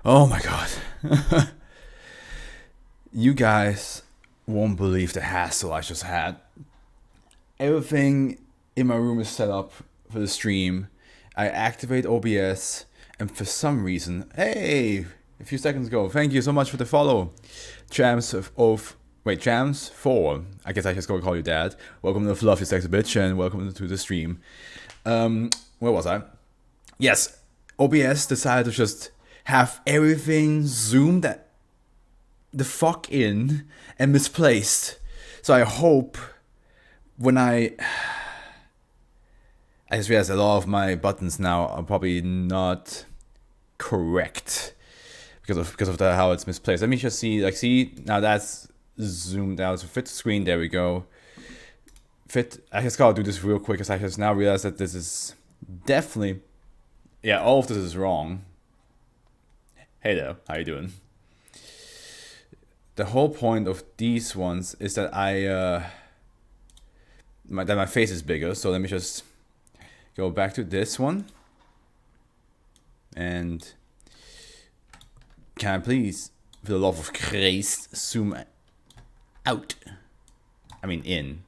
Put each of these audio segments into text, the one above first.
Oh my god. You guys won't believe the hassle I just had. Everything in my room is set up for the stream. I activate OBS, and for some reason, hey, a few seconds ago, thank you so much for the follow. Jams 4. I guess I just gonna call you Dad. Welcome to Fluff, you sexy bitch, and welcome to the stream. Where was I? Yes, OBS decided to just have everything zoomed the fuck in and misplaced. So I hope when I just realized a lot of my buttons now are probably not correct because of how it's misplaced. Let me just see, see now that's zoomed out. So fit the screen, there we go. I just gotta do this real quick because I just now realized that this is definitely, yeah, all of this is wrong. Hey there, how you doing? The whole point of these ones is that my face is bigger. So let me just go back to this one. And can I please, for the love of Christ, zoom out? I mean in.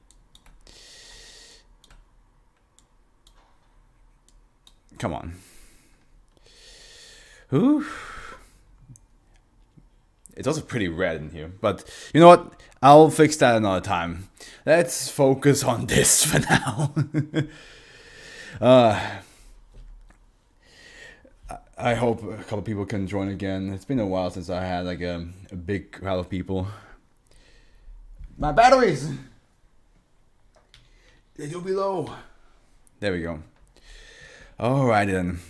Come on. Ooh. It's also pretty red in here, but you know what? I'll fix that another time. Let's focus on this for now. I hope a couple people can join again. It's been a while since I had like a big crowd of people. My batteries! They'll be low. There we go. Alright then.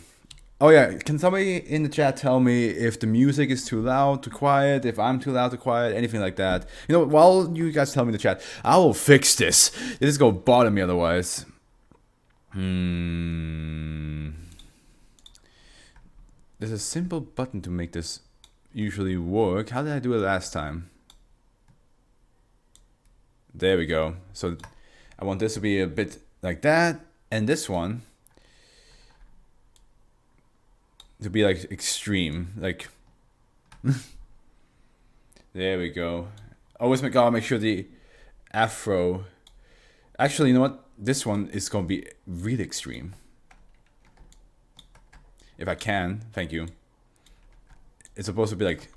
Oh yeah, can somebody in the chat tell me if the music is too loud, too quiet, if I'm too loud, too quiet, anything like that? You know, while you guys tell me in the chat, I will fix this. This is gonna bother me otherwise. There's a simple button to make this usually work. How did I do it last time? There we go. So I want this to be a bit like that, and this one to be like extreme, like there we go. Always gotta make sure the Afro, actually, you know what, this one is gonna be really extreme if I can. Thank you. It's supposed to be like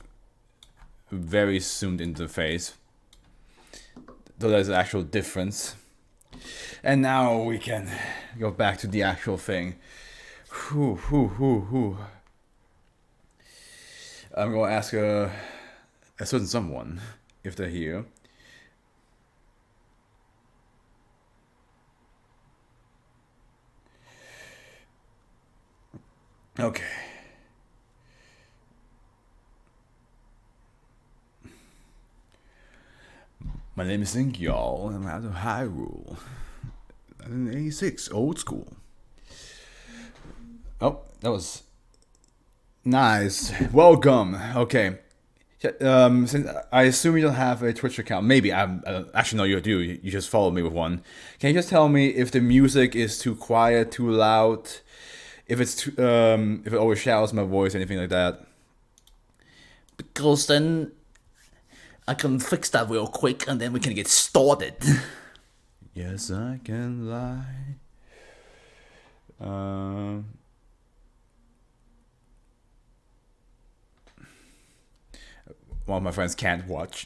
very zoomed into the face, though there's an actual difference. And now we can go back to the actual thing. I'm gonna ask a certain someone if they're here. Okay. My name is Ink, y'all, and I'm out of Hyrule. 1986, old school. Oh, that was nice. Welcome. Okay. Since I assume you don't have a Twitch account, maybe actually no, you do. You just followed me with one. Can you just tell me if the music is too quiet, too loud, if it's too, if it overshadows my voice, anything like that? Because then I can fix that real quick, and then we can get started. Yes, I can lie. One of my friends can't watch.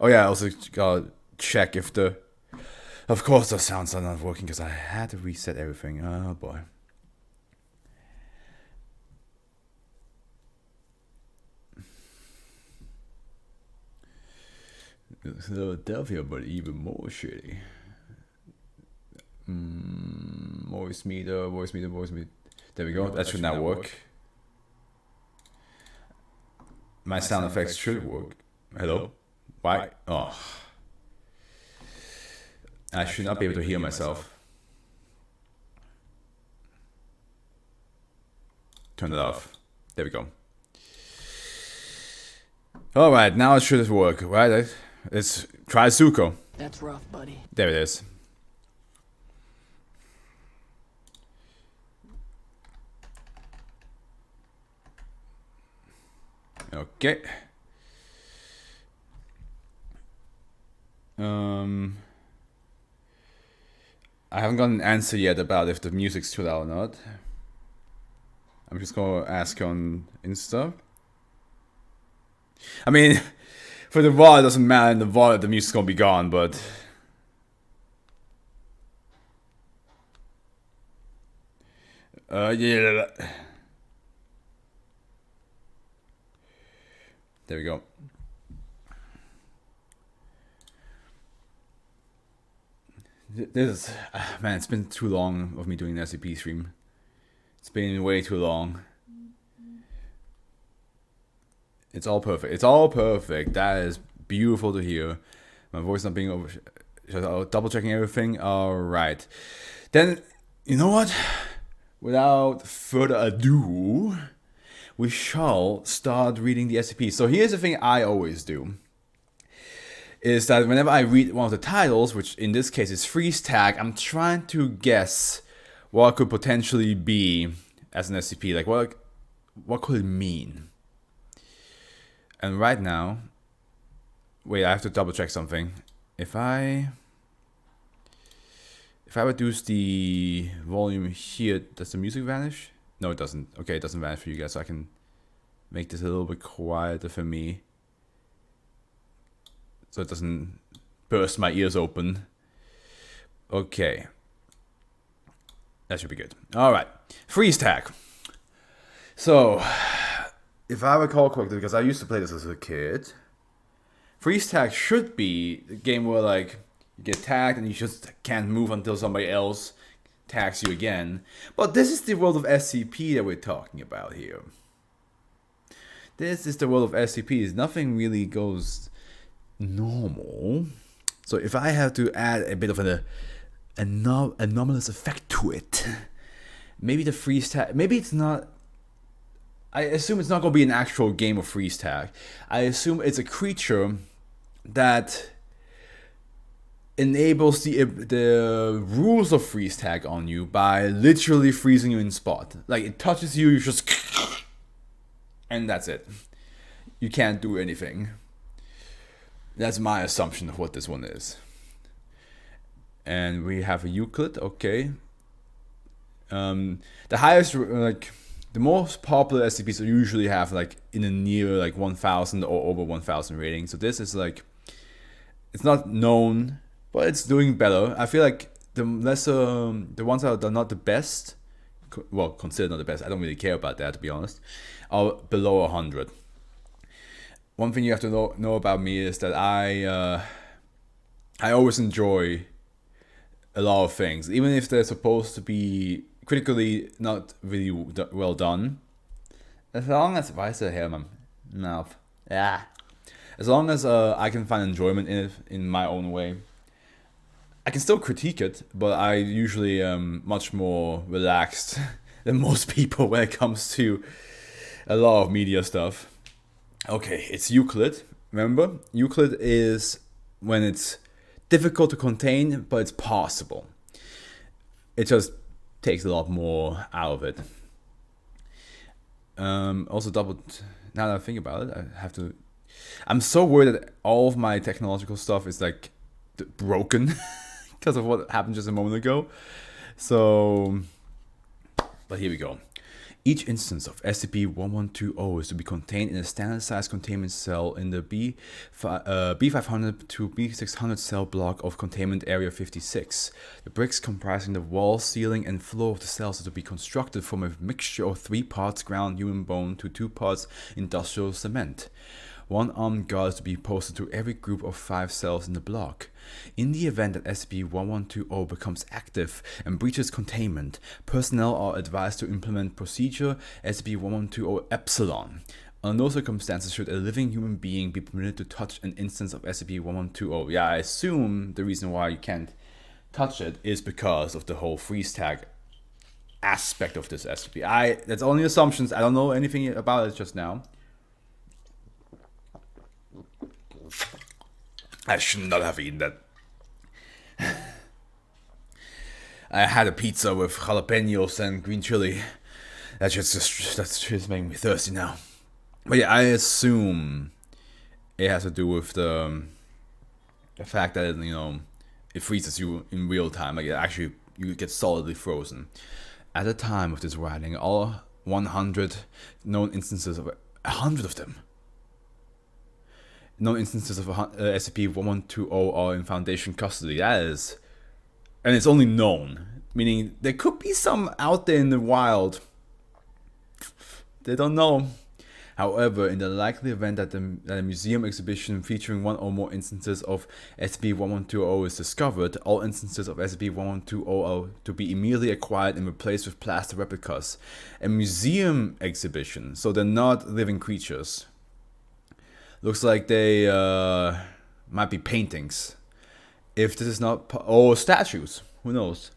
Oh yeah, I also gotta check if the... Of course the sounds are not working because I had to reset everything. Oh boy. Philadelphia, but even more shitty. Voice meter. There we go. That should now work. My sound effects should work. Hello? Why? Oh. I should not be able to hear myself. Turn it off. There we go. Alright, now it should work, right? Let's try Zuko. That's rough, buddy. There it is. Okay. I haven't got an answer yet about if the music's too loud or not. I'm just gonna ask on Insta. I mean, for the VOD it doesn't matter. In the VOD the music's gonna be gone, but yeah. There we go. This is, man, it's been too long of me doing an SCP stream. It's been way too long. It's all perfect. It's all perfect. That is beautiful to hear. My voice not being over... Double checking everything. Alright. Then, you know what? Without further ado, we shall start reading the SCP. So here's the thing I always do. Is that whenever I read one of the titles, which in this case is freeze tag, I'm trying to guess what it could potentially be as an SCP. Like what could it mean? And right now, wait, I have to double check something. If I reduce the volume here, does the music vanish? No, it doesn't. Okay, it doesn't vanish for you guys, so I can make this a little bit quieter for me, so it doesn't burst my ears open. Okay. That should be good. Alright. Freeze tag. So, if I recall correctly, because I used to play this as a kid, freeze tag should be a game where, like, you get tagged and you just can't move until somebody else tags you again. But this is the world of SCP that we're talking about here. This is the world of SCPs. Nothing really goes normal. So if I have to add a bit of an anomalous effect to it, maybe the freeze tag, maybe it's not, I assume it's not going to be an actual game of freeze tag. I assume it's a creature that enables the rules of freeze tag on you by literally freezing you in spot. Like, it touches you, you just and that's it. You can't do anything. That's my assumption of what this one is. And we have a Euclid, okay. The highest, like, the most popular SCPs usually have, like, in a near, like, 1,000 or over 1,000 rating. So this is, like, it's not known, but it's doing better. I feel like the lesser, the ones that are not the best, well, considered not the best, I don't really care about that, to be honest, are below 100. One thing you have to know about me is that I always enjoy a lot of things, even if they're supposed to be critically not really well done. As long as, why is there hair in my mouth? Yeah. As long as I can find enjoyment in it in my own way, I can still critique it, but I usually am much more relaxed than most people when it comes to a lot of media stuff. Okay, it's Euclid. Remember, Euclid is when it's difficult to contain, but it's possible. It just takes a lot more out of it. Also, now that I think about it, I have to. I'm so worried that all of my technological stuff is like broken because of what happened just a moment ago. So, but here we go. Each instance of SCP-1120 is to be contained in a standard-sized containment cell in the B500 to B600 cell block of Containment Area 56. The bricks comprising the wall, ceiling, and floor of the cells are to be constructed from a mixture of 3 parts ground human bone to 2 parts industrial cement. 1 armed guard is to be posted to every group of 5 cells in the block. In the event that SCP-1120 becomes active and breaches containment, personnel are advised to implement procedure SCP-1120 Epsilon. Under no circumstances should a living human being be permitted to touch an instance of SCP-1120. Yeah, I assume the reason why you can't touch it is because of the whole freeze tag aspect of this SCP. That's only assumptions. I don't know anything about it just now. I should not have eaten that. I had a pizza with jalapenos and green chili. That's just making me thirsty now. But yeah, I assume it has to do with the fact that it freezes you in real time. Like, actually, you get solidly frozen. At the time of this writing, all 100 known instances of 100 of them. Known instances of SCP-1120 are in Foundation custody. That is, and it's only known, meaning there could be some out there in the wild. They don't know. However, in the likely event that a museum exhibition featuring one or more instances of SCP-1120 is discovered, all instances of SCP-1120 are to be immediately acquired and replaced with plaster replicas. A museum exhibition, so they're not living creatures. Looks like they might be paintings. If this is not... or statues. Who knows?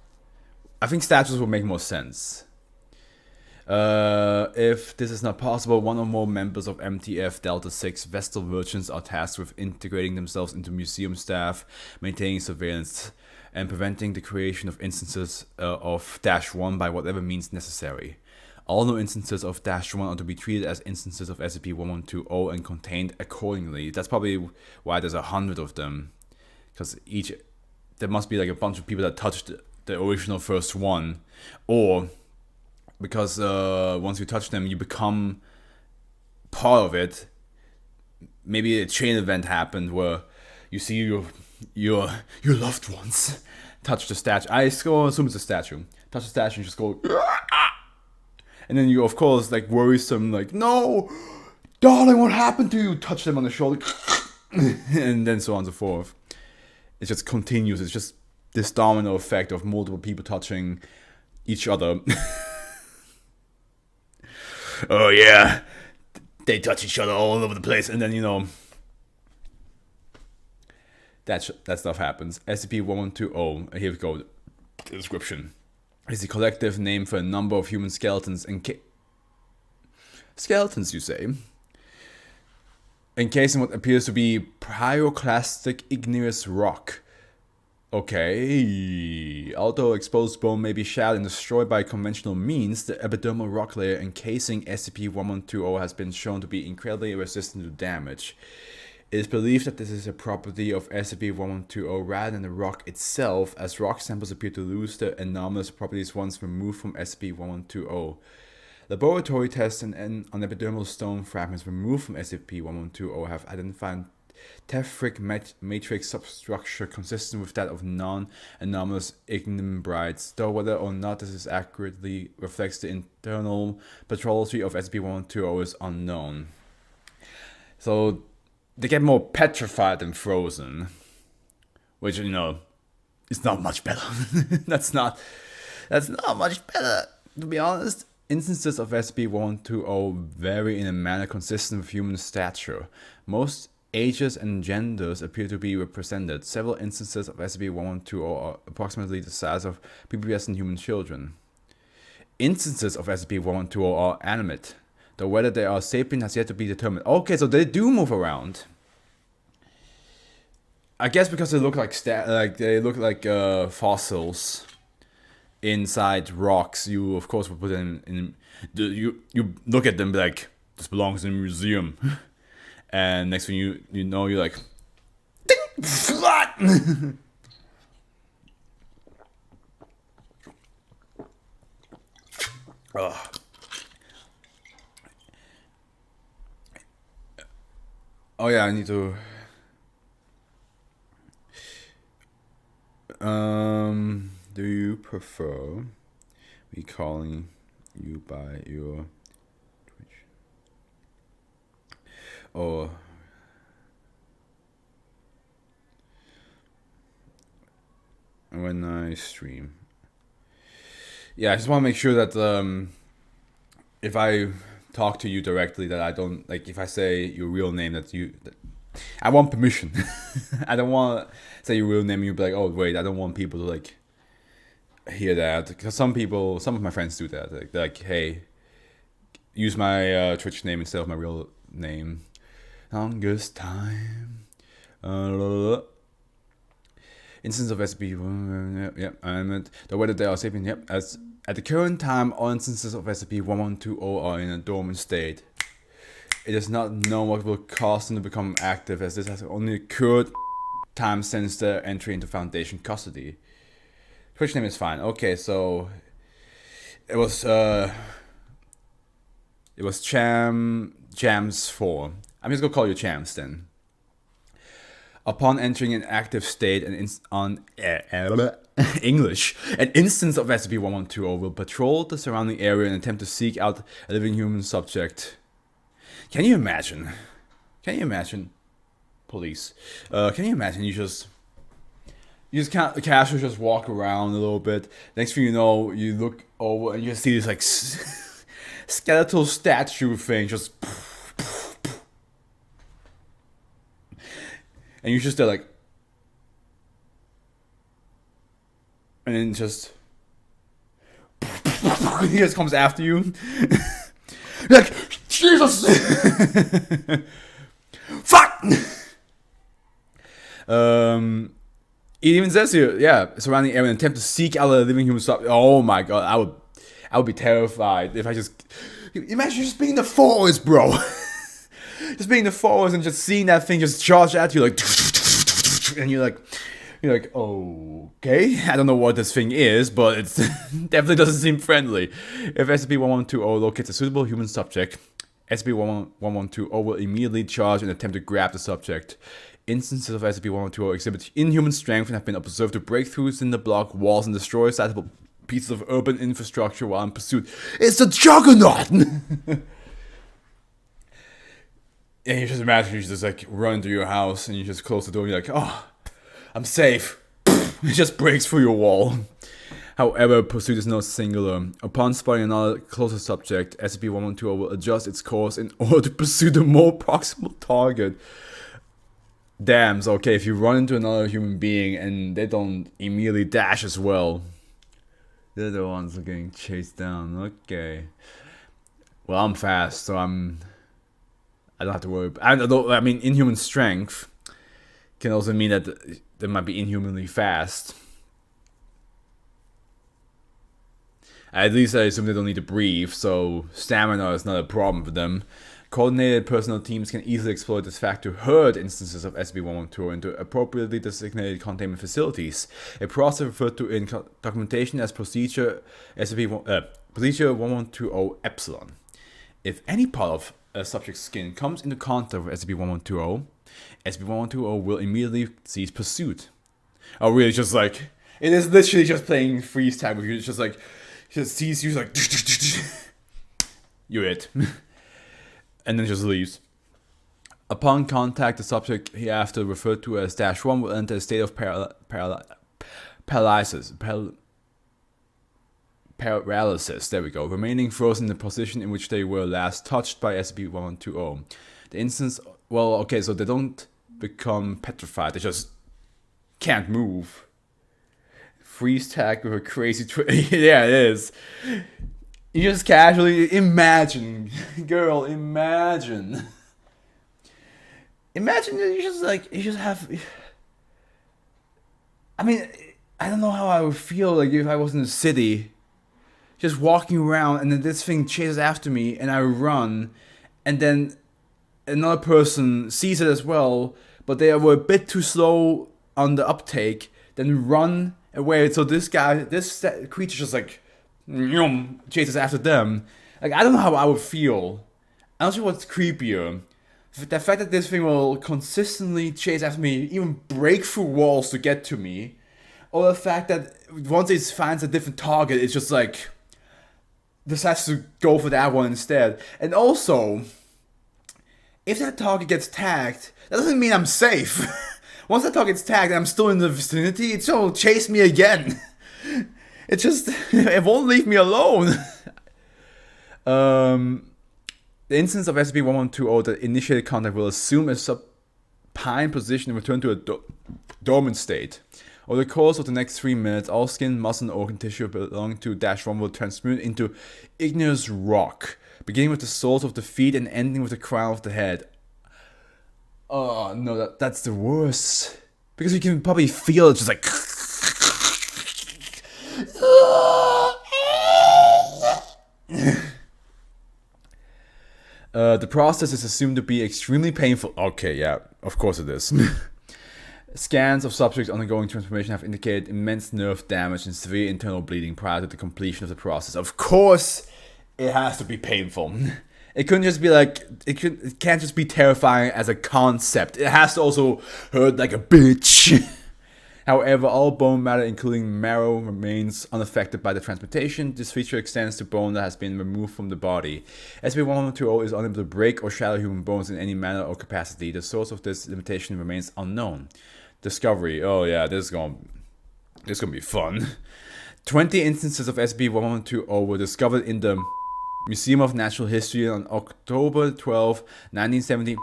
I think statues would make more sense. If this is not possible, one or more members of MTF Delta 6 Vestal Virgins are tasked with integrating themselves into museum staff, maintaining surveillance, and preventing the creation of instances of -1 by whatever means necessary. All known instances of -1 are to be treated as instances of SCP-1120 and contained accordingly. That's probably why there's 100 of them. Because there must be like a bunch of people that touched the original first one. Or... because once you touch them, you become part of it. Maybe a chain event happened where you see your loved ones touch the statue. I still assume it's a statue. Touch the statue and just go, and then you of course like worrisome, like, no, darling, what happened to you? Touch them on the shoulder, and then so on and so forth. It just continues. It's just this domino effect of multiple people touching each other. Oh yeah, they touch each other all over the place, and then that stuff happens. SCP-1120. Here we go. The description is the collective name for a number of human skeletons skeletons, you say, encased in what appears to be pyroclastic igneous rock. Okay. Although exposed bone may be shattered and destroyed by conventional means, the epidermal rock layer encasing SCP-1120 has been shown to be incredibly resistant to damage. It is believed that this is a property of SCP-1120 rather than the rock itself, as rock samples appear to lose their anomalous properties once removed from SCP-1120. Laboratory tests on epidermal stone fragments removed from SCP-1120 have identified tethric matrix substructure consistent with that of non-anomalous ignimbrites, though whether or not this accurately reflects the internal pathology of SCP-1120 is unknown. So they get more petrified than frozen, which is not much better. That's not much better, to be honest. Instances of SCP-1120 vary in a manner consistent with human stature. Most ages and genders appear to be represented. Several instances of SCP-1120 are approximately the size of prepubescent human children. Instances of SCP-1120 are animate, though whether they are sapient has yet to be determined. Okay, so they do move around. I guess because they look like fossils inside rocks. You of course would put them in. You look at them like, this belongs in a museum. And next thing you know, you're like, ding, flat. Oh yeah, I need to. Do you prefer me calling you by your Twitch? Or when I stream? Yeah, I just want to make sure that if I talk to you directly, that I don't, like, if I say your real name, that I want permission. I don't want to say your real name and you'll be like, oh wait, I don't want people to like hear that, because some of my friends do that. They're like, hey, use my Twitch name instead of my real name. Longest time. Instance of SCP. Yep, I'm it. The whether they are sapient. Yep. As at the current time, all instances of SCP-1120 are in a dormant state. It does not know what will cause them to become active, as this has only occurred time since their entry into Foundation custody. Twitch name is fine. Okay, so it was Chams 4. I'm just gonna call you Chams then. Upon entering an active state, English, an instance of SCP-1120 will patrol the surrounding area and attempt to seek out a living human subject. Can you imagine? Police. Can you imagine you just casually just walk around a little bit. Next thing you know, you look over and you just see this like skeletal statue thing just. And you just like, and then just, he just comes after you. You're like, Jesus, fuck. It even says here, yeah, surrounding area and attempt to seek out a living human subject. Oh my god, I would be terrified if I just imagine just being in the forest, bro. Just being in the forest and just seeing that thing just charge at you like, and you're like, okay, I don't know what this thing is, but it definitely doesn't seem friendly. If SCP-1120 locates a suitable human subject, SCP-1120 will immediately charge and attempt to grab the subject. Instances of SCP-1120 exhibit inhuman strength and have been observed to break through cinder block walls and destroy sizable pieces of urban infrastructure while in pursuit. It's a juggernaut! And you just imagine you just like run into your house and you just close the door and you're like, oh, I'm safe. It just breaks through your wall. However, pursuit is not singular. Upon spotting another closer subject, SCP-1120 will adjust its course in order to pursue the more proximal target. Damn, so okay, if you run into another human being and they don't immediately dash as well, they're the ones who are getting chased down. Okay. Well, I'm fast, so I don't have to worry. I mean, inhuman strength can also mean that they might be inhumanly fast. At least I assume they don't need to breathe, so stamina is not a problem for them. Coordinated personnel teams can easily exploit this fact to herd instances of SCP-1120 into appropriately designated containment facilities, a process referred to in documentation as Procedure 1120 Epsilon. If any part of a subject's skin comes into contact with SCP-1120, SCP-1120 will immediately cease pursuit. Oh, really? Just like, it is literally just playing freeze tag with you. It's just like, just sees you like, you're it. And then just leaves. Upon contact, the subject hereafter referred to as -1 will enter a state of paralysis. Paralysis, there we go, remaining frozen in the position in which they were last touched by SCP-1120. The instance, well, okay, so they don't become petrified, they just can't move. Freeze tag with a crazy yeah, it is. You just casually imagine, girl, imagine you just have, I mean, I don't know how I would feel like if I was in the city just walking around and then this thing chases after me and I run and then another person sees it as well, but they were a bit too slow on the uptake, then run away. So this creature just like chases after them. Like, I don't know how I would feel. I'm not sure what's creepier. The fact that this thing will consistently chase after me, even break through walls to get to me, or the fact that once it finds a different target, it's just like decides to go for that one instead. And also, if that target gets tagged, that doesn't mean I'm safe. Once that target's tagged and I'm still in the vicinity, it still will chase me again. It just, it won't leave me alone. The instance of SCP-1120 that initiated contact will assume a supine position and return to a dormant state. Over the course of the next 3 minutes, all skin, muscle, and organ tissue belonging to -1 will transmute into igneous rock, beginning with the soles of the feet and ending with the crown of the head. Oh no, that's the worst. Because you can probably feel it just like... The process is assumed to be extremely painful. Okay, yeah, of course it is. Scans of subjects undergoing transformation have indicated immense nerve damage and severe internal bleeding prior to the completion of the process. Of course, it has to be painful. It couldn't just be like, it can't just be terrifying as a concept. It has to also hurt like a bitch. However, all bone matter, including marrow, remains unaffected by the transplantation. This feature extends to bone that has been removed from the body. SCP-1120 is unable to break or shatter human bones in any manner or capacity. The source of this limitation remains unknown. Discovery. Oh yeah, this is gonna be fun. 20 instances of SCP-1120 were discovered in the Museum of Natural History on October 12, 1970.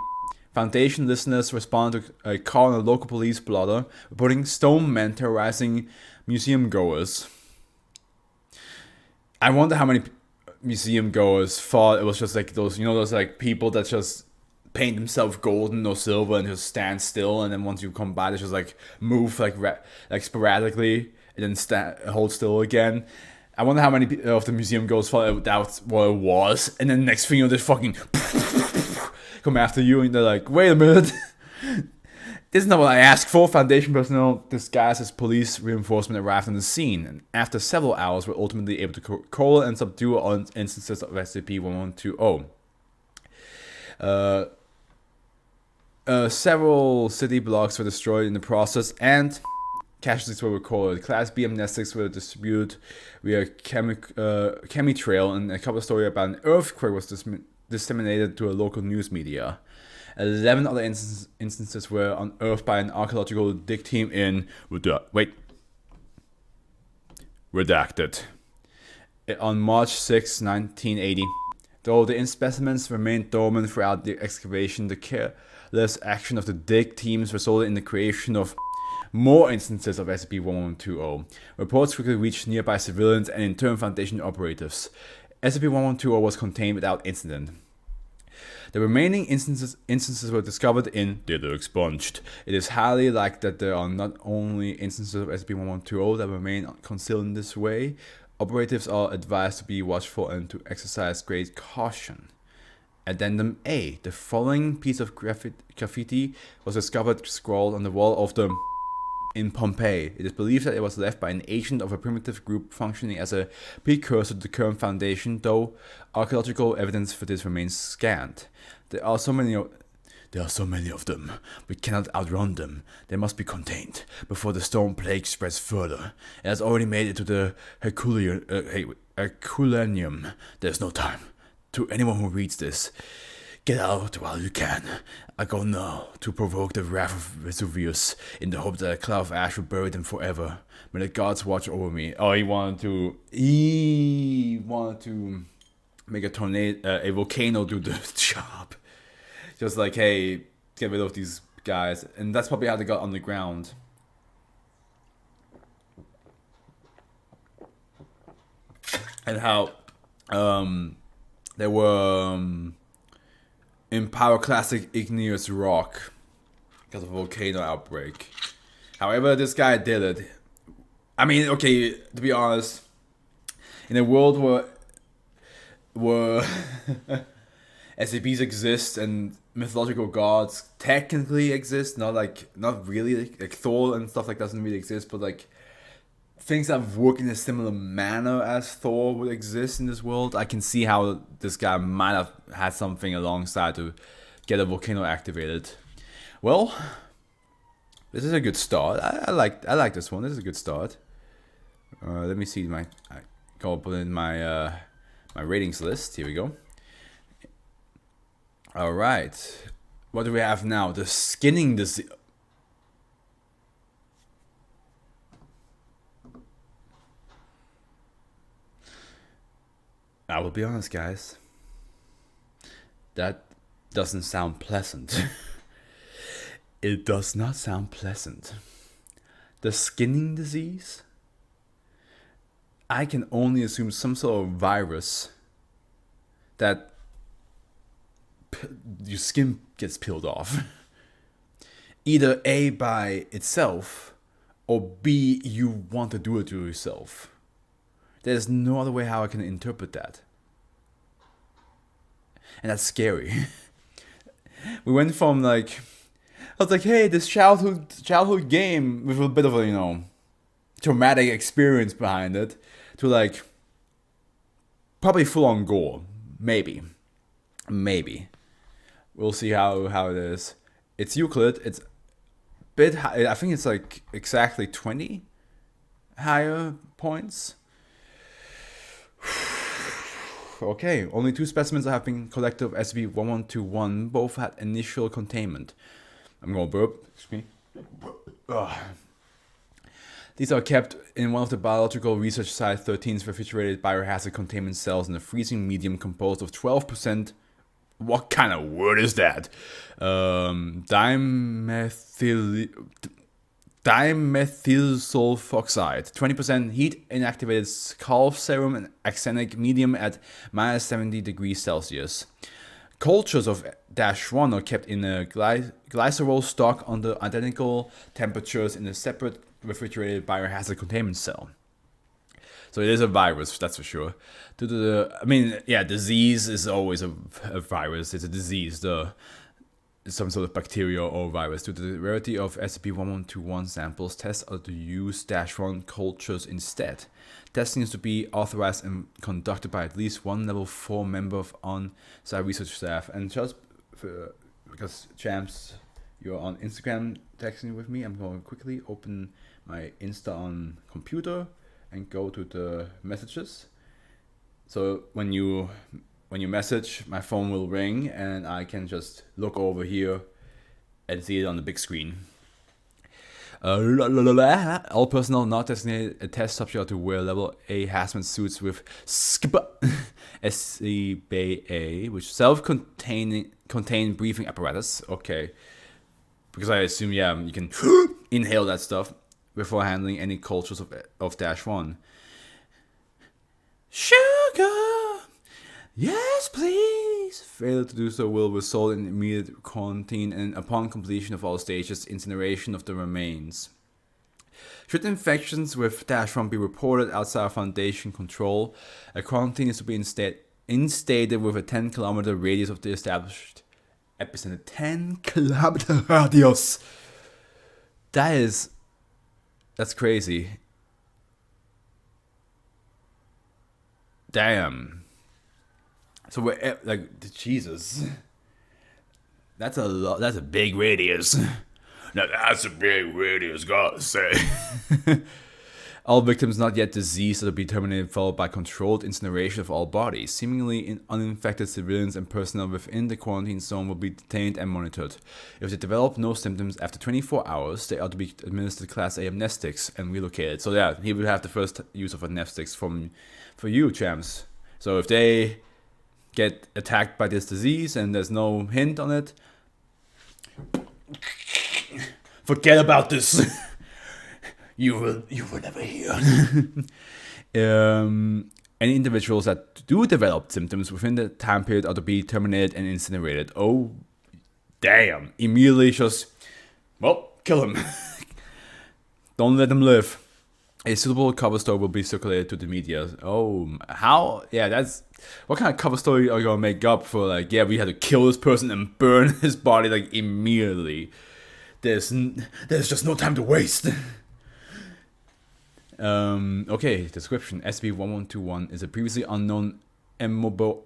Foundation listeners responded to a call on a local police blotter reporting stone men terrorizing museum goers. I wonder how many museum goers thought it was just like those, those like people that just paint themselves golden or silver and just stand still, and then once you come by, they just like move like sporadically and then hold still again. I wonder how many of the museum goers thought that was what it was, and then next thing you know, they fucking come after you, and they're like, wait a minute. This is not what I asked for. Foundation personnel disguised as police reinforcement arrived on the scene, and after several hours were ultimately able to control and subdue all instances of SCP-1120. Several city blocks were destroyed in the process, and casualties were recorded. Class B amnestics were distributed via chemitrail, and a cover story about an earthquake was disseminated to a local news media. 11 other instances were unearthed by an archaeological dig team in redacted on March 6, 1980. Though the specimens remained dormant throughout the excavation, the careless action of the dig teams resulted in the creation of more instances of SCP-1120. Reports quickly reached nearby civilians and in turn Foundation operatives. SCP-1120 was contained without incident. The remaining instances were discovered in Dither Expunged. It is highly likely that there are not only instances of SCP-1120 that remain concealed in this way. Operatives are advised to be watchful and to exercise great caution. Addendum A. The following piece of graffiti was discovered scrawled on the wall of the in Pompeii. It is believed that it was left by an agent of a primitive group functioning as a precursor to the current Foundation, though archaeological evidence for this remains scant. There are so many of them. We cannot outrun them. They must be contained before the storm plague spreads further. It has already made it to the Herculaneum. There's no time. To anyone who reads this, get out while you can. I go now to provoke the wrath of Vesuvius in the hope that a cloud of ash will bury them forever. May the gods watch over me. Oh, he wanted to make a volcano do the job. Just like, hey, get rid of these guys. And that's probably how they got on the ground. And how they were in pyroclastic igneous rock because of a volcano outbreak. However, this guy did it. I mean, okay, to be honest, in a world where SCPs exist and mythological gods technically exist, not really, like Thor and stuff like that doesn't really exist, but like things that work in a similar manner as Thor would exist in this world, I can see how this guy might have had something alongside to get a volcano activated. Well, this is a good start. I like this one. This is a good start. Let me see I go put in my my ratings list. Here we go. All right, what do we have now? The skinning disease. I will be honest, guys. That doesn't sound pleasant. It does not sound pleasant. The skinning disease? I can only assume some sort of virus that your skin gets peeled off. Either A, by itself, or B, you want to do it to yourself. There's no other way how I can interpret that. And that's scary. We went from like, I was like, hey, this childhood game with a bit of a, traumatic experience behind it, to like, probably full on gore. Maybe. We'll see how it is. It's Euclid. It's a bit high. I think it's like exactly 20 higher points. Okay, only 2 specimens have been collected of SCP-1121. Both had initial containment. I'm gonna burp. Excuse me. Ugh. These are kept in one of the Biological Research Site 13's refrigerated biohazard containment cells in a freezing medium composed of 12%. What kind of word is that? Dimethylsulfoxide, 20% heat inactivated calf serum and axenic medium at minus 70 degrees Celsius. Cultures of -1 are kept in a glycerol stock under identical temperatures in a separate refrigerated biohazard containment cell. So it is a virus, that's for sure. Disease is always a virus. It's a disease, some sort of bacteria or virus. Due to the rarity of SCP-1121 samples, tests are to use -1 cultures instead. Testing is to be authorized and conducted by at least one level 4 member of on-site research staff. And just because Champs, you're on Instagram texting with me, I'm going to quickly open my Insta on computer and go to the messages. So when you message, my phone will ring and I can just look over here and see it on the big screen. All personnel not designated a test subject are to wear level A hazmat suits with SCBA, which self-contained breathing apparatus. Okay. Because I assume, you can inhale that stuff before handling any cultures of -1. Sugar! Yes, please! Failure to do so will result in immediate quarantine and, upon completion of all stages, incineration of the remains. Should infections with -1 be reported outside of Foundation control, a quarantine is to be instated with a 10-kilometer radius of the established epicenter. 10-kilometer radius! That's crazy. Damn. So we're Jesus. That's a lot. That's a big radius. Now that's a big radius, gotta say. All victims not yet diseased are to be terminated, followed by controlled incineration of all bodies. Seemingly uninfected civilians and personnel within the quarantine zone will be detained and monitored. If they develop no symptoms after 24 hours, they are to be administered Class A amnestics and relocated. So yeah, he will have the first use of amnestics for you, Champs. So if they get attacked by this disease and there's no hint on it, forget about this. You will never hear. Any individuals that do develop symptoms within the time period are to be terminated and incinerated. Oh, damn. Immediately just, kill him. Don't let them live. A suitable cover story will be circulated to the media. Oh, how? Yeah, that's... What kind of cover story are you going to make up for, we had to kill this person and burn his body, immediately? There's just no time to waste. Okay, description. SCP-1121 is a previously unknown amoeboid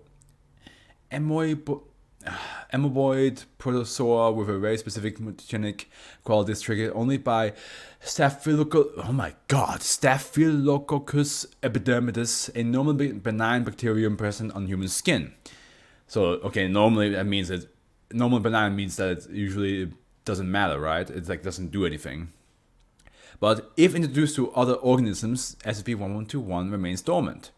protozoa with a very specific mutagenic qualities triggered only by Staphylococcus epidermidis, a normally benign bacterium present on human skin. So, okay, normally that means that normal benign means that it usually doesn't matter, right? It doesn't do anything. But if introduced to other organisms, SCP-1121 remains dormant.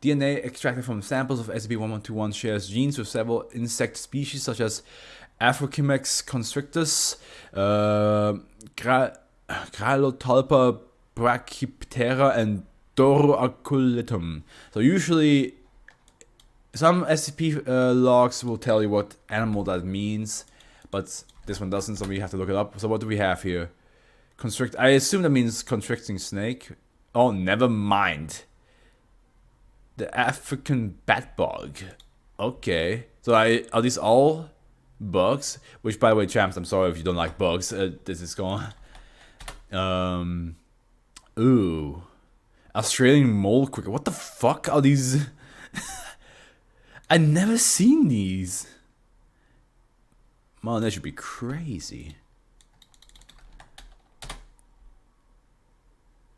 DNA extracted from samples of SCP-1121 shares genes with several insect species such as Afrofluff constrictus, Grylotolpa brachyptera, and Doroaculitum. So usually, some SCP logs will tell you what animal that means, but this one doesn't, so we have to look it up. So what do we have here? I assume that means constricting snake. Oh, never mind. The African bat bug. Okay. So are these all bugs? Which, by the way, champs, I'm sorry if you don't like bugs. This is gone. Ooh. Australian mole cricket. What the fuck are these? I never seen these. Man, that should be crazy.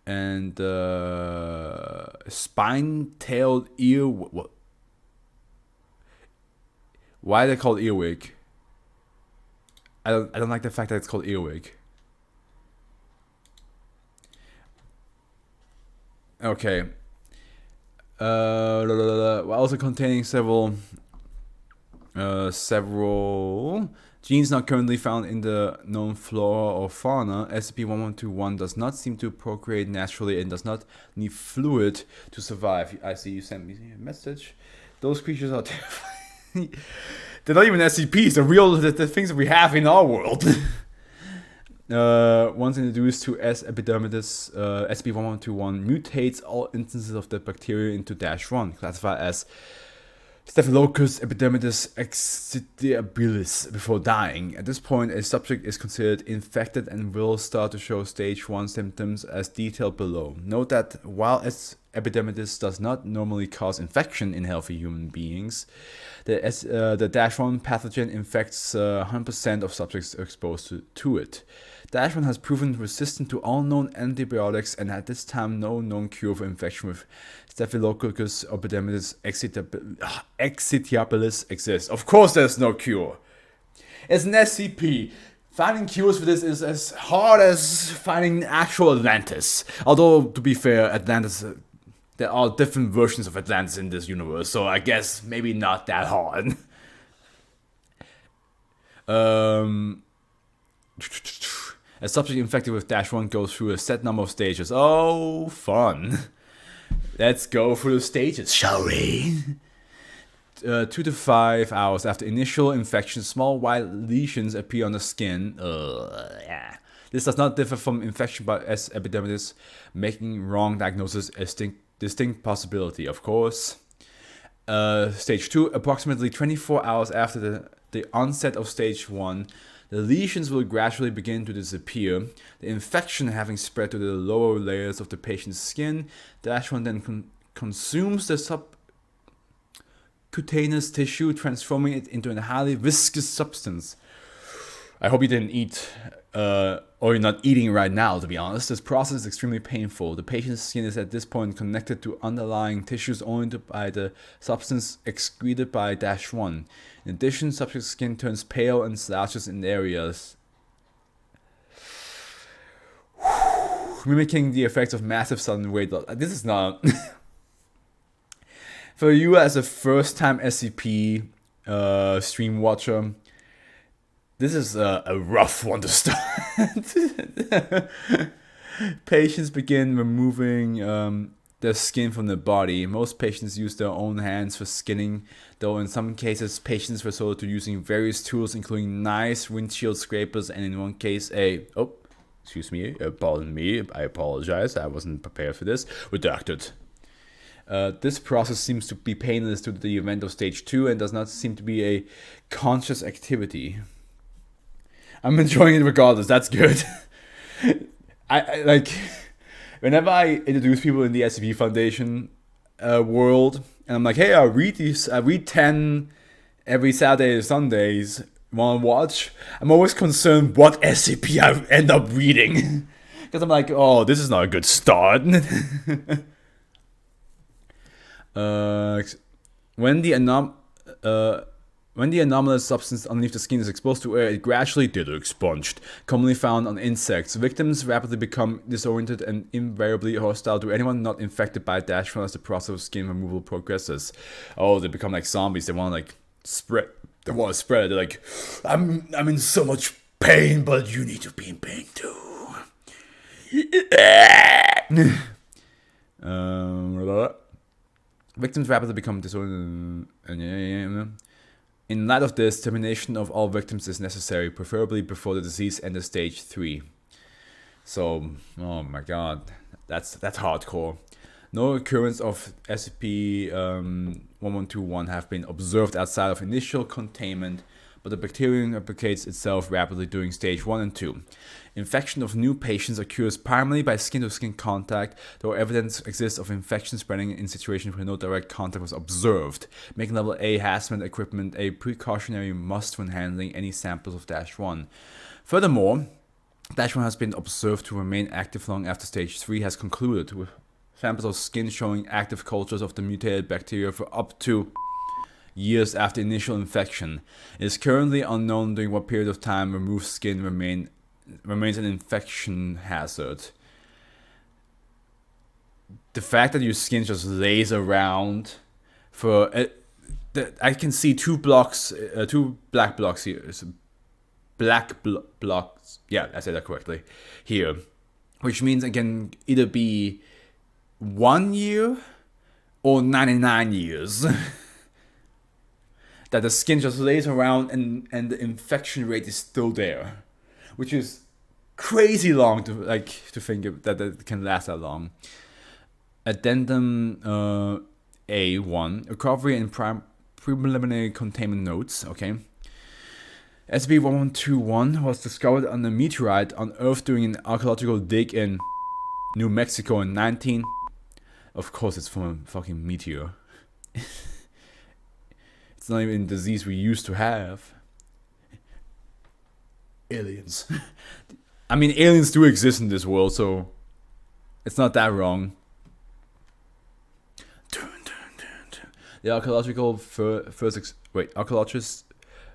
And spine-tailed ear. What? Why are they called earwig? I don't like the fact that it's called earwig. Okay. While also containing several genes not currently found in the known flora or fauna, SCP-1121 does not seem to procreate naturally and does not need fluid to survive. I see you sent me a message. Those creatures are terrifying. They're not even SCPs, they're real, the things that we have in our world. Once introduced to S. epidermidis, SCP-1121 mutates all instances of the bacteria into -1, classified as Staphylococcus epidermidis exitiabilis before dying. At this point, a subject is considered infected and will start to show stage 1 symptoms as detailed below. Note that while S. epidermidis does not normally cause infection in healthy human beings, the -1 pathogen infects 100% of subjects exposed to it. -1 has proven resistant to all known antibiotics and at this time no known cure for infection with Staphylococcus epidermidis exitiabilis exists. Of course there's no cure. It's an SCP. Finding cures for this is as hard as finding actual Atlantis. Although, to be fair, Atlantis, there are different versions of Atlantis in this universe, so I guess maybe not that hard. A subject infected with -1 goes through a set number of stages. Oh, fun. Let's go through the stages, shall we? 2 to 5 hours after initial infection, small white lesions appear on the skin. Yeah. This does not differ from infection by S. epidermidis, making wrong diagnosis a distinct possibility, of course. Stage 2, approximately 24 hours after the onset of stage 1, the lesions will gradually begin to disappear, the infection having spread to the lower layers of the patient's skin. -1 then consumes the subcutaneous tissue, transforming it into a highly viscous substance. I hope you didn't eat, or you're not eating right now, to be honest. This process is extremely painful. The patient's skin is at this point connected to underlying tissues only by the substance excreted by -1. In addition, subject's skin turns pale and slashes in areas, mimicking the effects of massive sudden weight loss. This is not... For you as a first-time SCP stream watcher, this is a rough one to start. Patients begin removing their skin from their body. Most patients use their own hands for skinning, though in some cases patients resort to using various tools including knives, windshield scrapers, and in one case pardon me, I apologize, I wasn't prepared for this, redacted. This process seems to be painless to the event of stage 2 and does not seem to be a conscious activity. I'm enjoying it regardless, that's good. I like, whenever I introduce people in the SCP Foundation world, and I'm like, hey, I read 10 every Saturday or Sundays, wanna watch? I'm always concerned what SCP I end up reading. Because I'm like, oh, this is not a good start. When the anomalous substance underneath the skin is exposed to air, it gradually expunged. Commonly found on insects, victims rapidly become disoriented and invariably hostile to anyone not infected by -1 as the process of skin removal progresses. Oh, they become like zombies. They want to like spread. They want to spread. They're like, I'm in so much pain, but you need to be in pain too. Victims rapidly become disoriented. In light of this, termination of all victims is necessary, preferably before the disease enters stage 3. So, oh my god, that's hardcore. No occurrence of SCP-1121 have been observed outside of initial containment, but the bacterium replicates itself rapidly during stage 1 and 2. Infection of new patients occurs primarily by skin-to-skin contact, though evidence exists of infection spreading in situations where no direct contact was observed, making level A hazmat equipment a precautionary must when handling any samples of -1. Furthermore, -1 has been observed to remain active long after stage 3 has concluded, with samples of skin showing active cultures of the mutated bacteria for up to years after initial infection. It is currently unknown during what period of time removed skin remains an infection hazard. The fact that your skin just lays around for I can see two black blocks here. It's blocks. Yeah, I said that correctly. Here, which means it can either be 1 year or 99 years. That the skin just lays around and the infection rate is still there, which is crazy long to think that it can last that long. Addendum A1, recovery and preliminary containment notes. Okay. SCP-1121 was discovered on a meteorite on Earth during an archaeological dig in New Mexico in 19. Of course, it's from a fucking meteor. It's not even a disease we used to have. Aliens. I mean, aliens do exist in this world, so it's not that wrong. The archaeologist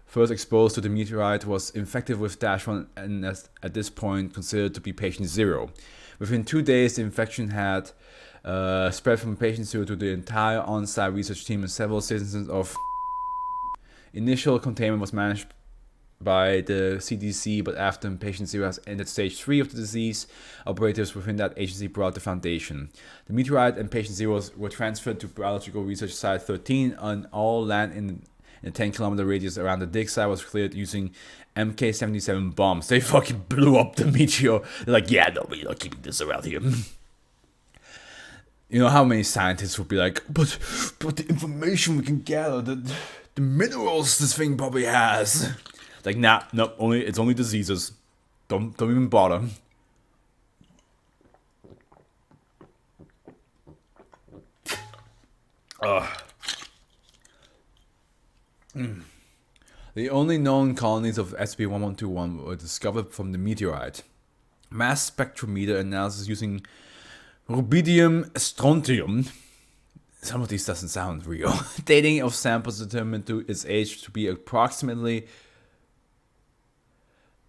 first exposed to the meteorite was infected with -1 and at this point considered to be patient 0. Within 2 days, the infection had spread from patient 0 to the entire on-site research team, and several citizens of initial containment was managed by the CDC, but after patient 0 has entered stage 3 of the disease, operators within that agency brought the foundation. The meteorite and patient 0 were transferred to Biological Research Site 13, and all land in a 10-kilometer radius around the dig site was cleared using MK-77 bombs. They fucking blew up the meteor. They're like, yeah, no, we're not keeping this around here. You know how many scientists would be like, but the information we can gather, the minerals this thing probably has. Like, nah, no, it's only diseases. Don't even bother. The only known colonies of SCP-1121 were discovered from the meteorite. Mass spectrometer analysis using rubidium strontium. Some of these doesn't sound real. Dating of samples determined to its age to be approximately.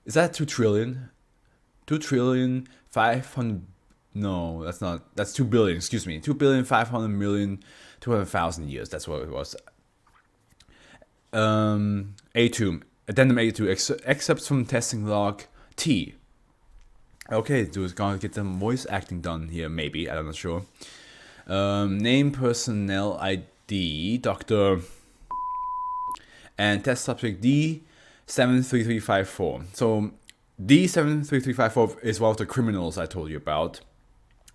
Is that 2 trillion? 2 trillion 500. No, that's not. That's 2 billion. Excuse me. 2,500,000,200,000 years. That's what it was. A2. Addendum A2. Excerpts from testing log T. Okay, dude's gonna get some voice acting done here. Maybe. I'm not sure. Name, personnel ID, Dr. and test subject D73354. So D73354 is one of the criminals I told you about.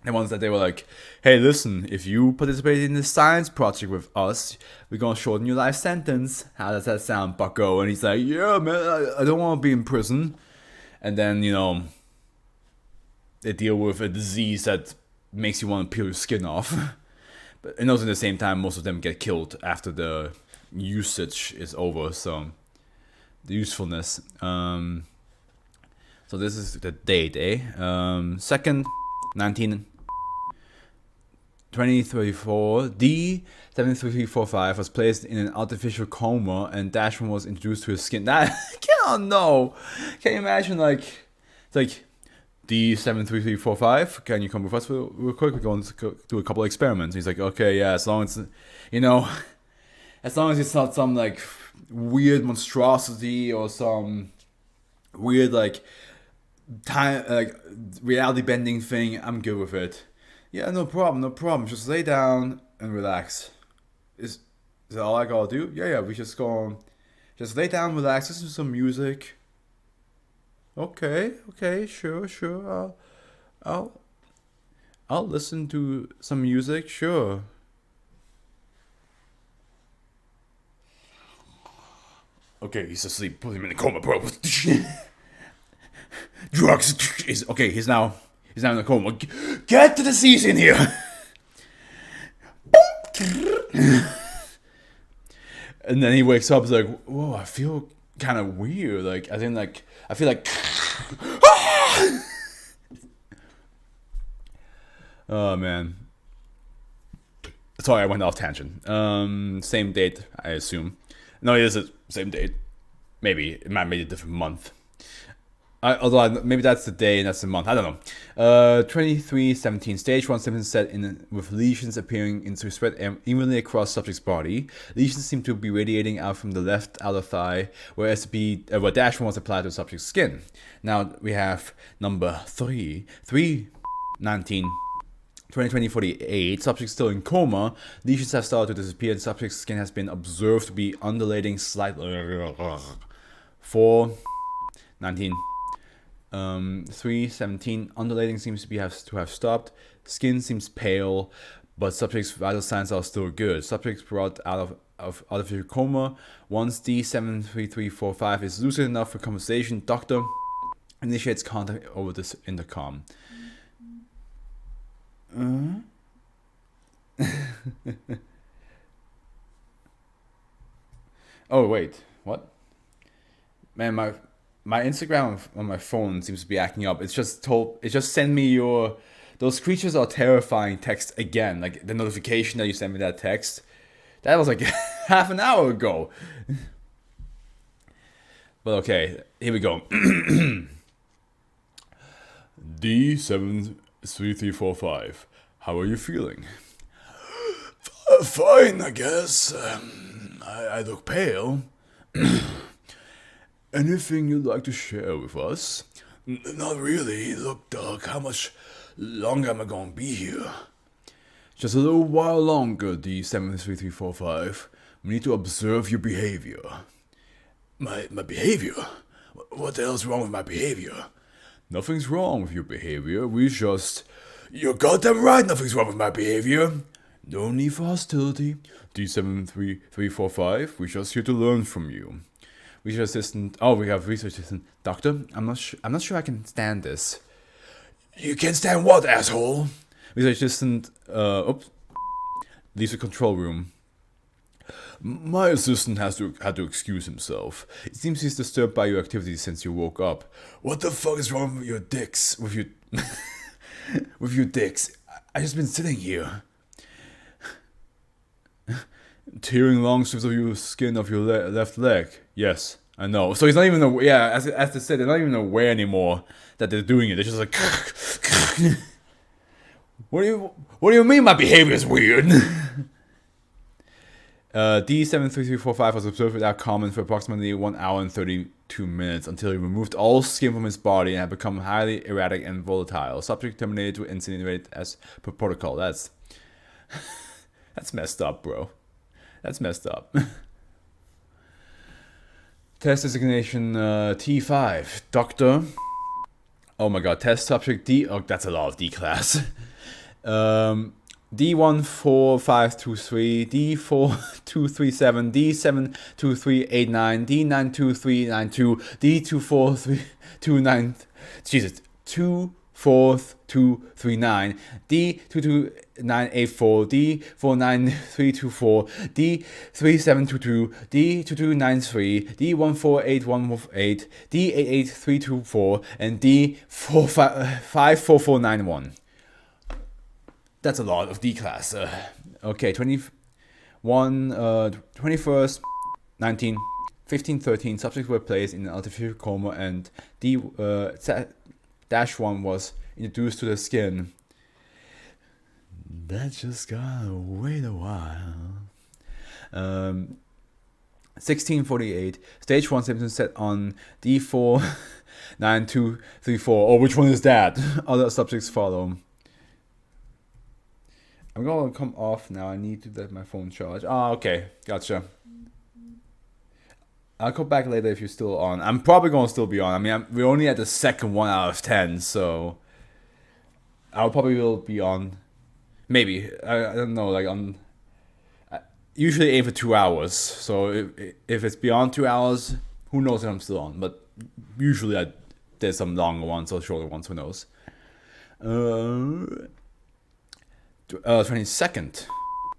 The ones that they were like, hey, listen, if you participate in this science project with us, we're gonna shorten your life sentence. How does that sound, bucko? And he's like, yeah, man, I don't want to be in prison. And then, you know, they deal with a disease that makes you want to peel your skin off. But and also at the same time, most of them get killed after the usage is over. So the usefulness. So this is the date, eh? 2nd, 2034, D73345 was placed in an artificial coma and -1 was introduced to his skin. That I cannot know. Can you imagine, like, it's like D73345, can you come with us real quick? We're going to do a couple of experiments. He's like, okay, yeah, as long as, you know, as long as it's not some like weird monstrosity or some weird like time like reality bending thing, I'm good with it. Yeah, no problem. Just lay down and relax. Is that all I gotta do? Yeah, we just just lay down, relax, listen to some music. Okay, sure. I'll listen to some music, sure. Okay, he's asleep. Put him in a coma, bro. Drugs. Okay, he's now in a coma. Get the disease in here. And then he wakes up. He's like, whoa, I feel kind of weird. Like, as in, like, I feel like. Oh man. Sorry, I went off tangent. Same date, I assume. No, it is the same date. Maybe it might be a different month. Although maybe that's the day and that's the month. I don't know. 2317. Stage 1 symptoms set in with lesions appearing into spread evenly across subject's body. Lesions seem to be radiating out from the left outer thigh, whereas where dash 1 was applied to the subject's skin. Now we have number 3. 319. 2020-48, subject still in coma, lesions have started to disappear and subject's skin has been observed to be undulating slightly. 419. 317, undulating seems to have stopped. Skin seems pale, but subject's vital signs are still good. Subject's brought out of artificial coma. Once D73345 is lucid enough for conversation, doctor initiates contact over this intercom. Oh wait, what? Man, my Instagram on my phone seems to be acting up. It just sent me those creatures are terrifying text again. Like the notification that you sent me that text. That was like half an hour ago. But okay, here we go. D73345. How are you feeling? Fine, I guess. I look pale. Anything you'd like to share with us? Not really. Look, Doc, how much longer am I gonna be here? Just a little while longer, D73345. We need to observe your behavior. My behavior? What the hell's wrong with my behavior? Nothing's wrong with your behavior. You're goddamn right, nothing's wrong with my behavior. No need for hostility. D73345, we're just here to learn from you. Research assistant. Oh, we have research assistant. Doctor, I'm not sure I can stand this. You can stand what, asshole? Research assistant. Leaves the control room. My assistant had to excuse himself. It seems he's disturbed by your activities since you woke up. What the fuck is wrong with your dicks? With your dicks? I just been sitting here. Tearing long strips of your skin of your left leg. Yes, I know. So he's not even aware. Yeah, as they said, they're not even aware anymore that they're doing it. They're just like, what do you mean my behavior is weird? D73345 was observed without comment for approximately 1 hour and 32 minutes until he removed all skin from his body and had become highly erratic and volatile. Subject terminated to incinerate as per protocol. That's messed up, bro. That's messed up. Test designation T5. Doctor. Oh my god. Test subject D. Oh, that's a lot of D class. D14523, D4237, D72389, D92392, D24329. Jesus. 24239, D22984, D49324, D3722, D2293, D14818, D88324, and D54491. That's a lot of D class. Okay, 21st, 19, 15, 13 subjects were placed in an artificial coma and D-1 was introduced to the skin. That just gotta wait a while. 1648, stage 1 symptoms set on D49234. Oh, which one is that? Other subjects follow. I'm gonna come off now. I need to let my phone charge. Ah, okay. Gotcha. I'll come back later if you're still on. I'm probably gonna still be on. I mean, we're only at the second 1 out of 10, so I'll probably will be on. Maybe I don't know. Like on. I usually aim for 2 hours. So if it's beyond 2 hours, who knows if I'm still on? But usually there's some longer ones or shorter ones. Who knows? 22nd,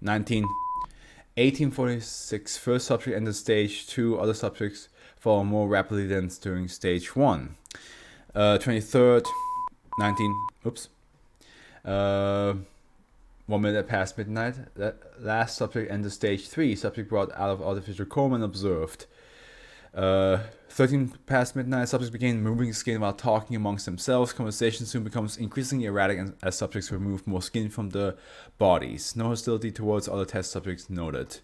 1846. First subject entered stage 2. Other subjects fall more rapidly than during stage 1. 23rd, 19. Oops. 1 minute past midnight. Last subject entered stage 3. Subject brought out of artificial coma and observed. 13 past midnight. Subjects began moving skin while talking amongst themselves. Conversation soon becomes increasingly erratic as subjects remove more skin from their bodies. No hostility towards other test subjects noted.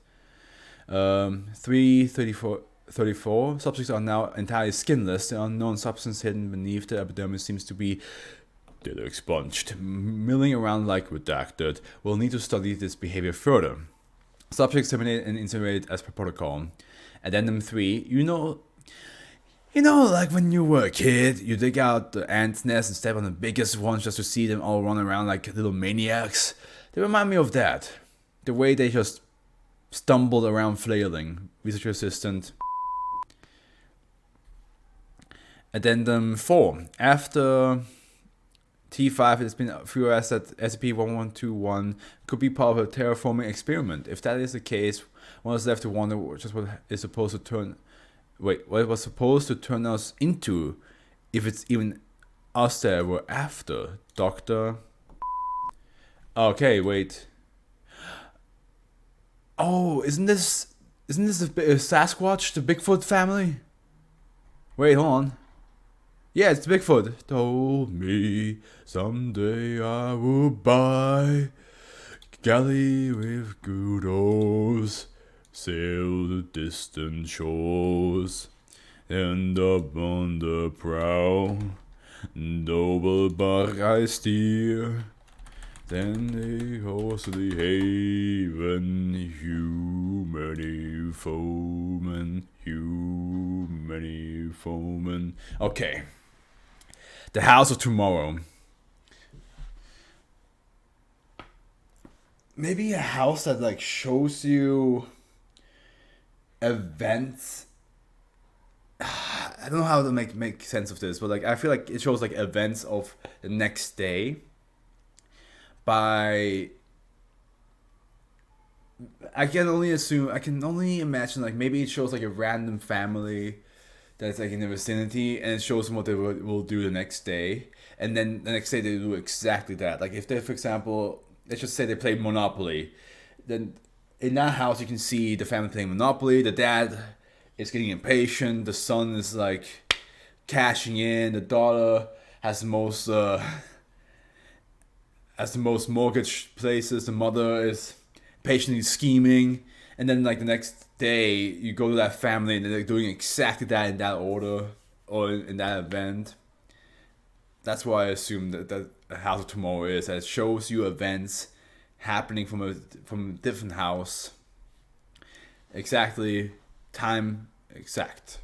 3:34. Subjects are now entirely skinless. The unknown substance hidden beneath the epidermis seems to be expunged, milling around like redacted. We'll need to study this behavior further. Subjects terminated and incinerated as per protocol. Addendum 3. You know, like when you were a kid, you dig out the ant's nest and step on the biggest ones just to see them all run around like little maniacs? They remind me of that. The way they just stumbled around flailing. Research assistant. Addendum 4. After T5 has been theorized that SCP-1121 could be part of a terraforming experiment. If that is the case, one is left to wonder just what it was supposed to turn us into, if it's even us that we're after. Doctor. Okay, wait. Oh, isn't this the Sasquatch, the Bigfoot family? Wait, hold on. Yeah, it's Bigfoot. Told me someday I will buy galley with kudos, sail the distant shores, and up on the prow, noble bark I steer, then a horsely haven, many foemen. Okay. The House of Tomorrow. Maybe a house that like shows you events. I don't know how to make sense of this, but like I feel like it shows like events of the next day. I can only imagine like maybe it shows like a random family that's like in the vicinity, and it shows them what they will do the next day, and then the next day they do exactly that. Like if they, for example, let's just say they play Monopoly, then in that house you can see the family playing Monopoly. The dad is getting impatient. The son is like cashing in. The daughter has the most mortgage places. The mother is patiently scheming, and then like the next day you go to that family and they're doing exactly that in that order or in that event. That's why I assume that the House of Tomorrow is, that it shows you events happening from a different house, exactly time exact.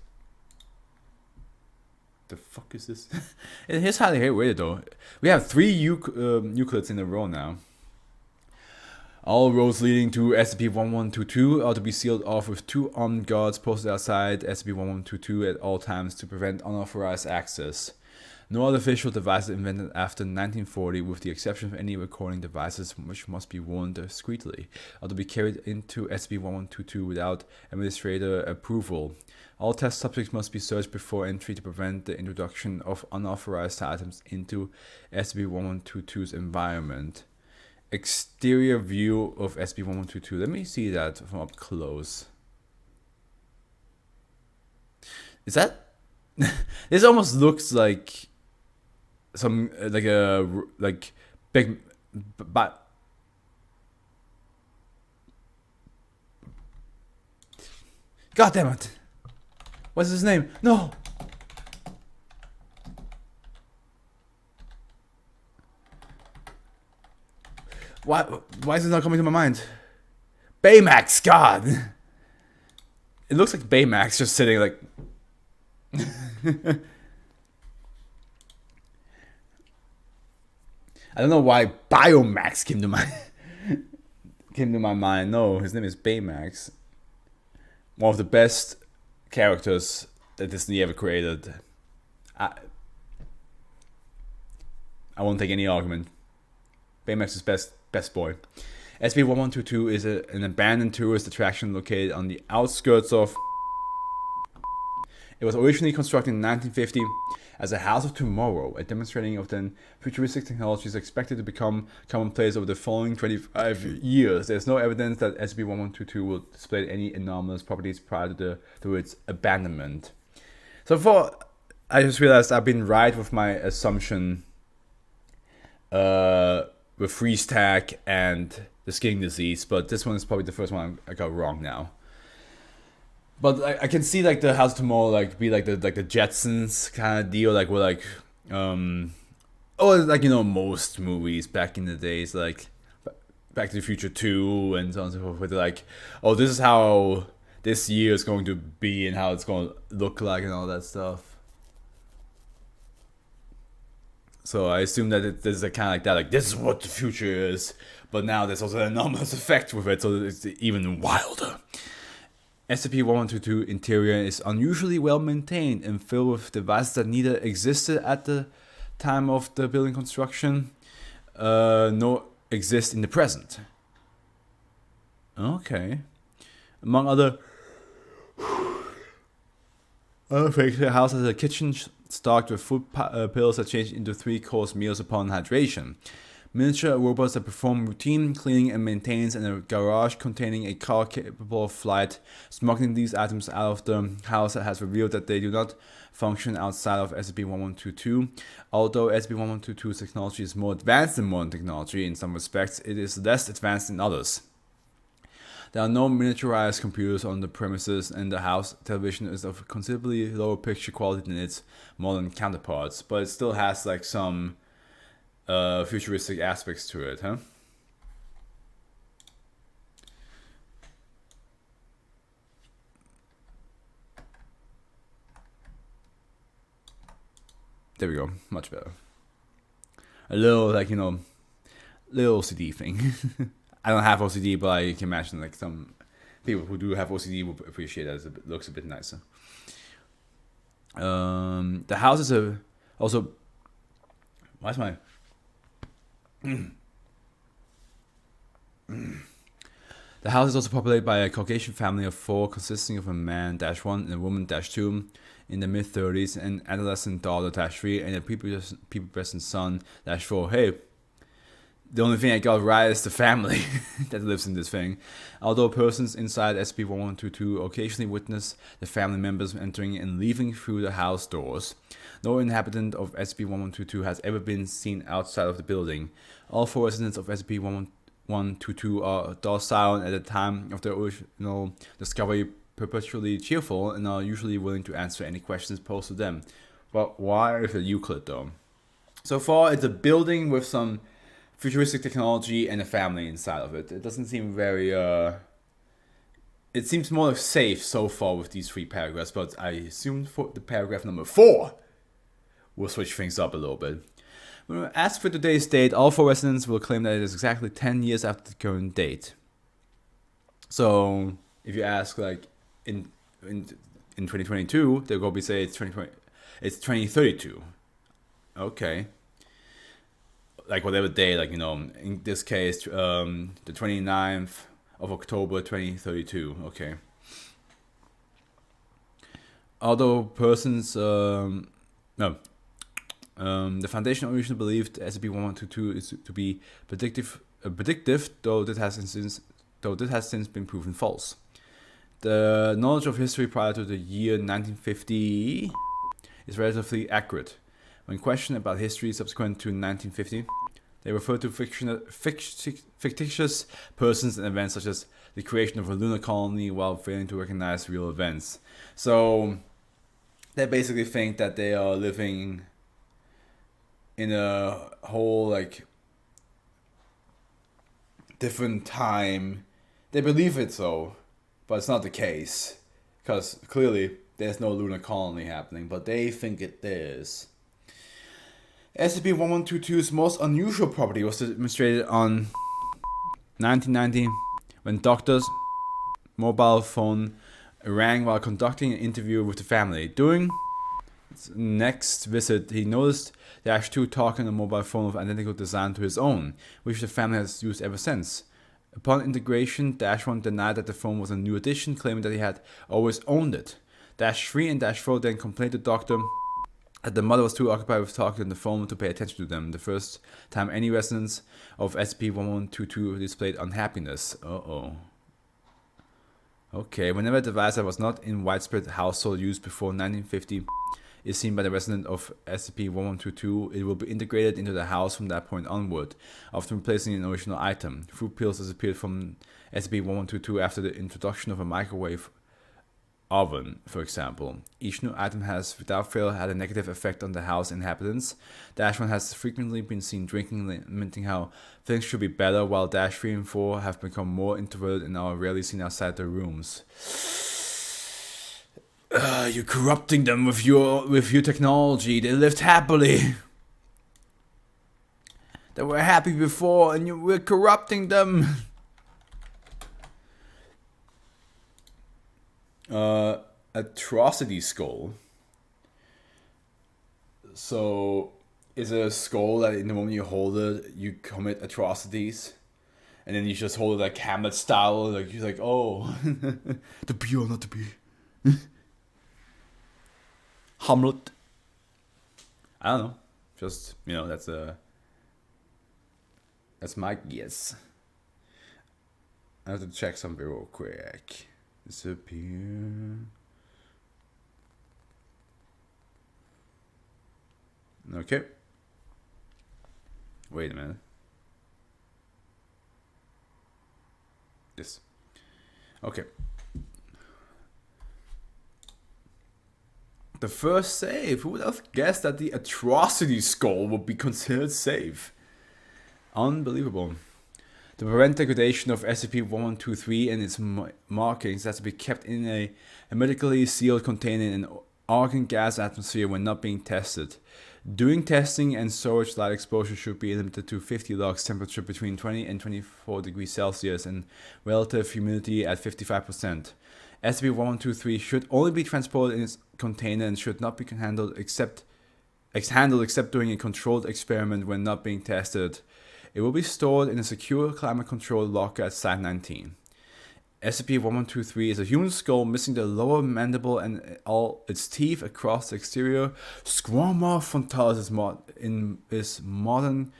The fuck is this? Here's how they rated though. We have 3 Euclids in a row now. All roads leading to SCP-1122 are to be sealed off with 2 armed guards posted outside SCP-1122 at all times to prevent unauthorized access. No artificial devices invented after 1940, with the exception of any recording devices which must be worn discreetly, are to be carried into SCP-1122 without administrator approval. All test subjects must be searched before entry to prevent the introduction of unauthorized items into SCP-1122's environment. Exterior view of SCP-1122. Let me see that from up close. Is that... This almost looks like some big but God damn it. What's his name? No. Why is it not coming to my mind? Baymax, God. It looks like Baymax just sitting like I don't know why Biomax came to my mind. No, his name is Baymax. One of the best characters that Disney ever created. I won't take any argument. Baymax is best boy. SB1122 is an abandoned tourist attraction located on the outskirts of. It was originally constructed in 1950 as a house of tomorrow, a demonstrating of then futuristic technologies expected to become commonplace over the following 25 years. There's no evidence that SB1122 will display any anomalous properties prior to its abandonment. So I just realized I've been right with my assumption with freeze tag and the skin disease, but this one is probably the first one I got wrong now. But I can see like the House of Tomorrow like be like the Jetsons kind of deal, like we're like like most movies back in the days, like Back to the Future 2 and so on and so forth, where they're like, oh, this is how this year is going to be and how it's going to look like and all that stuff. So I assume that there's a kind of like that, like this is what the future is, but now there's also an enormous effect with it, so it's even wilder. SCP-1122 interior is unusually well maintained and filled with devices that neither existed at the time of the building construction, nor exist in the present. Okay. Among other things, the house has a kitchen stocked with food pills that change into 3-course meals upon hydration. Miniature robots that perform routine cleaning and maintenance, and a garage containing a car capable of flight. Smuggling these items out of the house has revealed that they do not function outside of SCP-1122. Although SCP-1122's technology is more advanced than modern technology in some respects, it is less advanced in others. There are no miniaturized computers on the premises, and the house television is of considerably lower picture quality than its modern counterparts, but it still has like some futuristic aspects to it, huh? There we go, much better. A little like little OCD thing. I don't have OCD, but I can imagine like some people who do have OCD will appreciate that it looks a bit nicer. The house is also. Why is my The house is also populated by a Caucasian family of 4, consisting of a man -1 and a woman -2 in the mid-30s, an adolescent daughter -3, and a prepubescent son -4. Hey, the only thing I got right is the family that lives in this thing. Although persons inside SCP-1122 occasionally witness the family members entering and leaving through the house doors, no inhabitant of SCP-1122 has ever been seen outside of the building. All 4 residents of SCP-1122 are docile and at the time of their original discovery perpetually cheerful and are usually willing to answer any questions posed to them. But why is it Euclid though? So far it's a building with some futuristic technology and a family inside of it. It doesn't seem very it seems more safe so far with these 3 paragraphs, but I assume for the paragraph number 4 we'll switch things up a little bit. When asked for today's date, all 4 residents will claim that it is exactly 10 years after the current date. So if you ask like in 2022, they'll go be say it's 2032. Okay. Like whatever day, like in this case, the 29th of October 2032. Okay. Although persons the Foundation originally believed SCP-1122 is to be predictive, though this has since been proven false. The knowledge of history prior to the year 1950 is relatively accurate. When questioned about history subsequent to 1950, they refer to fictitious persons and events such as the creation of a lunar colony while failing to recognize real events. So they basically think that they are living in a whole like different time. They believe it so, but it's not the case, because clearly there's no lunar colony happening, but they think it is. SCP-1122's most unusual property was demonstrated on 1990 when doctors' mobile phone rang while conducting an interview with the family. During his next visit, he noticed Dash 2 talking on a mobile phone of identical design to his own, which the family has used ever since. Upon integration, Dash 1 denied that the phone was a new addition, claiming that he had always owned it. Dash 3 and Dash 4 then complained to the doctor that the mother was too occupied with talking on the phone to pay attention to them, the first time any residents of SCP-1122 displayed unhappiness. Okay, whenever a device that was not in widespread household use before 1950 is seen by the resident of SCP-1122, it will be integrated into the house from that point onward, often replacing an original item. Fruit peels disappeared from SCP-1122 after the introduction of a microwave oven, for example. Each new item has, without fail, had a negative effect on the house inhabitants. Dash 1 has frequently been seen drinking, lamenting how things should be better, while Dash 3 and 4 have become more introverted and are rarely seen outside their rooms. You're corrupting them with your technology. They lived happily. They were happy before, and we're corrupting them. Atrocity skull. So, is it a skull that in the moment you hold it, you commit atrocities? And then you just hold it like Hamlet style, like you're like, oh, to be or not to be. Hamlet. I don't know. Just, that's my guess. I have to check something real quick. Disappear. Okay. Wait a minute. Yes. Okay. The first save. Who would have guessed that the atrocity skull would be considered safe? Unbelievable. To prevent degradation of SCP-1123 and its markings has to be kept in a hermetically sealed container in an argon gas atmosphere when not being tested. During testing and storage, light exposure should be limited to 50 lux, temperature between 20 and 24 degrees Celsius, and relative humidity at 55%. SCP-1123 should only be transported in its container and should not be handled except during a controlled experiment when not being tested. It will be stored in a secure climate-controlled locker at Site 19. SCP-1123 is a human skull missing the lower mandible and all its teeth across the exterior. Squama frontalis is modern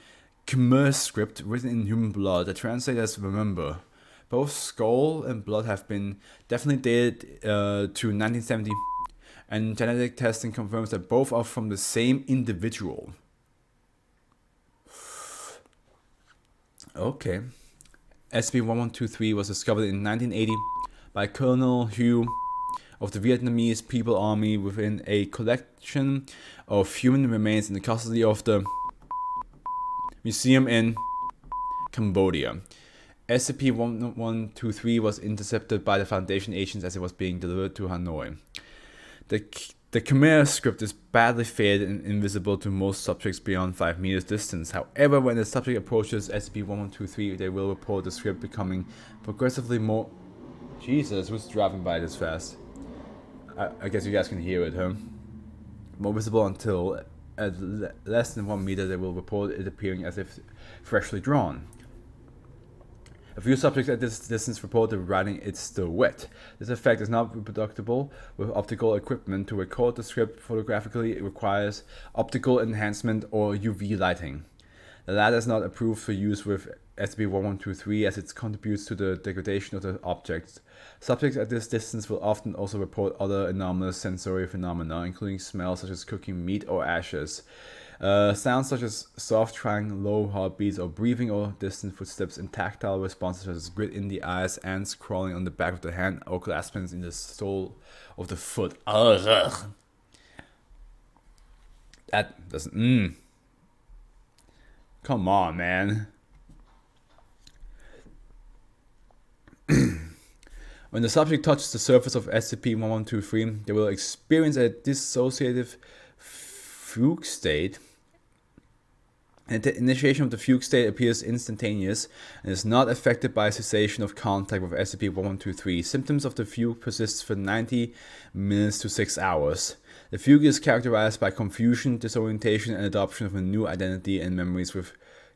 Khmer script written in human blood that translates as remember. Both skull and blood have been definitely dated to 1970, and genetic testing confirms that both are from the same individual. Okay. SCP-1123 was discovered in 1980 by Colonel Hugh of the Vietnamese People Army within a collection of human remains in the custody of the museum in Cambodia. SCP-1123 was intercepted by the Foundation agents as it was being delivered to Hanoi. The Khmer script is badly faded and invisible to most subjects beyond 5 meters distance. However, when the subject approaches SCP-1123, they will report the script becoming progressively more... Jesus, who's driving by this fast? I guess you guys can hear it, huh? More visible until at less than 1 meter they will report it appearing as if freshly drawn. A few subjects at this distance report the writing it's still wet. This effect is not reproducible with optical equipment. To record the script photographically, it requires optical enhancement or UV lighting. The latter is not approved for use with SCP-1123 as it contributes to the degradation of the objects. Subjects at this distance will often also report other anomalous sensory phenomena, including smells such as cooking meat or ashes. Sounds such as soft trying, low heartbeats or breathing or distant footsteps, and tactile responses such as grit in the eyes, ants crawling on the back of the hand, or claspings in the sole of the foot. Ugh. That doesn't... Come on, man. When the subject touches the surface of SCP-1123, they will experience a dissociative fugue state And the initiation of the fugue state appears instantaneous and is not affected by cessation of contact with SCP-1123. Symptoms of the fugue persist for 90 minutes to 6 hours. The fugue is characterized by confusion, disorientation, and adoption of a new identity and memories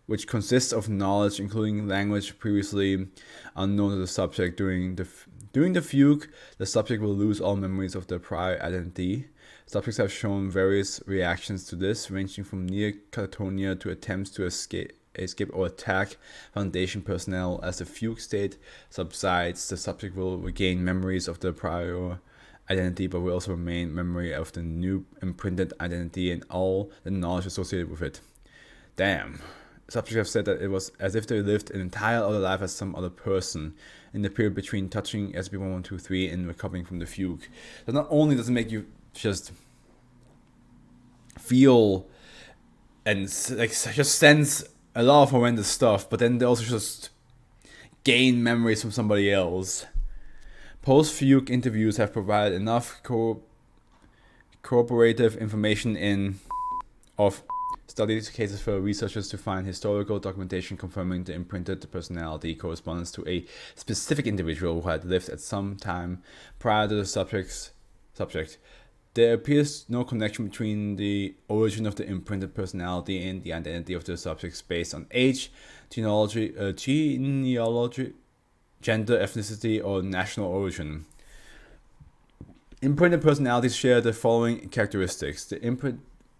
which consists of knowledge, including language previously unknown to the subject. During the fugue, the subject will lose all memories of their prior identity. Subjects have shown various reactions to this, ranging from near catatonia to attempts to escape or attack Foundation personnel. As the fugue state subsides, the subject will regain memories of the prior identity, but will also remain memory of the new imprinted identity and all the knowledge associated with it. Damn. Subjects have said that it was as if they lived an entire other life as some other person in the period between touching SCP-1123 and recovering from the fugue. So not only does it make you just feel and like just sense a lot of horrendous stuff, but then they also just gain memories from somebody else. Post-fugue interviews have provided enough corroborative information of studied cases for researchers to find historical documentation confirming the imprinted personality corresponds to a specific individual who had lived at some time prior to the subject. There appears no connection between the origin of the imprinted personality and the identity of the subjects based on age, genealogy, gender, ethnicity, or national origin. Imprinted personalities share the following characteristics. The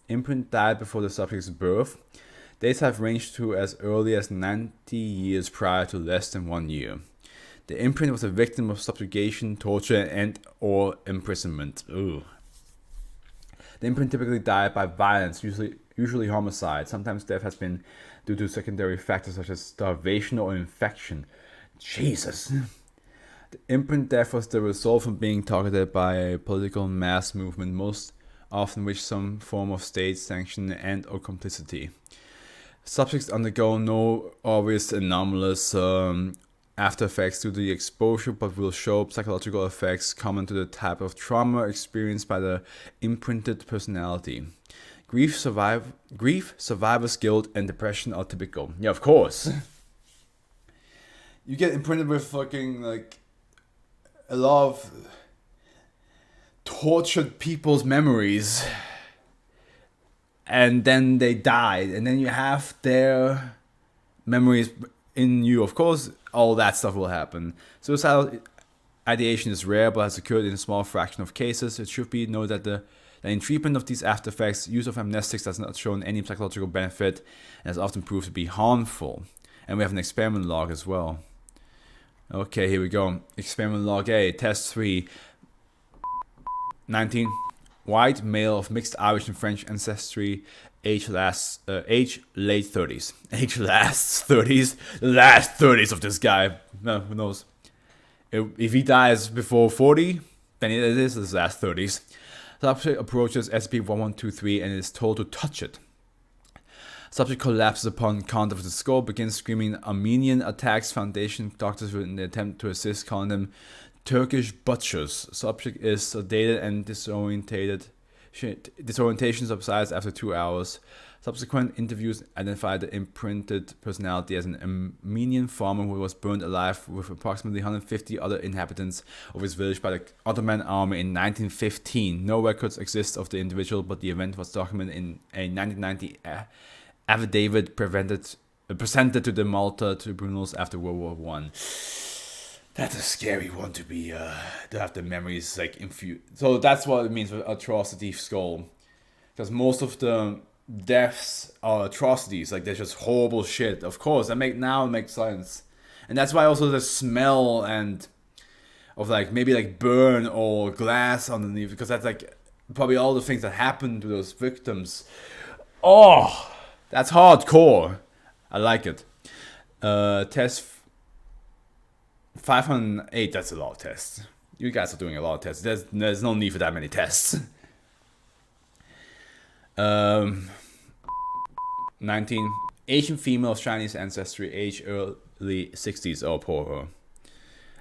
imprint died before the subject's birth. Dates have ranged to as early as 90 years prior to less than 1 year. The imprint was a victim of subjugation, torture, and/or imprisonment. Ooh. The imprint typically died by violence, usually homicide. Sometimes death has been due to secondary factors such as starvation or infection. Jesus. The imprint death was the result from being targeted by a political mass movement, most often with some form of state sanction and/or complicity. Subjects undergo no obvious anomalous after effects due to the exposure, but will show psychological effects common to the type of trauma experienced by the imprinted personality. Grief, survivor's guilt, and depression are typical. Yeah, of course. You get imprinted with fucking like a lot of tortured people's memories, and then they died, and then you have their memories in you. Of course, all that stuff will happen. Suicidal ideation is rare, but has occurred in a small fraction of cases. It should be noted that in treatment of these after effects, use of amnestics has not shown any psychological benefit and has often proved to be harmful. And we have an experiment log as well. Okay, here we go. Experiment log A, test 3. 19. White, male of mixed Irish and French ancestry, age late 30s. Age lasts 30s. The last 30s of this guy. No, who knows? If he dies before 40, then it is his last 30s. Subject approaches SCP-1123 and is told to touch it. Subject collapses upon contact with the skull, begins screaming Armenian attacks. Foundation doctors in the attempt to assist calling them Turkish butchers. Subject is sedated and disorientation subsides after 2 hours. Subsequent interviews identified the imprinted personality as an Armenian farmer who was burned alive with approximately 150 other inhabitants of his village by the Ottoman army in 1915. No records exist of the individual, but the event was documented in a 1990 affidavit presented to the Malta tribunals after World War I. That's a scary one to be, to have the memories like infused. So that's what it means with atrocity skull. Because most of the deaths are atrocities, like they're just horrible shit. Of course, it makes sense. And that's why also the smell and of like maybe like burn or glass underneath, because that's like probably all the things that happen to those victims. Oh, that's hardcore. I like it. Test 508, that's a lot of tests. You guys are doing a lot of tests. There's no need for that many tests. 19. Asian female of Chinese ancestry, age early 60s. Oh, poor her.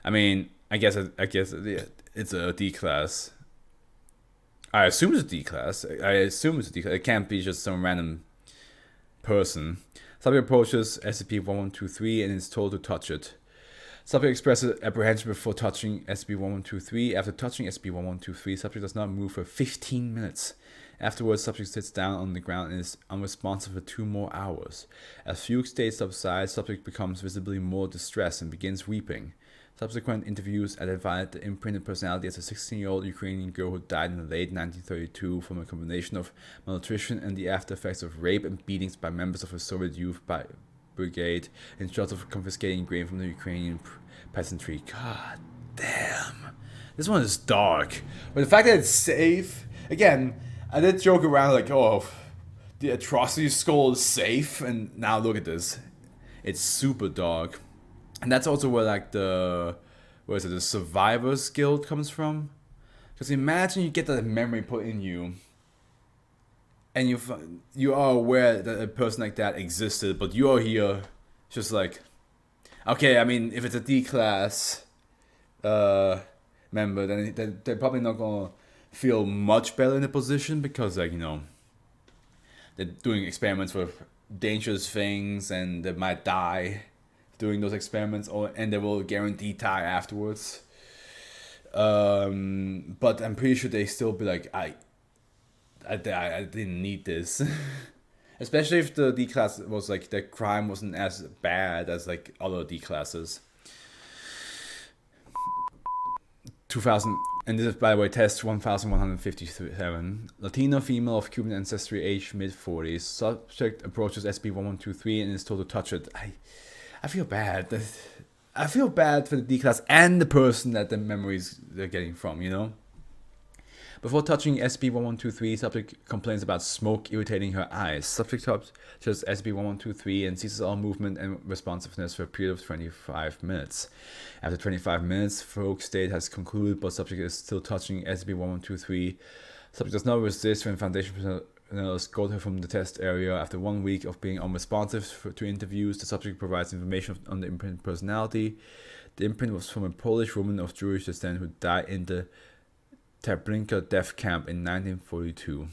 I mean, I guess it's a D class. I assume it's a D class. It can't be just some random person. Subject approaches SCP-1123 and is told to touch it. Subject expresses apprehension before touching SCP-1123. After touching SCP-1123, subject does not move for 15 minutes. Afterwards, subject sits down on the ground and is unresponsive for 2 more hours. As fugue state subsides, subject becomes visibly more distressed and begins weeping. Subsequent interviews identified the imprinted personality as a 16-year-old Ukrainian girl who died in the late 1932 from a combination of malnutrition and the after effects of rape and beatings by members of a Soviet youth brigade in shots of confiscating grain from the Ukrainian peasantry. God damn. This one is dark. But the fact that it's safe, again, I did joke around like, oh, the atrocity skull is safe, and now look at this. It's super dark. And that's also where like the Survivors Guild comes from. Because imagine you get that memory put in you, and you are aware that a person like that existed, but you are here just like, okay, I mean, if it's a D-class member, then they're probably not gonna feel much better in the position, because like, you know, they're doing experiments with dangerous things and they might die doing those experiments, and they will guarantee die afterwards. But I'm pretty sure they still be like, I didn't need this. Especially if the D class was like, the crime wasn't as bad as like other D classes. 2000, and this is by the way test 1157. Latino female of Cuban ancestry, age mid-40s. Subject approaches SCP-1123 and is told to touch it. I feel bad. I feel bad for the D class and the person that the memories they're getting from, you know? Before touching SCP-1123, subject complains about smoke irritating her eyes. Subject touches SCP-1123 and ceases all movement and responsiveness for a period of 25 minutes. After 25 minutes, fugue state has concluded, but subject is still touching SCP-1123. Subject does not resist when Foundation personnel escort her from the test area. After 1 week of being unresponsive to interviews, the subject provides information on the imprinted personality. The imprint was from a Polish woman of Jewish descent who died in the Treblinka death camp in 1942.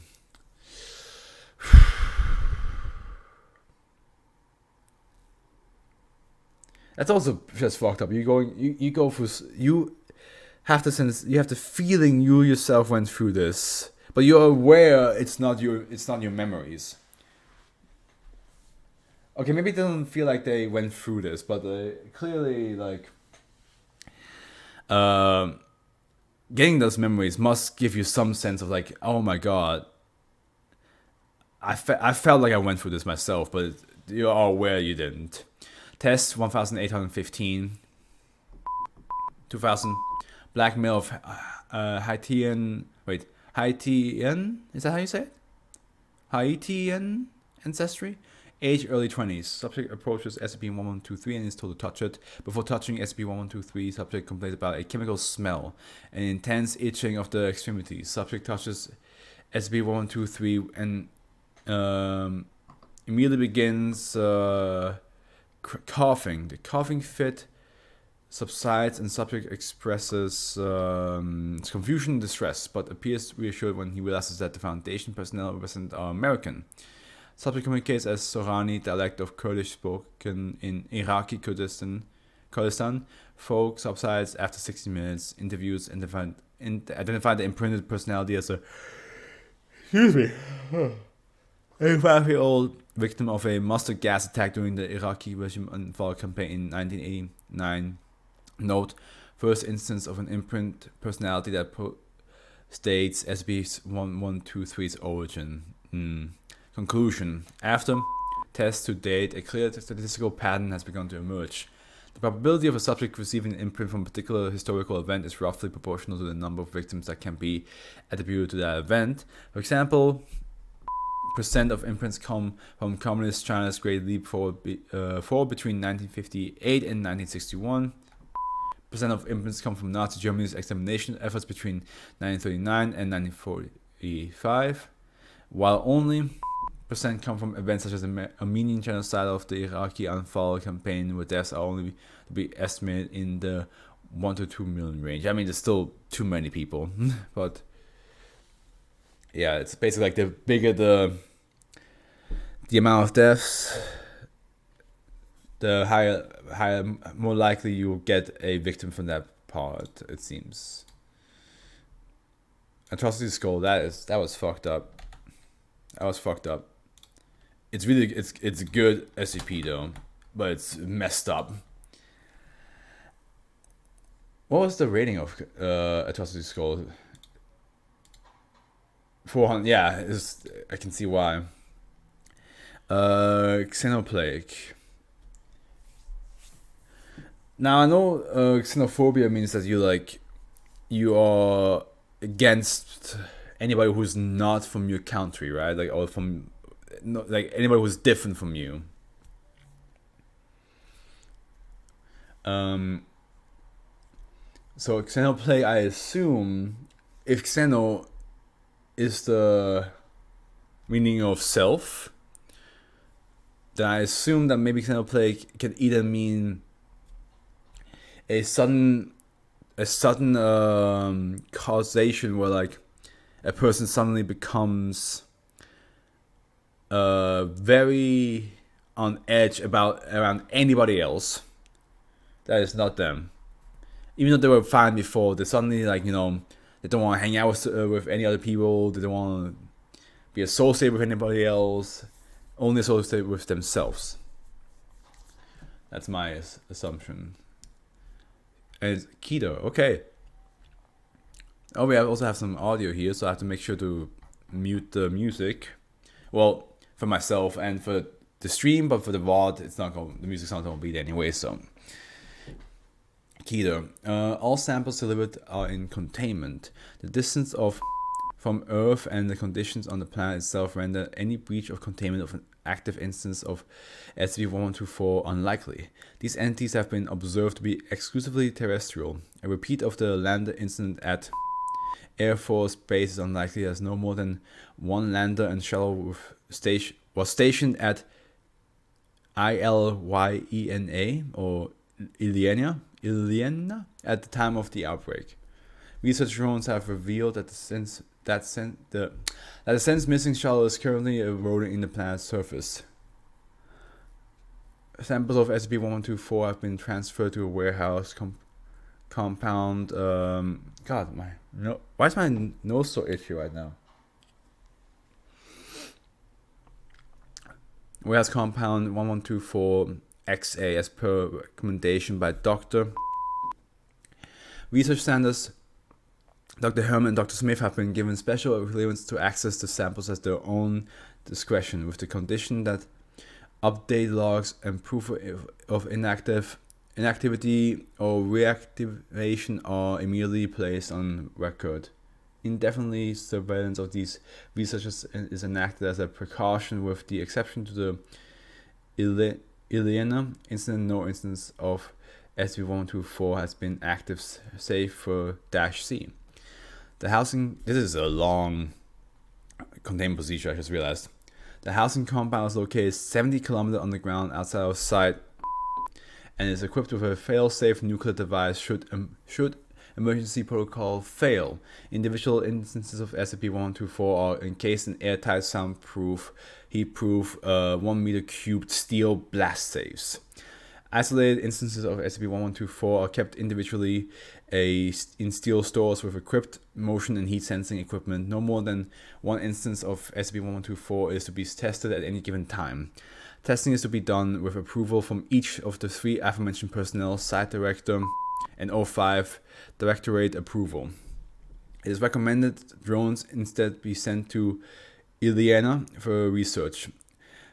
That's also just fucked up. You have the feeling you yourself went through this, but you're aware it's not your memories. Okay, maybe it doesn't feel like they went through this, but clearly, like, getting those memories must give you some sense of like, oh my god, I felt like I went through this myself, but you are aware you didn't. Test 1815. 2000. Black male of Haitian, is that how you say it? Haitian ancestry. Age early 20s. Subject approaches SCP-1123 and is told to touch it. Before touching SCP-1123, subject complains about a chemical smell and intense itching of the extremities. Subject touches SCP-1123 and immediately begins coughing. The coughing fit subsides and subject expresses confusion and distress, but appears reassured when he realizes that the Foundation personnel represent are American. Subject communicates as Sorani, dialect of Kurdish spoken in Iraqi Kurdistan. Folk subsides after 60 minutes. Interviews identify the imprinted personality as a 85-year-old victim of a mustard gas attack during the Iraqi regime and fall campaign in 1989. Note: first instance of an imprint personality that states SCP-1123's origin. Conclusion: after tests to date, a clear statistical pattern has begun to emerge. The probability of a subject receiving an imprint from a particular historical event is roughly proportional to the number of victims that can be attributed to that event. For example, percent of imprints come from Communist China's Great Leap Forward between 1958 and 1961. Percent of imprints come from Nazi Germany's extermination efforts between 1939 and 1945, while only percent come from events such as the Armenian genocide of the Iraqi Anfal campaign, where deaths are only to be estimated in the 1 to 2 million range. I mean, there's still too many people, but yeah, it's basically like the bigger the amount of deaths, the higher, more likely you'll get a victim from that part. It seems. Atrocity Skull. That was fucked up. That was fucked up. It's really it's good SCP though, but it's messed up. What was the rating of Atrocity Skull? 400. Yeah, I can see why. Xenoplague. Now I know xenophobia means that you are against anybody who's not from your country, right? Like, or from like anybody who's different from you. So xenoplague, I assume, if xeno is the meaning of self, then I assume that maybe xenoplague can either mean a sudden causation where like a person suddenly becomes very on edge around anybody else that is not them. Even though they were fine before, they suddenly they don't want to hang out with any other people. They don't want to be associated with anybody else. Only associated with themselves. That's my assumption. And it's keto. Okay. Oh, we also have some audio here, so I have to make sure to mute the music. Well, for myself and for the stream, but for the VOD, the music's not going to be there anyway. So, keto. All samples delivered are in containment. The distance from Earth and the conditions on the planet itself render any breach of containment of an active instance of SCP-1124 unlikely. These entities have been observed to be exclusively terrestrial. A repeat of the lander incident at Air Force Base is unlikely, as no more than one lander and shuttle was stationed at Ilyena or Ilyena at the time of the outbreak. Research drones have revealed that the since missing shuttle is currently eroding in the planet's surface. Samples of SCP-1124 have been transferred to a warehouse compound. Why is my nose so itchy right now? Warehouse compound 1124XA as per recommendation by Dr. Research Sanders, Dr. Herman and Dr. Smith have been given special clearance to access the samples at their own discretion, with the condition that update logs and proof of inactivity or reactivation are immediately placed on record. Indefinitely surveillance of these researchers is enacted as a precaution, with the exception to the Ilyena incident. No instance of SCP-1124 has been active save for -C. The housing... This is a long containment procedure, I just realized. The housing compound is located 70 kilometers underground outside of site and is equipped with a fail-safe nuclear device should emergency protocol fail. Individual instances of SCP-1124 are encased in airtight, soundproof, heat-proof, 1 meter cubed steel blast safes. Isolated instances of SCP-1124 are kept individually in steel stores with equipped motion and heat sensing equipment. No more than one instance of SCP-1124 is to be tested at any given time. Testing is to be done with approval from each of the 3 aforementioned personnel, Site Director, and O5 Directorate approval. It is recommended drones instead be sent to Ilyena for research.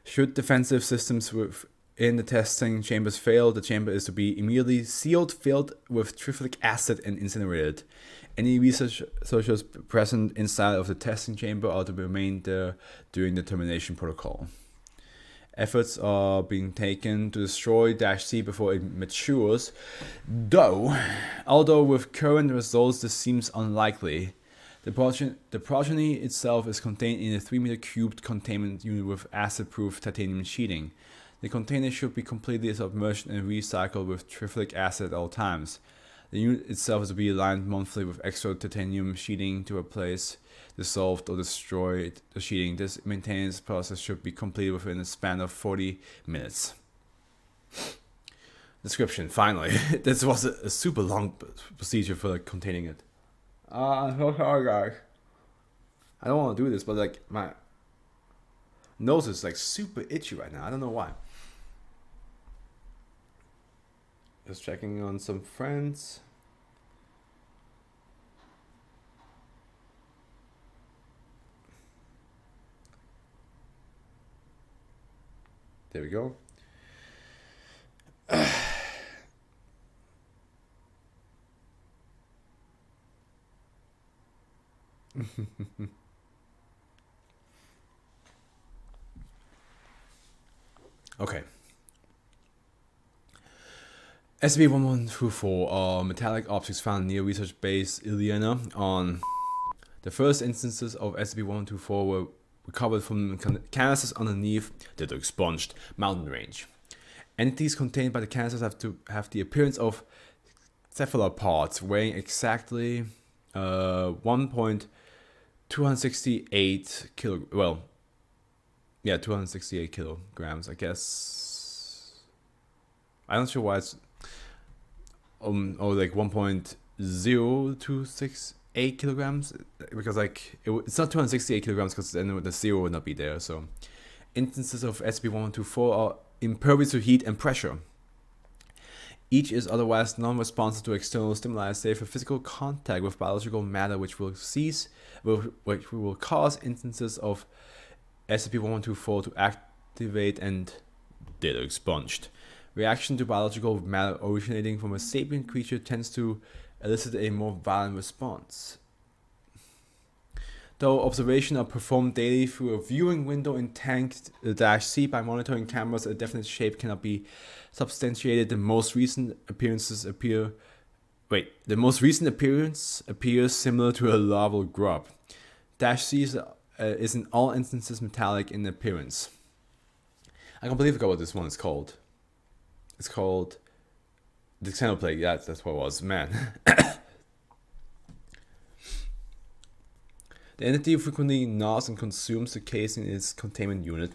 Should defensive systems within the testing chambers fail, the chamber is to be immediately sealed, filled with trifolic acid, and incinerated. Any researchers present inside of the testing chamber are to remain there during the termination protocol. Efforts are being taken to destroy -C before it matures, although with current results this seems unlikely. The progeny itself is contained in a 3 meter cubed containment unit with acid-proof titanium sheeting. The container should be completely submerged and recycled with trifolic acid at all times. The unit itself is to be aligned monthly with extra titanium sheeting to replace dissolved or destroyed the sheeting. This maintenance process should be completed within a span of 40 minutes. Description, finally. This was a super long procedure for like containing it. I'm so sorry, guys. I don't want to do this, but like my nose is like super itchy right now. I don't know why. Just checking on some friends. There we go. Okay. SCP-1124 are metallic objects found near research base Iliana. On the first instances of SCP-1124 were recovered from canisters underneath the expunged mountain range. Entities contained by the canisters have to have the appearance of cephalopods weighing exactly 1.268 kilo. Well, yeah, 268 kilograms. I guess. I'm not sure why it's or like 1.0268 kilograms, because like it's not 268 kilograms because then the zero would not be there. So instances of SCP-1124 are impervious to heat and pressure. Each is otherwise non-responsive to external stimuli, save for physical contact with biological matter, which will cause instances of SCP-1124 to activate and data expunged. Reaction to biological matter originating from a sapient creature tends to elicit a more violent response. Though observations are performed daily through a viewing window in Tank-C by monitoring cameras, a definite shape cannot be substantiated. The most recent appearance appears similar to a larval grub. -C is in all instances metallic in appearance. I can't believe I forgot what this one is called. It's called the Xenoplague. That's what it was. Man. The entity frequently gnaws and consumes the casing in its containment unit.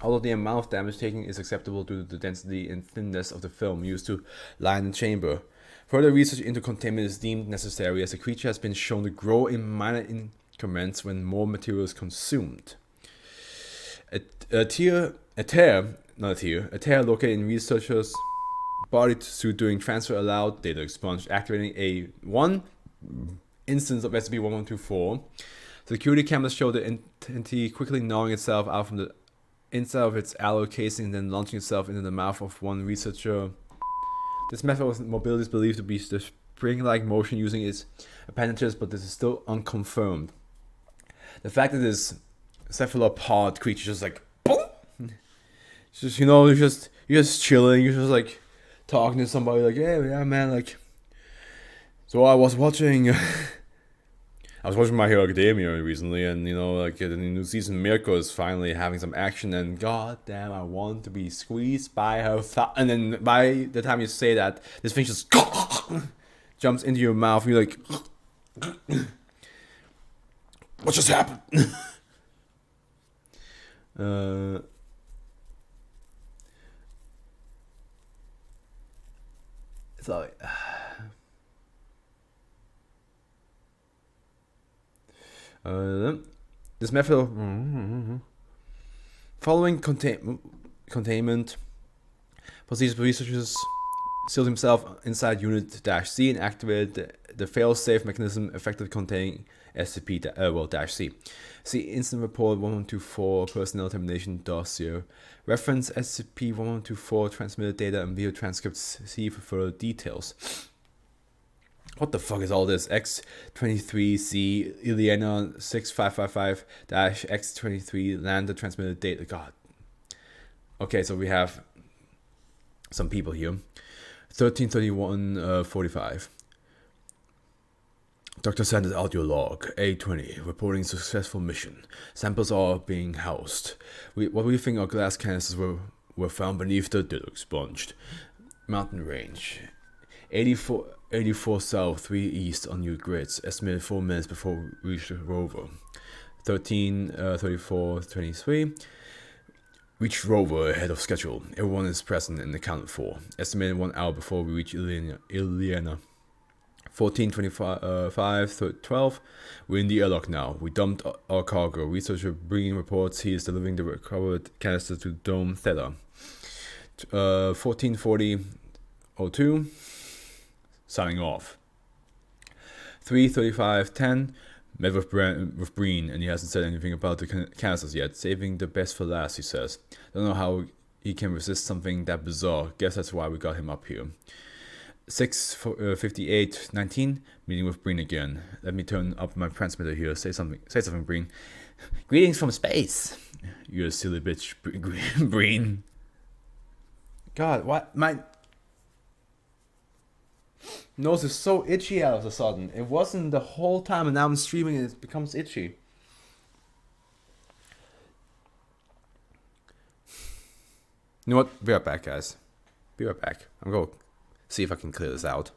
Although the amount of damage taken is acceptable due to the density and thinness of the film used to line the chamber, further research into containment is deemed necessary, as the creature has been shown to grow in minor increments when more material is consumed. A tear located in researchers' body suit during transfer allowed data expunge, activating a one instance of SCP-1124. Security cameras show the entity quickly gnawing itself out from the inside of its alloy casing and then launching itself into the mouth of one researcher. This method of mobility is believed to be the spring-like motion using its appendages, but this is still unconfirmed. The fact that this cephalopod creature just like boom, just you're just chilling, you're just like talking to somebody like, hey, yeah, man, like. So I was watching My Hero Academia recently, and like the new season Mirko is finally having some action, and goddamn, I want to be squeezed by her and then by the time you say that, this thing just jumps into your mouth, and you're like, what just happened? It's like. This method following containment procedures, researchers sealed himself inside Unit -C and activated the fail-safe mechanism effective containing SCP-C. See Incident Report 1124 Personnel Termination Dossier. Reference SCP-1124 transmitted data and video transcripts. See for further details. What the fuck is all this? X-23C Iliana 6555-X-23 Lambda transmitted data. God. Okay, so we have some people here. 1331-45. Dr. Sanders audio log. A20 reporting successful mission. Samples are being housed. What we think are glass canisters were found beneath the expunged mountain range. 84 south, 3 east on your grids. Estimated 4 minutes before we reach the rover. 13:34:23. Reach rover ahead of schedule. Everyone is present and accounted for. Estimated 1 hour before we reach Ileana. 14:25:12. We're in the airlock now. We dumped our cargo. Researcher Breen reports he is delivering the recovered canister to Dome Theta. 14:40:02. Signing off. 3:35:10. Met with Breen, and he hasn't said anything about the canisters yet. Saving the best for last, he says. Don't know how he can resist something that bizarre. Guess that's why we got him up here. 6:58:19. Meeting with Breen again. Let me turn up my transmitter here. Say something, Breen. Greetings from space. You're a silly bitch, Breen. God, what? My nose is so itchy all of a sudden. It wasn't the whole time, and now I'm streaming and it becomes itchy. You know what? Be right back, guys. Be right back. I'm going to see if I can clear this out.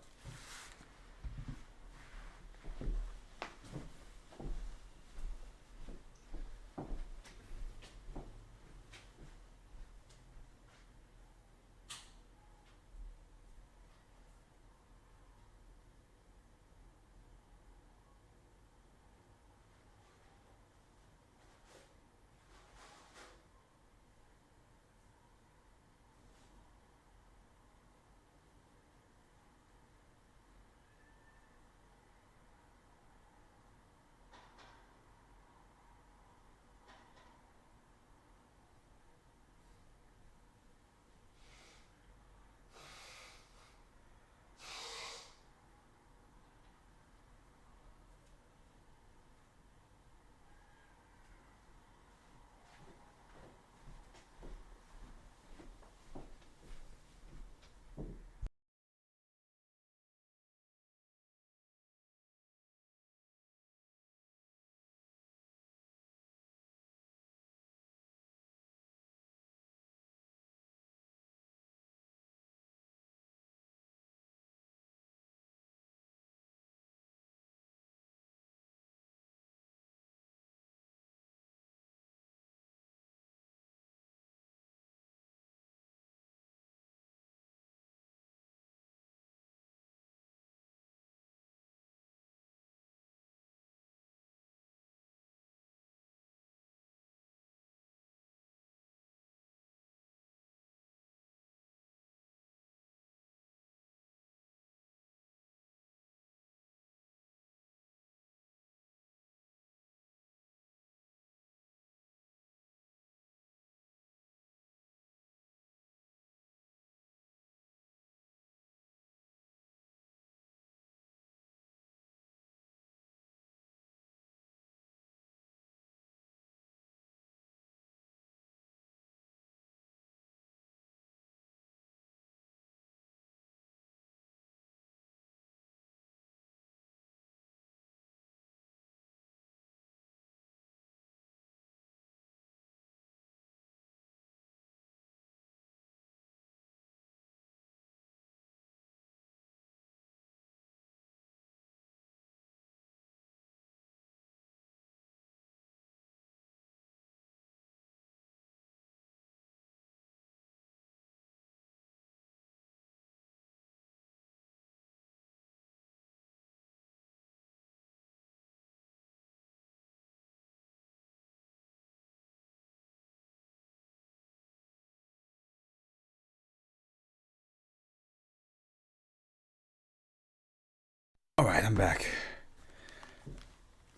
Alright, I'm back.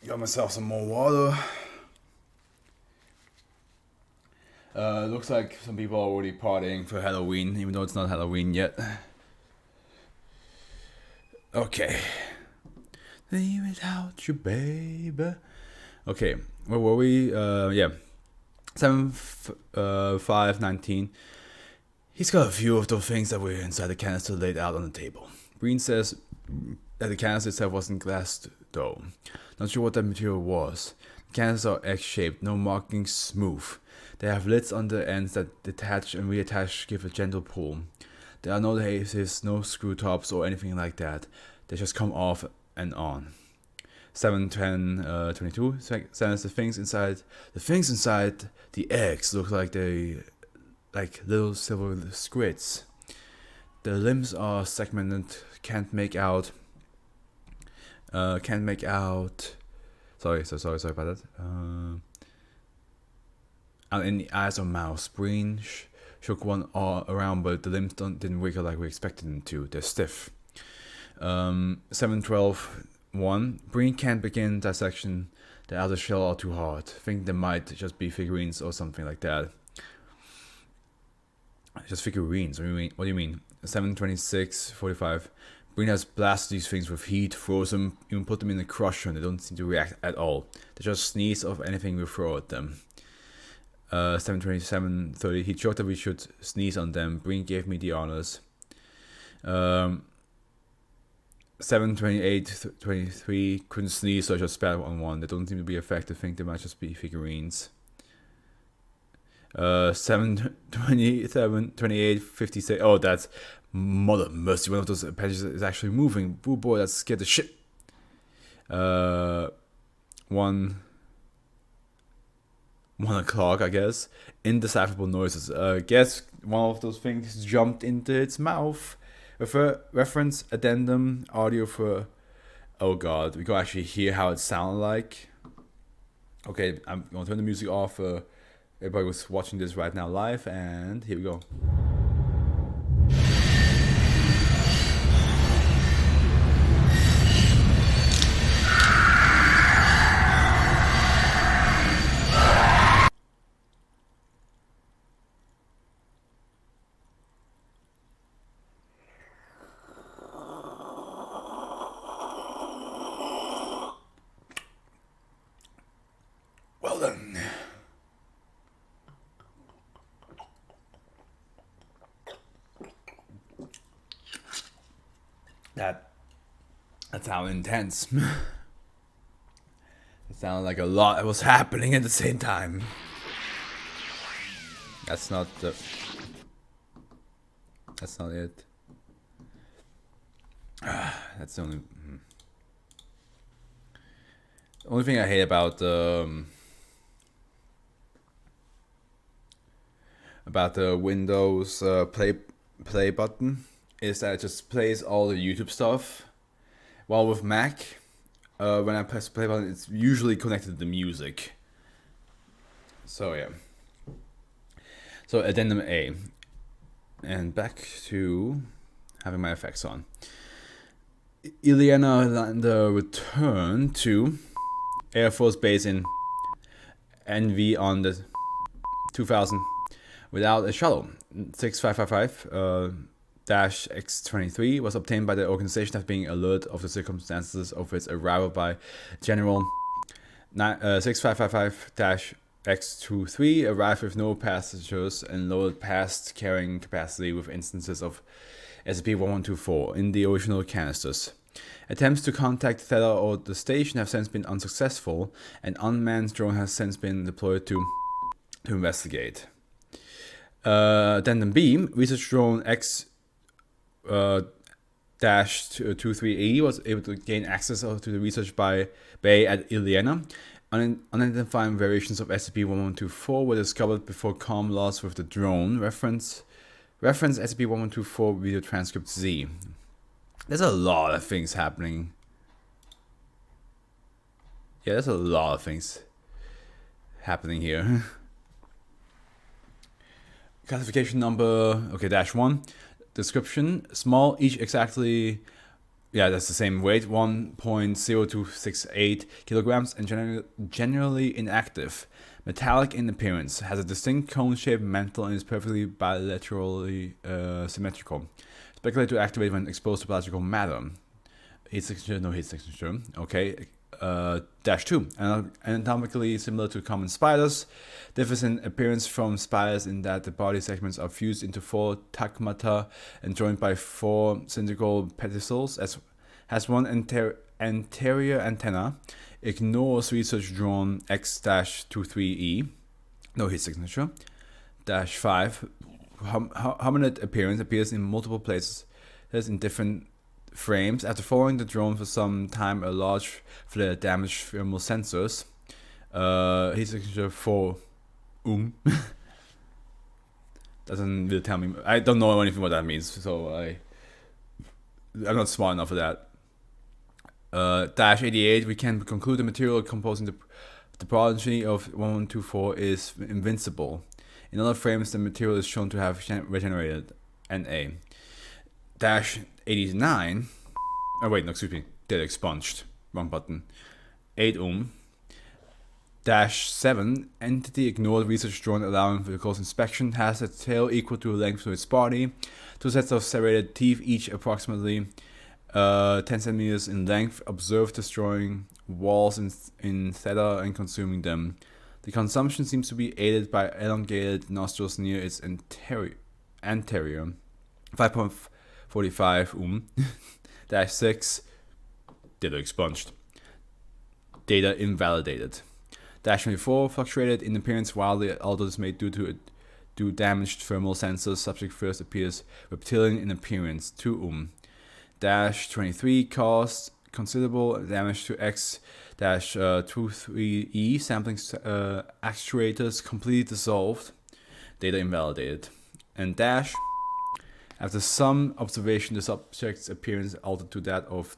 Got myself some more water. Looks like some people are already partying for Halloween, even though it's not Halloween yet. Okay. Leave without you, baby. Okay, where were we? Yeah. 7:5:19. He's got a few of those things that were inside the canister laid out on the table. Breen says that the canister itself wasn't glassed, though. Not sure what that material was. The canisters are X-shaped, no markings smooth. They have lids on the ends that detach and reattach, give a gentle pull. There are no laces, no screw tops or anything like that. They just come off and on. 7:10:22 says the things inside the eggs look like little silver squids. The limbs are segmented, can't make out. Sorry about that. And in the eyes or mouth, Breen shook one all around, but the limbs didn't wiggle like we expected them to. They're stiff. 7:12:1. Breen can't begin dissection. The outer shell are too hard. Think they might just be figurines or something like that. Just figurines. What do you mean? 7:26:45. Breen has blasted these things with heat, froze them, even put them in the crusher, and they don't seem to react at all. They just sneeze of anything we throw at them. 7:27:30. He joked that we should sneeze on them. Breen gave me the honors. 7:28:23. Couldn't sneeze, so I just spat on one. They don't seem to be effective. Think they might just be figurines. 7:27:28:56. Oh, that's mother mercy. One of those appendages is actually moving. Oh boy, that scared the shit. 1:00, I guess. Indecipherable noises. Guess one of those things jumped into its mouth. Reference addendum audio for. Oh god, we can actually hear how it sounded like. Okay, I'm gonna turn the music off. Everybody was watching this right now live, and here we go. Well done. That's how intense. It sounded like a lot was happening at the same time. That's not it. That's the only thing I hate about the Windows play button is that it just plays all the YouTube stuff. While with Mac, when I press play button, it's usually connected to the music. So yeah. So addendum A, and back to having my effects on. Ileana Lander returned to Air Force Base in NV on the 2000 without a shuttle. 6555 X-23 was obtained by the organization after being alert of the circumstances of its arrival by General 6555-X-23 arrived with no passengers and lowered past carrying capacity with instances of SCP-1124 in the original canisters. Attempts to contact Theta or the station have since been unsuccessful. An unmanned drone has since been deployed to investigate. Addendum B, research drone X-23E was able to gain access to the research bay at Ileana. Unidentified variations of SCP-1124 were discovered before comm loss with the drone. Reference SCP-1124 video transcript Z. There's a lot of things happening. Yeah, there's a lot of things happening here. Classification number, okay, -1. Description, small, each exactly, yeah, that's the same weight, 1.0268 kilograms, and generally inactive. Metallic in appearance, has a distinct cone-shaped mantle, and is perfectly bilaterally symmetrical. Speculated to activate when exposed to biological matter. Heat signature, no heat signature. Okay. -2. Anatomically similar to common spiders. Differs in appearance from spiders in that the body segments are fused into 4 tagmata and joined by 4 cylindrical pedicels. Has 1 anterior antenna. Ignores research drone X-23E. No heat signature. -5. hominid appearance appears in multiple places in different frames. After following the drone for some time, a large flare damaged thermal sensors. Heat signature 4 doesn't really tell me. I don't know anything what that means, so I'm not smart enough for that. Dash 88, we can conclude the material composing the progeny of 1124 is invincible. In other frames, the material is shown to have regenerated. NA. Dash 89. Oh wait, no, excuse me. Data expunged. Wrong button. 8 Dash 7. Entity ignored. Research drone allowing for close inspection. Has a tail equal to the length of its body. 2 sets of serrated teeth, each approximately 10 centimeters in length. Observed destroying walls in theta and consuming them. The consumption seems to be aided by elongated nostrils near its anterior. 5.45 Dash 6. Data expunged. Data invalidated. Dash 24 fluctuated in appearance wildly, although this may due damaged thermal sensors. Subject first appears reptilian in appearance. 2 Dash 23 caused considerable damage to X-23E sampling actuators completely dissolved. Data invalidated. And Dash, after some observation, the subject's appearance altered to that of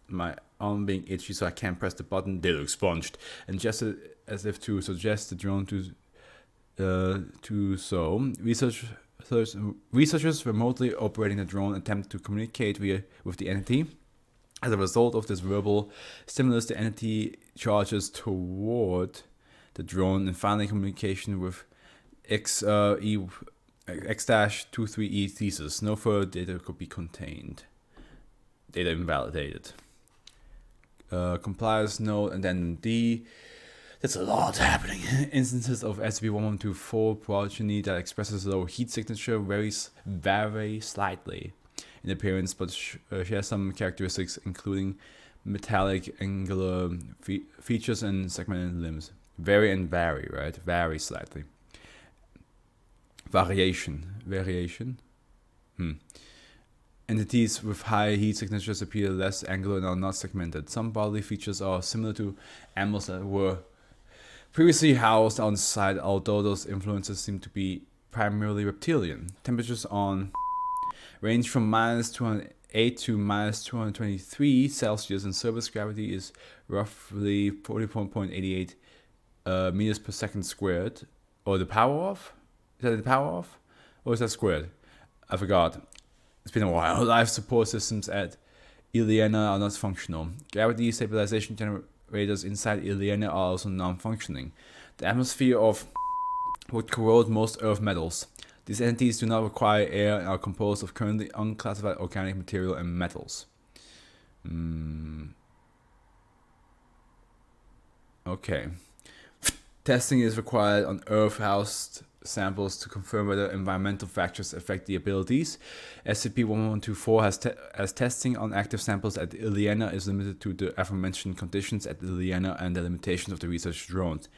my arm being itchy, so I can't press the button. Data expunged. And just as if to suggest the drone to so, researchers remotely operating the drone attempt to communicate with the entity. As a result of this verbal stimulus, the entity charges toward the drone, and finally communication with X-23E thesis. No further data could be contained. Data invalidated. Compliers note, and then D. There's a lot happening. Instances of SCP-1124 progeny that expresses low heat signature vary slightly in appearance, but share some characteristics, including metallic angular features and segmented limbs. Vary and vary, right? Vary slightly. Variation. Entities with high heat signatures appear less angular and are not segmented. Some bodily features are similar to animals that were previously housed on site, although those influences seem to be primarily reptilian. Temperatures on range from -208 to -223 Celsius, and surface gravity is roughly 44.88 meters per second squared. Or the power of? Is that the power of? Or is that squared? I forgot. It's been a while. Life support systems at Ileana are not functional. Gravity stabilization generators inside Ileana are also non-functioning. The atmosphere would corrode most earth metals. These entities do not require air and are composed of currently unclassified organic material and metals. Okay. Testing is required on Earth-housed samples to confirm whether environmental factors affect the abilities. SCP-1124 has testing on active samples at Ileana is limited to the aforementioned conditions at Ileana and the limitations of the research drones.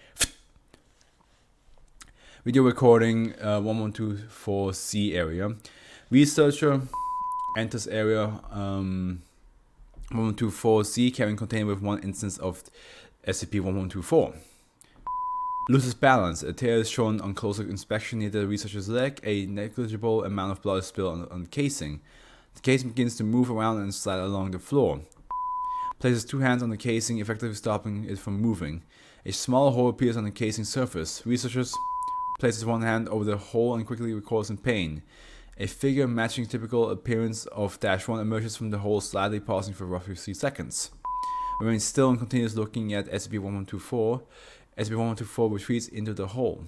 Video recording 1124C area. Researcher enters area 1124C carrying container with one instance of SCP-1124. Loses balance. A tear is shown on closer inspection near the researcher's leg. A negligible amount of blood is spilled on the casing. The casing begins to move around and slide along the floor. Places 2 hands on the casing, effectively stopping it from moving. A small hole appears on the casing surface. Researchers places one hand over the hole and quickly recoils in pain. A figure matching typical appearance of -1 emerges from the hole, slightly pausing for roughly 3 seconds. Remains still and continues looking at SCP-1124. SCP-1124 retreats into the hole.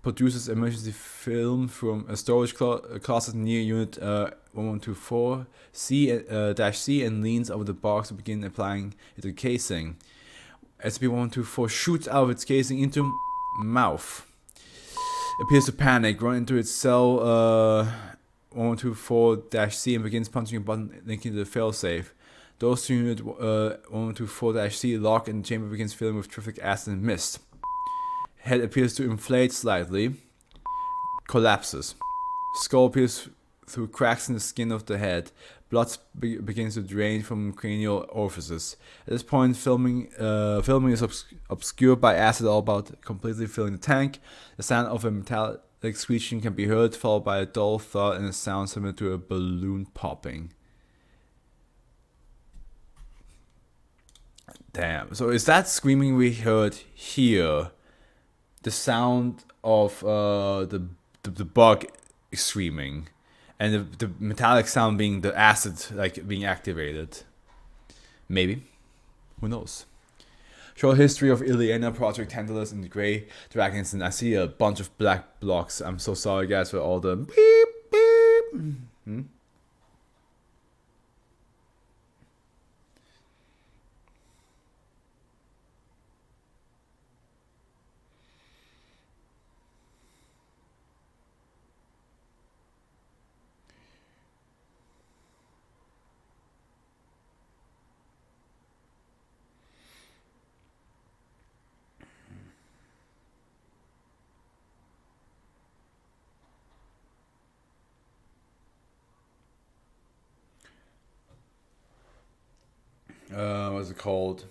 Produces emergency film from a storage closet near Unit 1124C and leans over the box to begin applying it to the casing. SCP-1124 shoots out of its casing into mouth. Appears to panic, run into its cell 1124-C and begins punching a button linking to the failsafe. Those to Unit 1124-C lock and the chamber begins filling with terrific acid and mist. Head appears to inflate slightly. collapses. Skull appears through cracks in the skin of the head. Blood begins to drain from cranial orifices. At this point, filming is obscured by acid all about completely filling the tank. The sound of a metallic screeching can be heard, followed by a dull thud and a sound similar to a balloon popping. Damn. So is that screaming we heard here the sound of the bug screaming? And the metallic sound being the acid, like, being activated. Maybe. Who knows? Short history of Ileana, Project Tantalus, and the Grey Dragons. And I see a bunch of black blocks. I'm so sorry, guys, for all the beep, beep. What's it called?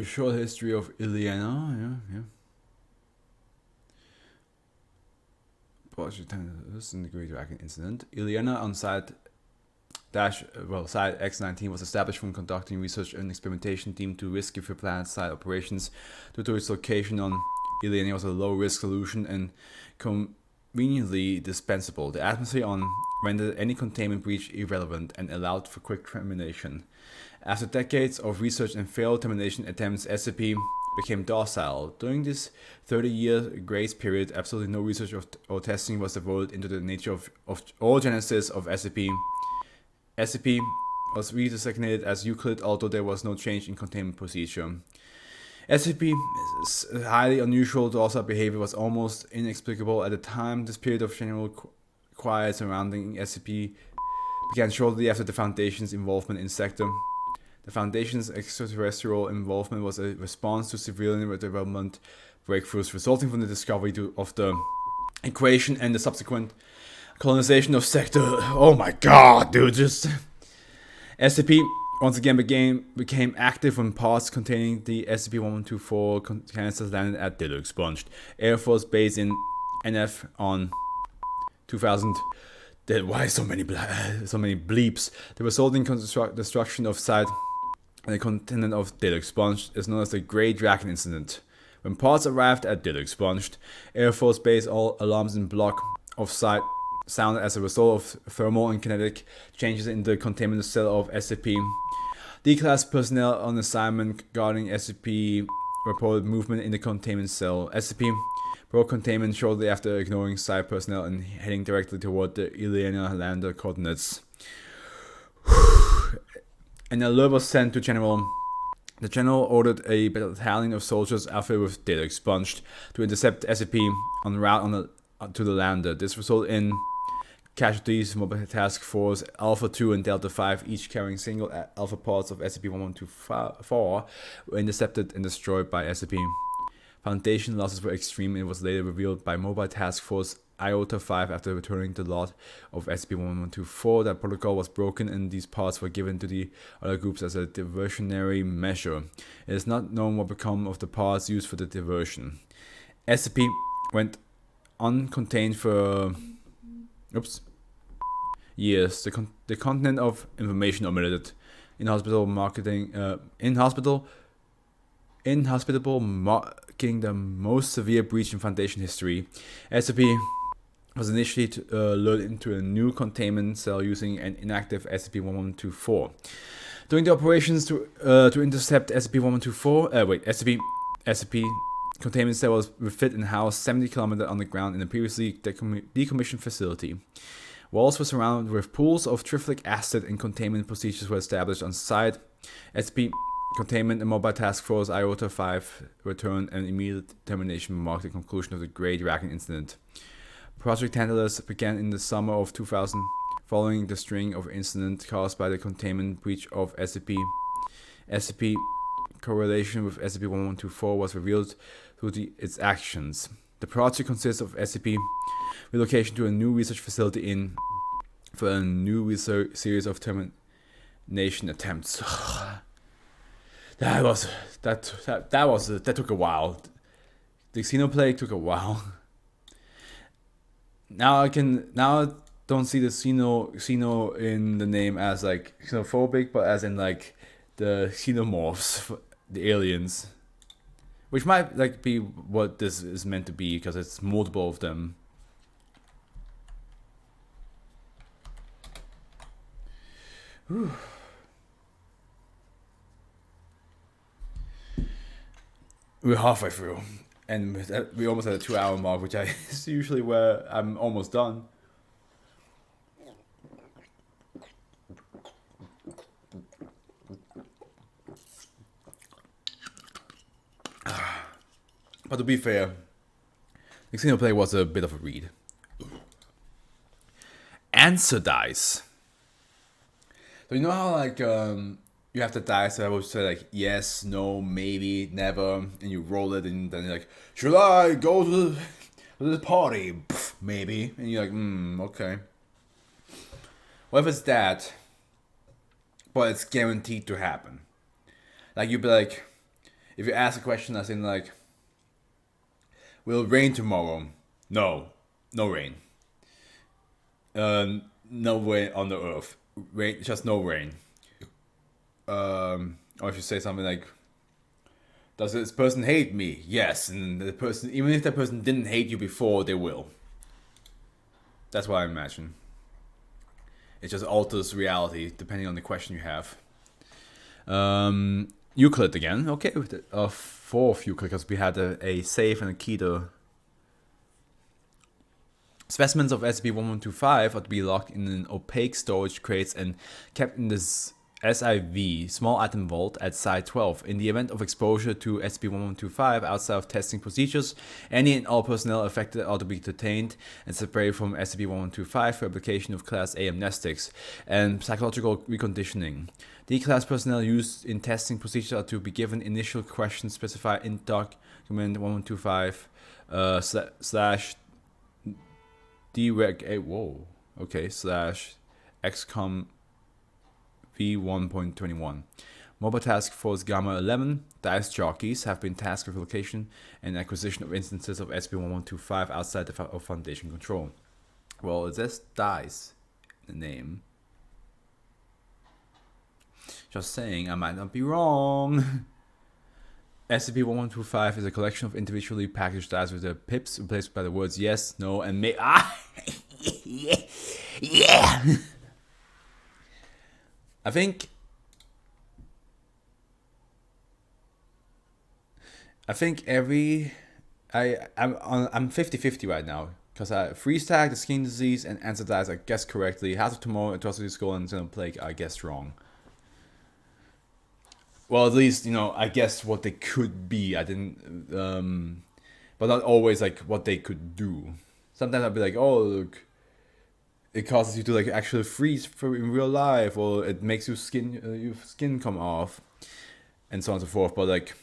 Short history of Ileana, yeah. This in the Great Dragon incident. Ileana on site X-19 was established from conducting research and experimentation deemed too risky for planet-side operations. Due to its location on Ileana was a low-risk solution and conveniently dispensable. The atmosphere on rendered any containment breach irrelevant and allowed for quick termination. After decades of research and failed termination attempts, SCP became docile. During this 30-year grace period, absolutely no research or testing was devoted into the nature of or genesis of SCP. SCP was redesignated as Euclid, although there was no change in containment procedure. SCP's highly unusual docile behavior was almost inexplicable at the time. This period of general quiet surrounding SCP began shortly after the Foundation's involvement in Sector. The Foundation's extraterrestrial involvement was a response to civilian development breakthroughs resulting from the discovery of the equation and the subsequent colonization of Sector. Oh my god, dude, just... SCP once again became active when parts containing the SCP-1124 canisters landed at Dillo-expunged Air Force Base in NF on 2000. Why so many bleeps? The resulting destruction of site and the content of Dillo-expunged is known as the Grey Dragon incident. When parts arrived at Dillo-expunged Air Force Base, all alarms in block of site sounded as a result of thermal and kinetic changes in the containment cell of SCP. D-class personnel on assignment guarding SCP reported movement in the containment cell. SCP broke containment shortly after ignoring site personnel and heading directly toward the Ileana lander coordinates. An alert was sent to General. The General ordered a battalion of soldiers outfitted with Dillo-expunged to intercept SCP en route to the lander. This resulted in casualties. Mobile Task Force Alpha 2 and Delta 5, each carrying single alpha pods of SCP-1124, were intercepted and destroyed by SCP. Foundation losses were extreme and it was later revealed by Mobile Task Force Iota 5 after returning the lot of SCP-1124 that protocol was broken and these parts were given to the other groups as a diversionary measure. It is not known what became of the parts used for the diversion. SCP went uncontained for years. The content of information omitted. Inhospitable marking the most severe breach in Foundation history. SCP was initially lured into a new containment cell using an inactive SCP-1124. During the operations to intercept SCP-1124, SCP containment cell was refit and housed 70 km underground in a previously decommissioned facility. Walls were surrounded with pools of triflic acid and containment procedures were established on site. SCP Containment and Mobile Task Force IOTA 5 return and immediate termination marked the conclusion of the Great Racking Incident. Project Tantalus began in the summer of 2000 following the string of incidents caused by the containment breach of SCP. SCP correlation with SCP-1124 was revealed through its actions. The project consists of SCP relocation to a new research facility for a new series of termination attempts. That took a while. The Xenoplague took a while. Now I don't see the Xeno in the name as like xenophobic, but as in like the xenomorphs, the aliens, which might like be what this is meant to be because it's multiple of them. Whew. We're halfway through, and we almost at a 2-hour mark, which is usually where I'm almost done. But to be fair, the Xenoplague was a bit of a read. Answer dice. So you know how like you have the dice that will say like yes, no, maybe, never, and you roll it, and then you're like, should I go to the party? Pff, maybe, and you're like, okay. What if it's that, but it's guaranteed to happen? Like you'd be like, if you ask a question that's in like, will it rain tomorrow? No rain. No rain on the earth. Rain, just no rain. Or if you say something like, does this person hate me? Yes, and the person, even if that person didn't hate you before, they will. That's what I imagine. It just alters reality depending on the question you have. Euclid again. Okay, with the 4th Euclid, because we had a safe and a key to. Specimens of SCP-1125 are to be locked in an opaque storage crates and kept in this SIV, Small Item Vault, at Site 12. In the event of exposure to SCP-1125 outside of testing procedures, any and all personnel affected are to be detained and separated from SCP-1125 for application of Class A amnestics and psychological reconditioning. D-Class personnel used in testing procedures are to be given initial questions specified in Document 1125 slash DREG slash XCOM V1.21. Mobile Task Force Gamma 11 dice jockeys have been tasked with location and acquisition of instances of SCP-1125 outside of Foundation control. Well, it says dice in the name. Just saying, I might not be wrong. SCP-1125 is a collection of individually packaged dice with the pips replaced by the words yes, no, and may. Yeah. I think I'm 50-50 right now because I freeze tag the skin disease and answer dice I guessed correctly. House of Tomorrow, Atrocity Skull, and Xenoplague I guessed wrong. Well, at least, you know, I guessed what they could be. I didn't, but not always like what they could do. Sometimes I'd be like, oh, look, it causes you to like actually freeze for in real life, or it makes your skin come off, and so on and so forth. But like,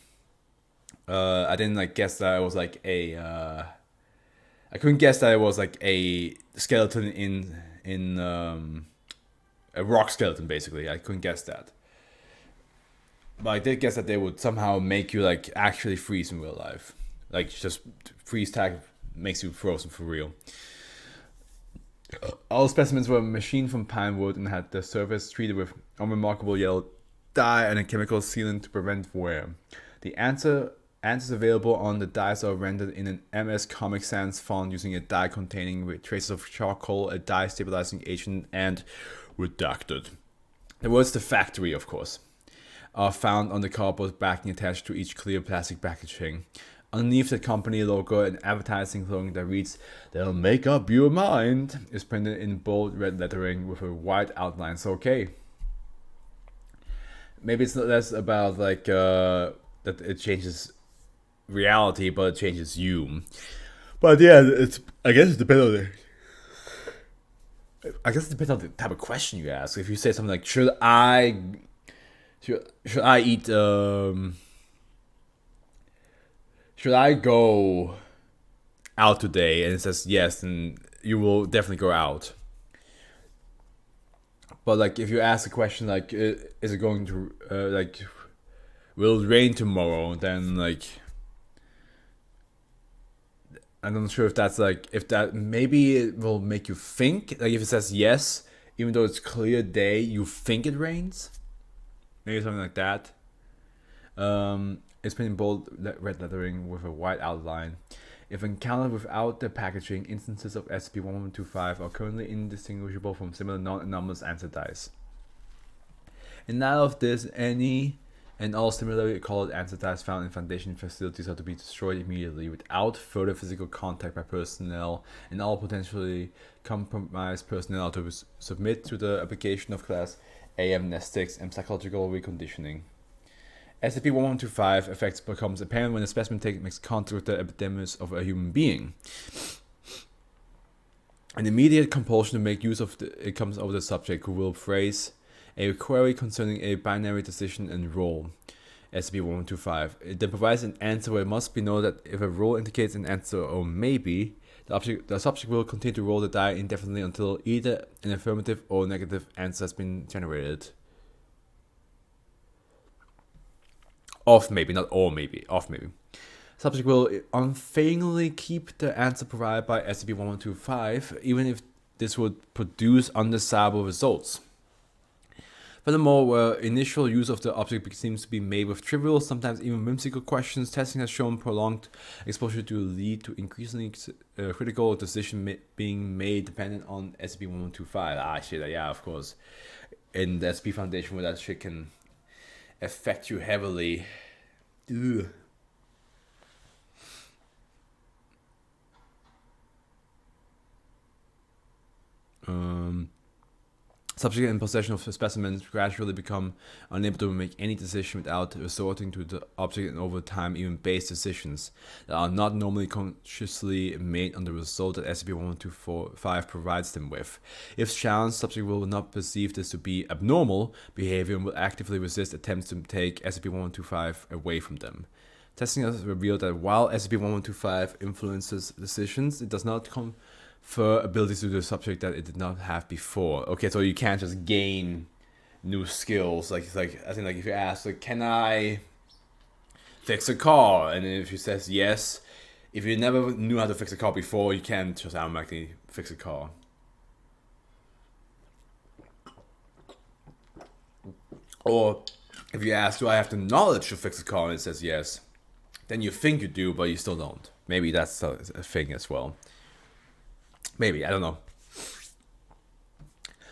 I didn't like guess that it was like I couldn't guess that it was like a skeleton in a rock skeleton basically. I couldn't guess that. But I did guess that they would somehow make you like actually freeze in real life. Like just freeze tag makes you frozen for real. All specimens were machined from pine wood and had the surface treated with unremarkable yellow dye and a chemical sealant to prevent wear. The answers available on the dice are rendered in an MS Comic Sans font using a dye containing with traces of charcoal, a dye stabilizing agent, and redacted. The words "the factory," of course, are found on the cardboard backing attached to each clear plastic packaging. Underneath the company logo, an advertising slogan that reads, "They'll make up your mind," is printed in bold red lettering with a white outline. So, okay. maybe it's not less about like that it changes reality, but it changes you. But yeah, it's I guess it depends on the type of question you ask. If you say something like, should I eat should I go out today, and it says yes, then you will definitely go out. But like if you ask a question like, is it going to like, will it rain tomorrow, then like, I'm not sure if that's like, if that maybe it will make you think. Like if it says yes, even though it's clear day, you think it rains. Maybe something like that. It's been in bold red lettering with a white outline. If encountered without the packaging, instances of SCP-1125 are currently indistinguishable from similar non-anomalous answer dice. In light of this, any and all similarly colored answer dice found in Foundation facilities are to be destroyed immediately without further physical contact by personnel, and all potentially compromised personnel are to submit to the application of Class A amnestics and psychological reconditioning. SCP-1125 effects becomes apparent when a specimen makes contact with the epidermis of a human being. An immediate compulsion to make use of it comes over the subject, who will phrase a query concerning a binary decision and role. SCP-1125. It then provides an answer where it must be noted that if a role indicates an answer or maybe, the subject will continue to roll the die indefinitely until either an affirmative or negative answer has been generated. Off maybe, not or maybe. Off maybe. Subject will unfailingly keep the answer provided by SCP-1125, even if this would produce undesirable results. Furthermore, where initial use of the object seems to be made with trivial, sometimes even whimsical questions, testing has shown prolonged exposure to lead to increasingly critical decision being made dependent on SCP-1125. Ah, shit, yeah, of course. In the SCP Foundation, where that shit can affect you heavily. Ugh. Subject in possession of specimens gradually become unable to make any decision without resorting to the object, and over time even base decisions that are not normally consciously made on the result that SCP-1245 provides them with. If challenged, subject will not perceive this to be abnormal behavior and will actively resist attempts to take SCP-1125 away from them. Testing has revealed that while SCP-1125 influences decisions, it does not confer abilities to the subject that it did not have before. Okay, so you can't just gain new skills. Like I think like if you ask, like, can I fix a car? And if she says yes, if you never knew how to fix a car before, you can't just automatically fix a car. Or if you ask, do I have the knowledge to fix a car? And it says yes, then you think you do, but you still don't. Maybe that's a thing as well. Maybe, I don't know.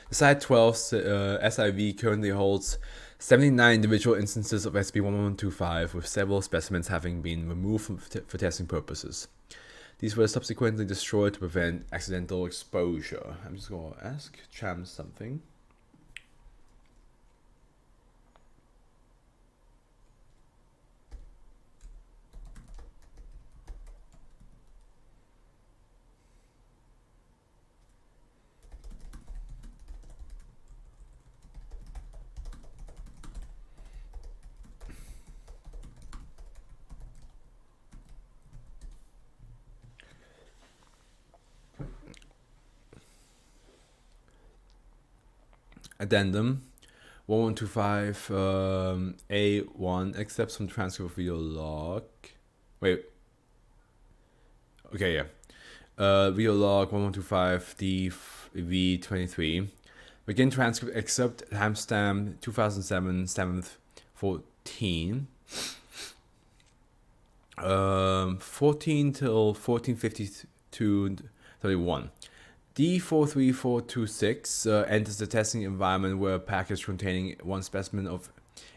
The Site-12 SIV currently holds 79 individual instances of SCP-1125, with several specimens having been removed for testing purposes. These were subsequently destroyed to prevent accidental exposure. I'm just going to ask Cham something. Addendum 1125 A1 accepts from transcript of video log. Wait. Okay, yeah. Video log 1125 DV23. Begin transcript except timestamp 2007 7th 14. 14 till 1452 31. D43426 enters the testing environment where a package containing one specimen of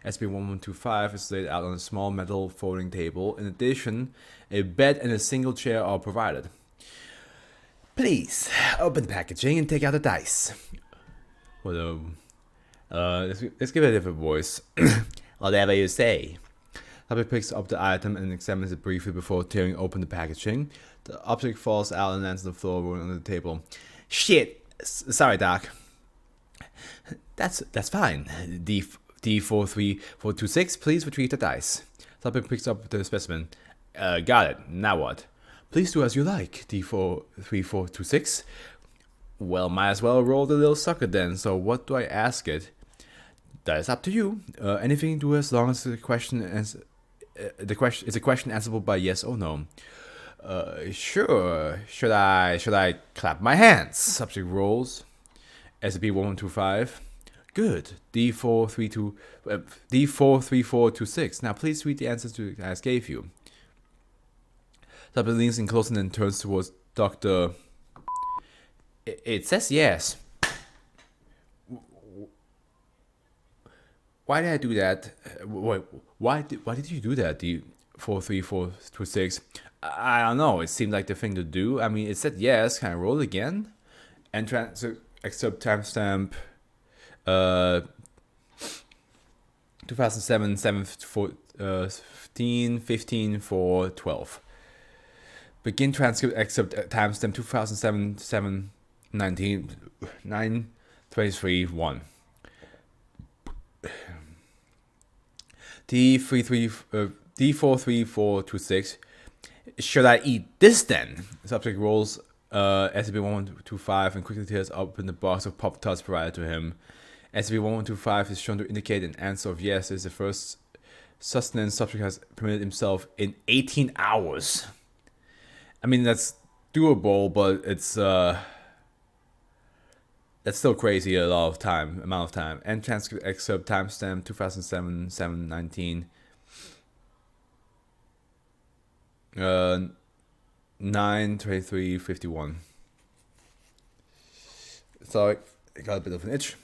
SCP-1125 is laid out on a small metal folding table. In addition, a bed and a single chair are provided. Please open the packaging and take out the dice. Well, Let's give it a different voice. Whatever you say. Subject picks up the item and examines it briefly before tearing open the packaging. The object falls out and lands on the floor, rolling on the table. Shit! Sorry, Doc. That's fine. D43426, please retrieve the dice. Subject picks up the specimen. Got it. Now what? Please do as you like, D43426. Well, might as well roll the little sucker then. So what do I ask it? That is up to you. Anything you do as long as the question is a question answerable by yes or no. Sure. Should I clap my hands? Subject rolls. SCP-1125. Good. D43426. Now please read the answers to I gave you. Subject leans in closer and then turns towards Dr. It says yes. Why did I do that? Wait, why did you do that? D43426. I don't know. It seemed like the thing to do. I mean, it said yes. Can I roll again? And accept timestamp 2007 15 4 12. Begin transcript except timestamp 2007 7 19 9 23 1. D43426. Should I eat this then? Subject rolls SCP-1125 and quickly tears open the box of Pop-Tarts provided to him. SCP-1125 is shown to indicate an answer of yes. Is the first sustenance subject has permitted himself in 18 hours. I mean, that's doable, but it's that's still crazy amount of time. And transcript excerpt timestamp 2007 719 9:23:51. So I got a bit of an itch.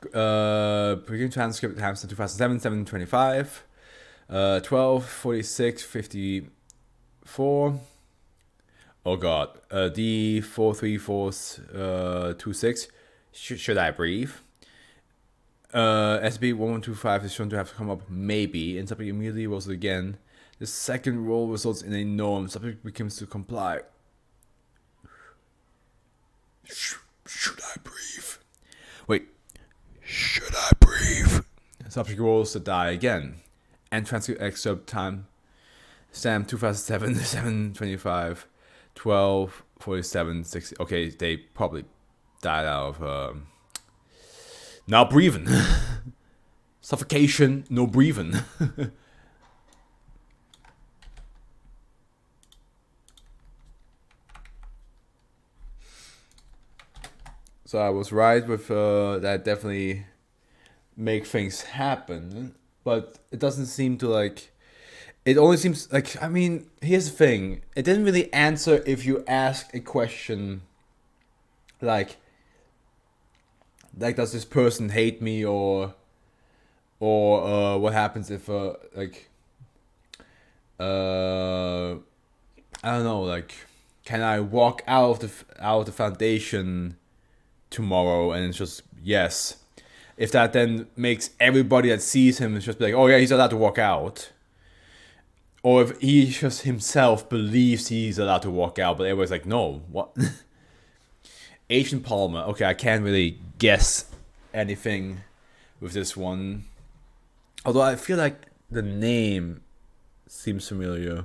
Begin transcript timestamp 2007 725 12:46:54. Oh god. D43426. Should I breathe? SB1125 is shown to have come up maybe, and subject immediately rolls it again. The second roll results in a norm. Subject begins to comply. Should I breathe? Wait. Should I breathe? Subject rolls the die again. And transcript excerpt time. Stamp 2007 725 12:47:60. Okay, they probably died out of not breathing. Suffocation, no breathing. So I was right with that definitely make things happen, but it doesn't seem to like. It only seems like, I mean, here's the thing. It didn't really answer if you ask a question like does this person hate me, or what happens if I don't know, like, can I walk out of the foundation tomorrow? And it's just yes. If that then makes everybody that sees him just be like, oh yeah, he's allowed to walk out. Or if he just himself believes he's allowed to walk out, but everybody's like, no, what? Agent Palmer. Okay, I can't really guess anything with this one. Although I feel like the name seems familiar.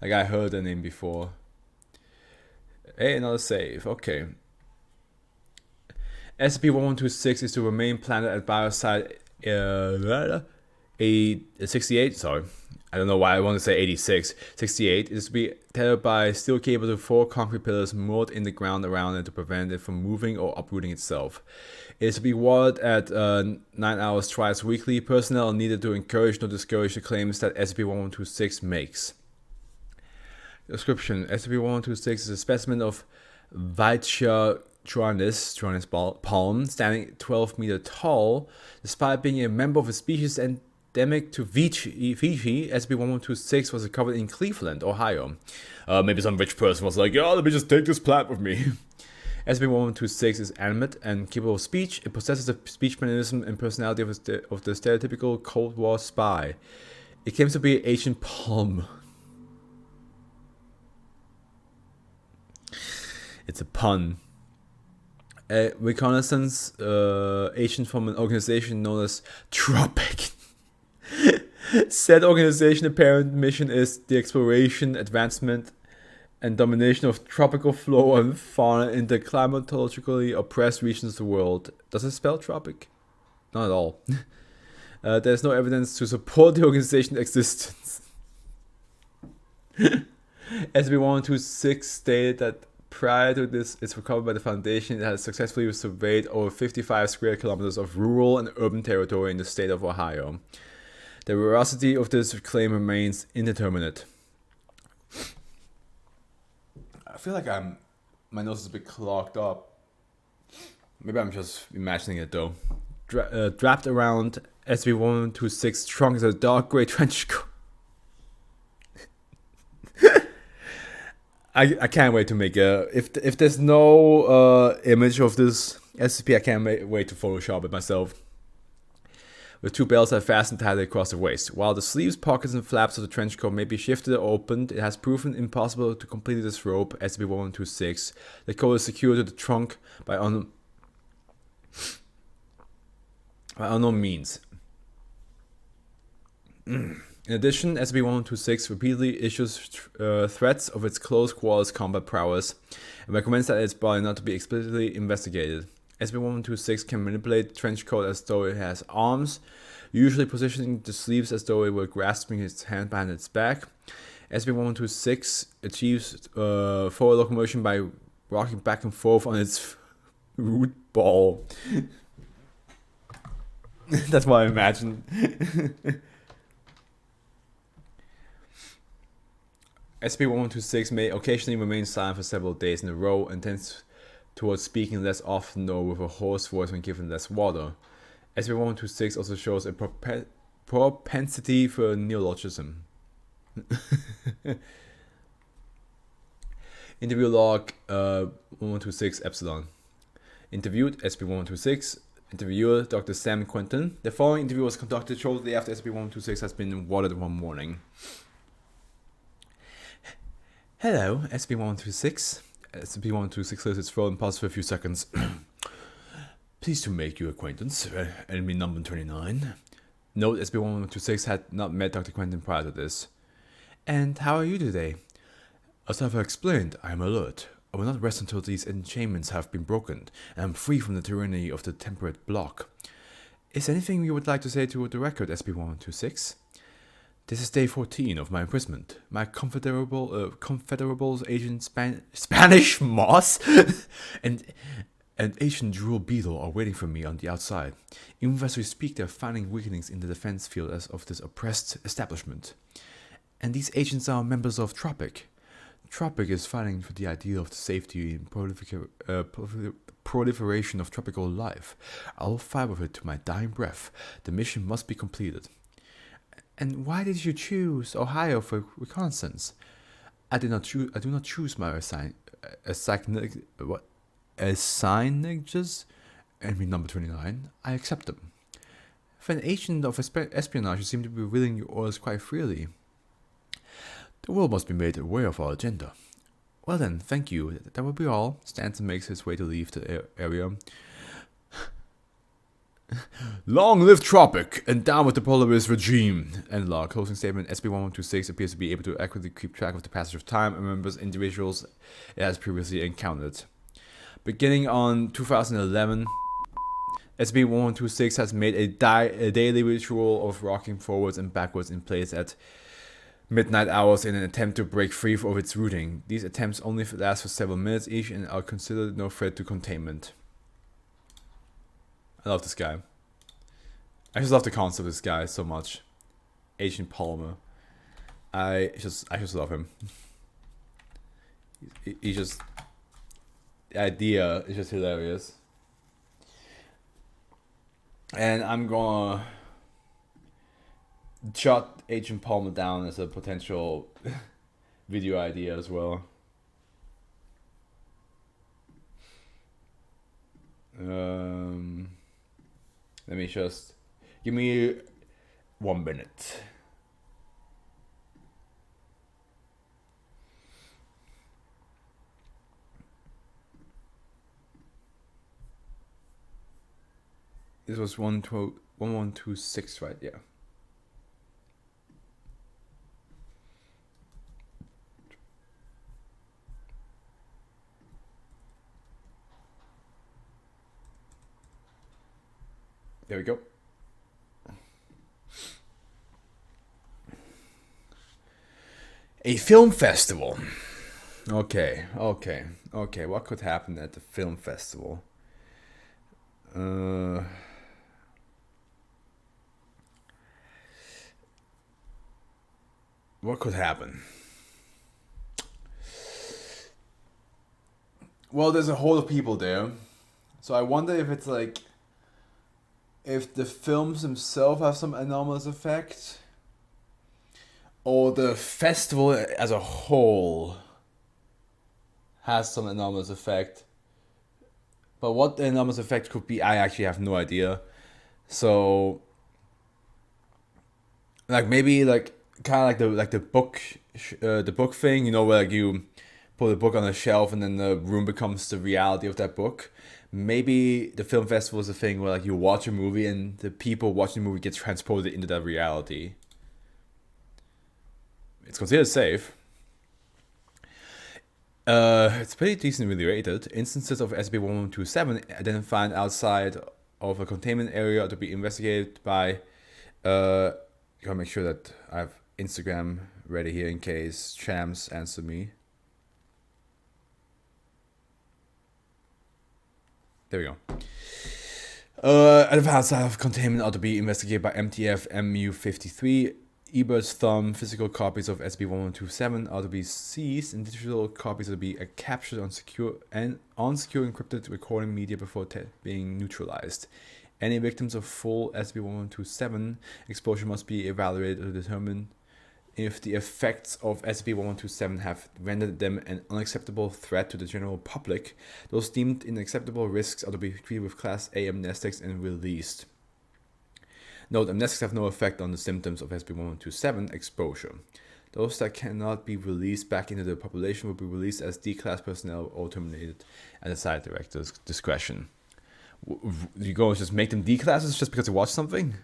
Like I heard the name before. Hey, another save. Okay. SCP-1126 is to remain planted at Biosite 68, sorry. I don't know why I want to say 86. 68 is to be tethered by steel cable to 4 concrete pillars moored in the ground around it to prevent it from moving or uprooting itself. It is to be watered at 9 hours twice weekly. Personnel are needed to encourage nor discourage the claims that SCP-1126 makes. Description: SCP-1126 is a specimen of Vaitya Troanis palm, standing 12 meters tall. Despite being a member of a species endemic to Fiji, SCP-1126 was recovered in Cleveland, Ohio. Maybe some rich person was like, "Yeah, let me just take this plant with me." SCP-1126 is animate and capable of speech. It possesses the speech mechanism and personality of the stereotypical Cold War spy. It claims to be Agent Palm. It's a pun. A reconnaissance agent from an organization known as Tropic. Said organization apparent mission is the exploration, advancement, and domination of tropical flora and fauna in the climatologically oppressed regions of the world. Does it spell tropic? Not at all. There's no evidence to support the organization's existence. SCP-1126 stated that prior to this, it's recovered by the Foundation. It has successfully surveyed over 55 square kilometers of rural and urban territory in the state of Ohio. The veracity of this claim remains indeterminate. I feel like my nose is a bit clogged up. Maybe I'm just imagining it though. Wrapped around SCP-1126 trunk is a dark gray trench coat. I can't wait to make a... If there's no image of this SCP, I can't wait to Photoshop it myself. With two belts that fasten tightly across the waist. While the sleeves, pockets, and flaps of the trench coat may be shifted or opened, it has proven impossible to complete this rope, SCP-1126. The coat is secured to the trunk by unknown means. In addition, SCP-1126 repeatedly issues threats of its close quarters combat prowess and recommends that its body not to be explicitly investigated. SCP-1126 can manipulate the trench coat as though it has arms, usually positioning the sleeves as though it were grasping its hand behind its back. SCP-1126 achieves forward locomotion by rocking back and forth on its root ball. That's what I imagine. SCP-1126 may occasionally remain silent for several days in a row and tends towards speaking less often or with a hoarse voice when given less water. SCP-1126 also shows a propensity for neologism. Interview log 1126 Epsilon. Interviewed SCP-1126. Interviewer Dr. Sam Quinton. The following interview was conducted shortly after SCP-1126 has been watered one morning. Hello, SCP-1126. SCP-1126 clears its throat and pauses for a few seconds. Pleased to make your acquaintance, enemy number 29. Note, SCP-1126 had not met Dr. Quentin prior to this. And how are you today? As I've explained, I am alert. I will not rest until these enchainments have been broken, and I'm free from the tyranny of the temperate block. Is there anything you would like to say to the record, SCP-1126? This is day 14 of my imprisonment. My confederables agent Spanish Moss and Asian Drool Beetle are waiting for me on the outside. Even as we speak, they are finding weakenings in the defense field as of this oppressed establishment. And these agents are members of Tropic. Tropic is fighting for the ideal of the safety and proliferation of tropical life. I will fight with it to my dying breath. The mission must be completed. And why did you choose Ohio for reconnaissance? I do not choose my assignages. Enemy number 29. I accept them. For an agent of espionage, you seem to be revealing your orders quite freely. The world must be made aware of our agenda. Well then, thank you. That will be all. Stanton makes his way to leave the area. Long live Tropic, and down with the Polaris regime. End log. Closing statement. SCP-1126 appears to be able to accurately keep track of the passage of time and remembers individuals it has previously encountered. Beginning on 2011, SCP-1126 has made a daily ritual of rocking forwards and backwards in place at midnight hours in an attempt to break free of its routing. These attempts only last for several minutes each and are considered no threat to containment. I love this guy. I just love the concept of this guy so much. Agent Palmer. I just love him. He just... The idea is just hilarious. And I'm gonna jot Agent Palmer down as a potential video idea as well. Let me just give me 1 minute. This was 1126, right? Yeah. There we go. A film festival. Okay. What could happen at the film festival? What could happen? Well, there's a whole of people there. So I wonder if it's like, if the films themselves have some anomalous effect, or the festival as a whole has some anomalous effect. But what the anomalous effect could be, I actually have no idea. So, like maybe like kind of like the book thing, you know, where like you put a book on a shelf and then the room becomes the reality of that book. Maybe the film festival is a thing where like you watch a movie and the people watching the movie get transported into that reality. It's considered safe. It's pretty decently rated. Instances of SCP-1127 identified outside of a containment area are to be investigated by. Gotta make sure that I have Instagram ready here in case Chams answer me. There we go. Advanced outside of containment are to be investigated by MTF MU53. Ebert's thumb. Physical copies of SCP-1127 are to be seized, and digital copies are to be captured on secure encrypted recording media before being neutralized. Any victims of full SCP-1127 exposure must be evaluated to determine if the effects of SCP-1127 have rendered them an unacceptable threat to the general public. Those deemed unacceptable risks are to be treated with Class A amnestics and released. Note, amnestics have no effect on the symptoms of SCP-1127 exposure. Those that cannot be released back into the population will be released as D-class personnel or terminated at the site director's discretion. You go and just make them D-classes just because you watch something?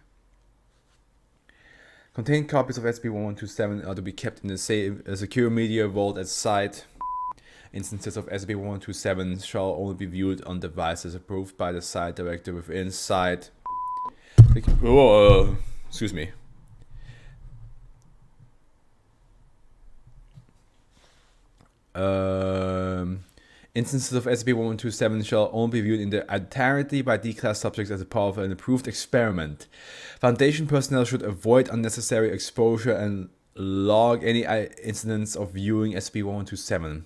Contained copies of SCP-1127 are to be kept in the secure media vault at site. Instances of SCP-1127 shall only be viewed on devices approved by the site director within site. Excuse me. Instances of SCP-1127 shall only be viewed in their entirety by D-class subjects as a part of an approved experiment. Foundation personnel should avoid unnecessary exposure and log any incidents of viewing SCP-1127.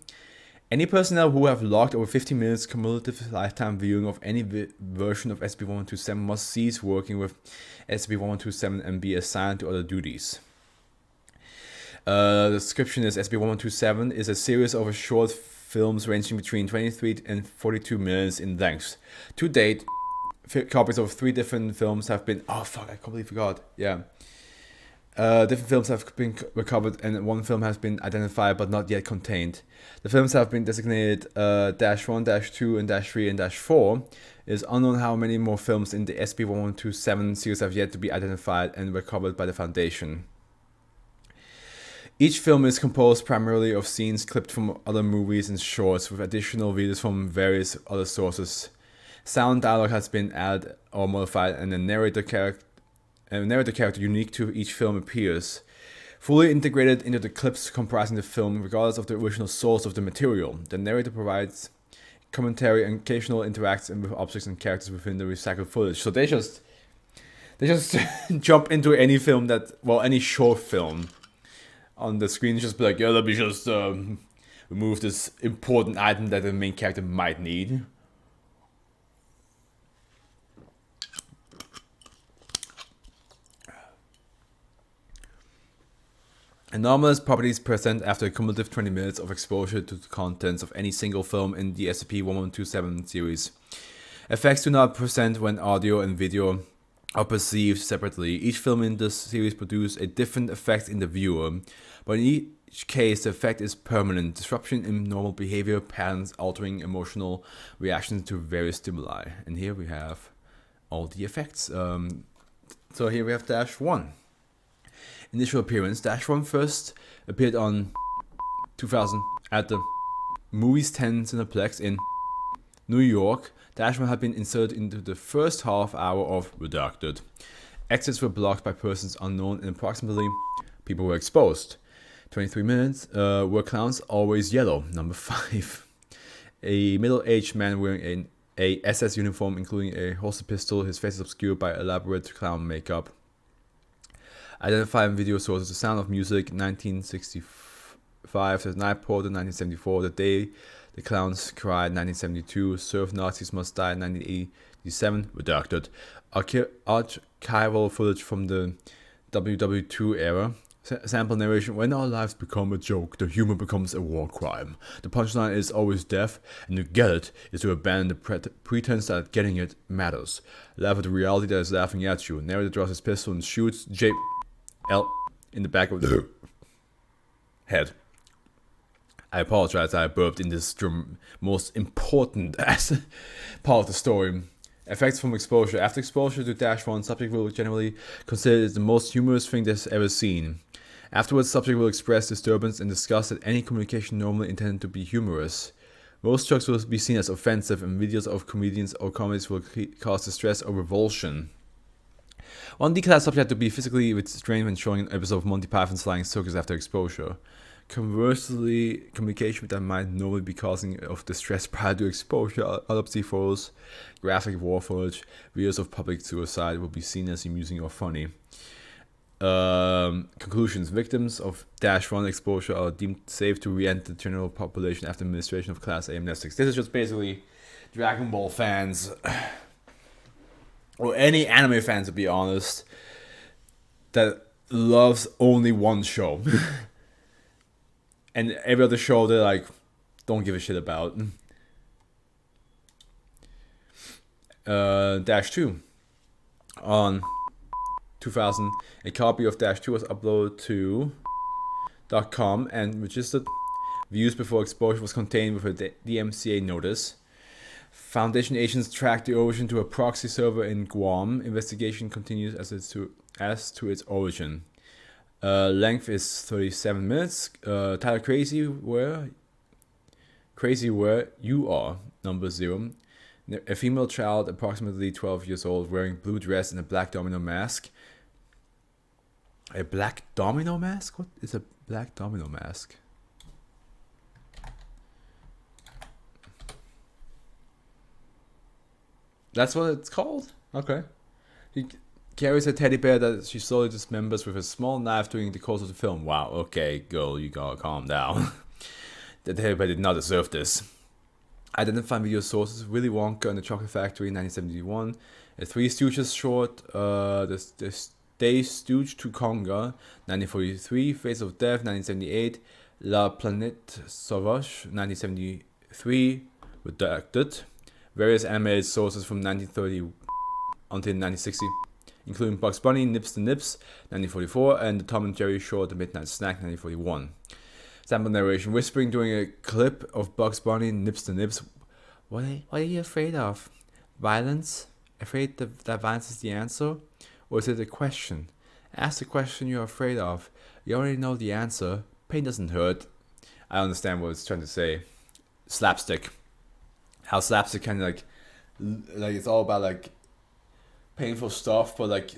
Any personnel who have logged over 50 minutes cumulative lifetime viewing of any version of SCP-1127 must cease working with SCP-1127 and be assigned to other duties. The description is SCP-1127 is a series of short films ranging between 23 and 42 minutes in length. To date, copies of 3 different films have been... Oh fuck, I completely forgot. Yeah. Different films have been recovered and 1 film has been identified but not yet contained. The films have been designated -1, -2, and -3, and -4. It is unknown how many more films in the SCP-1127 series have yet to be identified and recovered by the Foundation. Each film is composed primarily of scenes clipped from other movies and shorts, with additional videos from various other sources. Sound dialogue has been added or modified, and a narrator character unique to each film appears, fully integrated into the clips comprising the film, regardless of the original source of the material. The narrator provides commentary and occasional interacts with objects and characters within the recycled footage. So they just jump into any film any short film on the screen, just be like, yeah, let me just remove this important item that the main character might need. Anomalous properties present after a cumulative 20 minutes of exposure to the contents of any single film in the SCP-1127 series. Effects do not present when audio and video are perceived separately. Each film in this series produces a different effect in the viewer, but in each case the effect is permanent. Disruption in normal behavior patterns, altering emotional reactions to various stimuli. And here we have all the effects. So here we have Dash 1. Initial appearance. Dash 1 first appeared on 2000 at the Movies 10 Cineplex in New York. Dash 1 had been inserted into the first half hour of Redacted. Exits were blocked by persons unknown and approximately people were exposed. 23 minutes. Were clowns always yellow? Number 5. A middle-aged man wearing a SS uniform, including a holster pistol. His face is obscured by elaborate clown makeup. Identifying video sources. The Sound of Music, 1965. Says Night Porter, 1974. The Day the Clowns Cried, 1972. Serve Nazis Must Die, 1987. Redacted. Archival footage from the WW2 era. Sample narration. When our lives become a joke, the humor becomes a war crime. The punchline is always death, and to get it is to abandon the pretense that getting it matters. Laugh at the reality that is laughing at you. Narrator draws his pistol and shoots J.L. in the back of the head. I apologize that I burped in this most important part of the story. Effects from exposure. After exposure to Dash 1, subject will generally consider it the most humorous thing they've ever seen. Afterwards, subject will express disturbance and discuss that any communication normally intended to be humorous. Most jokes will be seen as offensive, and videos of comedians or comedies will cause distress or revulsion. One declared subject had to be physically restrained when showing an episode of Monty Python's Flying Circus after exposure. Conversely, communication that might normally be causing of distress prior to exposure, autopsy photos, graphic war footage, videos of public suicide will be seen as amusing or funny. Conclusions. Victims of Dash 1 exposure are deemed safe to re-enter the general population after administration of Class A amnestics. This is just basically Dragon Ball fans, or any anime fans to be honest, that loves only one show. And every other show they like don't give a shit about. Dash 2. On 2000, a copy of Dash 2 was uploaded to .com and registered. Views before exposure was contained with a DMCA notice. Foundation agents tracked the origin to a proxy server in Guam. Investigation continues as to its origin. Length is 37 minutes. Title Crazy Where You Are, number 0. A female child, approximately 12 years old, wearing blue dress and a black domino mask. A black domino mask? What is a black domino mask? That's what it's called? Okay. He carries a teddy bear that she slowly dismembers with a small knife during the course of the film. Wow, okay, girl, you gotta calm down. The teddy bear did not deserve this. Identifying video sources. Willy Wonka and the Chocolate Factory, 1971. A Three Stooges short, the Stay Stooge to Conga, 1943. Face of Death, 1978. La Planète Sauvage, 1973. Redacted. Various animated sources from 1930 until 1960, including Bugs Bunny, Nips to Nips, 1944, and the Tom and Jerry short, The Midnight Snack, 1941. Sample narration. Whispering during a clip of Bugs Bunny, Nips to Nips. What are you afraid of? Violence? Afraid that violence is the answer? Or is it a question? Ask the question you're afraid of. You already know the answer. Pain doesn't hurt. I understand what it's trying to say. Slapstick. How slapstick can like it's all about like painful stuff, but like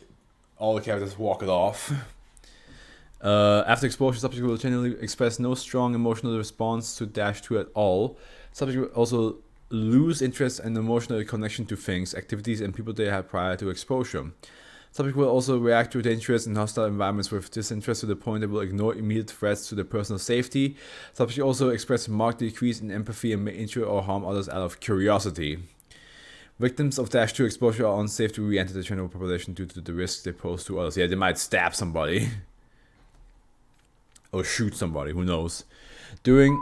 all the characters walk it off. After exposure, subject will generally express no strong emotional response to Dash 2 at all. Subject will also lose interest and emotional connection to things, activities, and people they had prior to exposure. Subject will also react to dangerous and hostile environments with disinterest to the point that will ignore immediate threats to their personal safety. Subject will also express a marked decrease in empathy and may injure or harm others out of curiosity. Victims of Dash 2 exposure are unsafe to re-enter the general population due to the risks they pose to others. Yeah, they might stab somebody. Or shoot somebody, who knows. During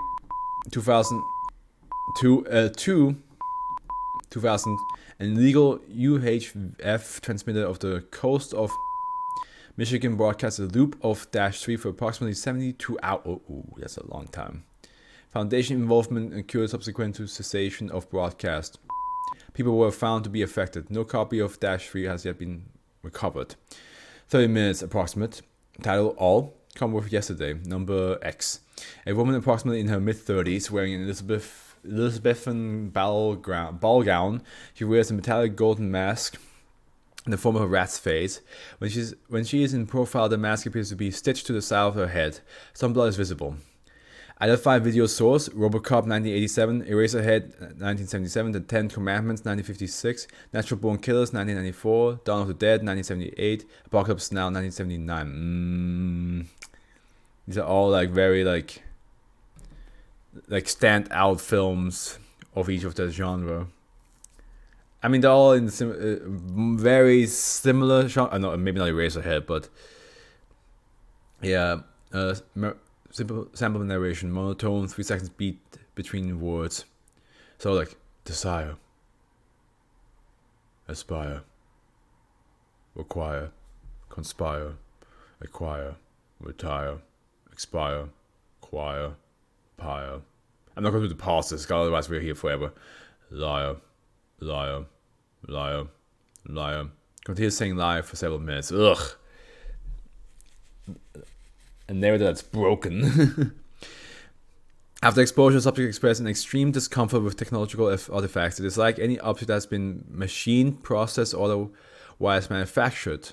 2002, 2000, an illegal UHF transmitter off the coast of Michigan broadcast a loop of Dash 3 for approximately 72 hours. Oh, that's a long time. Foundation involvement occurred subsequent to cessation of broadcast. People were found to be affected. No copy of Dash 3 has yet been recovered. 30 minutes approximate. Title All. Come with yesterday. Number X. A woman approximately in her mid-30s wearing an Elizabethan ball gown. She wears a metallic golden mask in the form of a rat's face. When she is in profile, the mask appears to be stitched to the side of her head. Some blood is visible. Identified video source: RoboCop 1987, Eraserhead 1977, The Ten Commandments 1956, Natural Born Killers 1994, Dawn of the Dead 1978, Apocalypse Now 1979. These are all like very like standout films of each of that genre. I mean, they're all in very similar genre. No, maybe not Eraserhead, but yeah. Simple sample narration, monotone, 3 seconds beat between words. So like desire, aspire, require, conspire, acquire, retire, expire, choir, pyre. I'm not going to do the pauses, otherwise we're here forever. Liar, liar, liar, liar. Continue saying liar for several minutes. Ugh. A narrative that's broken. After exposure, subject expressed an extreme discomfort with technological artifacts. It is like any object that's been machined, processed, or otherwise manufactured.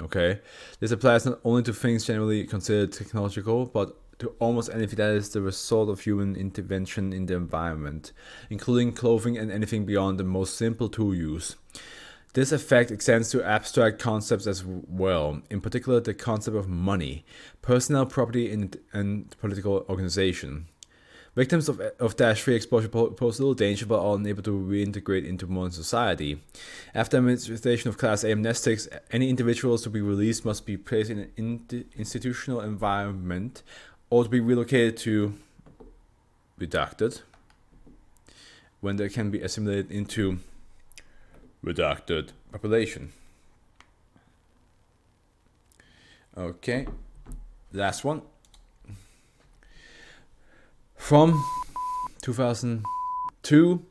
Okay. This applies not only to things generally considered technological, but to almost anything that is the result of human intervention in the environment, including clothing and anything beyond the most simple tool use. This effect extends to abstract concepts as well, in particular the concept of money, personal property, and political organization. Victims of Dash 3 exposure pose little danger but are unable to reintegrate into modern society. After administration of Class A amnestics, any individuals to be released must be placed in an institutional environment or to be relocated to redacted when they can be assimilated into redacted population. Okay, last one. From 2002,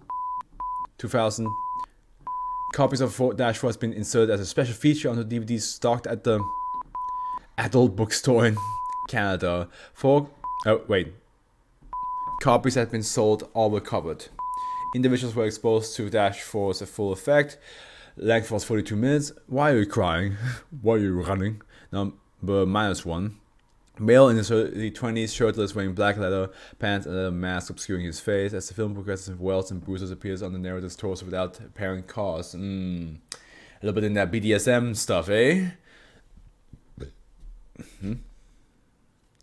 2000, copies of Dash 4 has been inserted as a special feature onto DVDs stocked at the adult bookstore in Canada. Copies have been sold, all were covered. Individuals were exposed to Dash 4's full effect. Length was 42 minutes. Why are you crying? Why are you running? Number -1. Male in his early 20s, shirtless, wearing black leather pants and a mask obscuring his face. As the film progresses, welts and bruises appears on the narrator's torso without apparent cause. A little bit in that BDSM stuff, eh?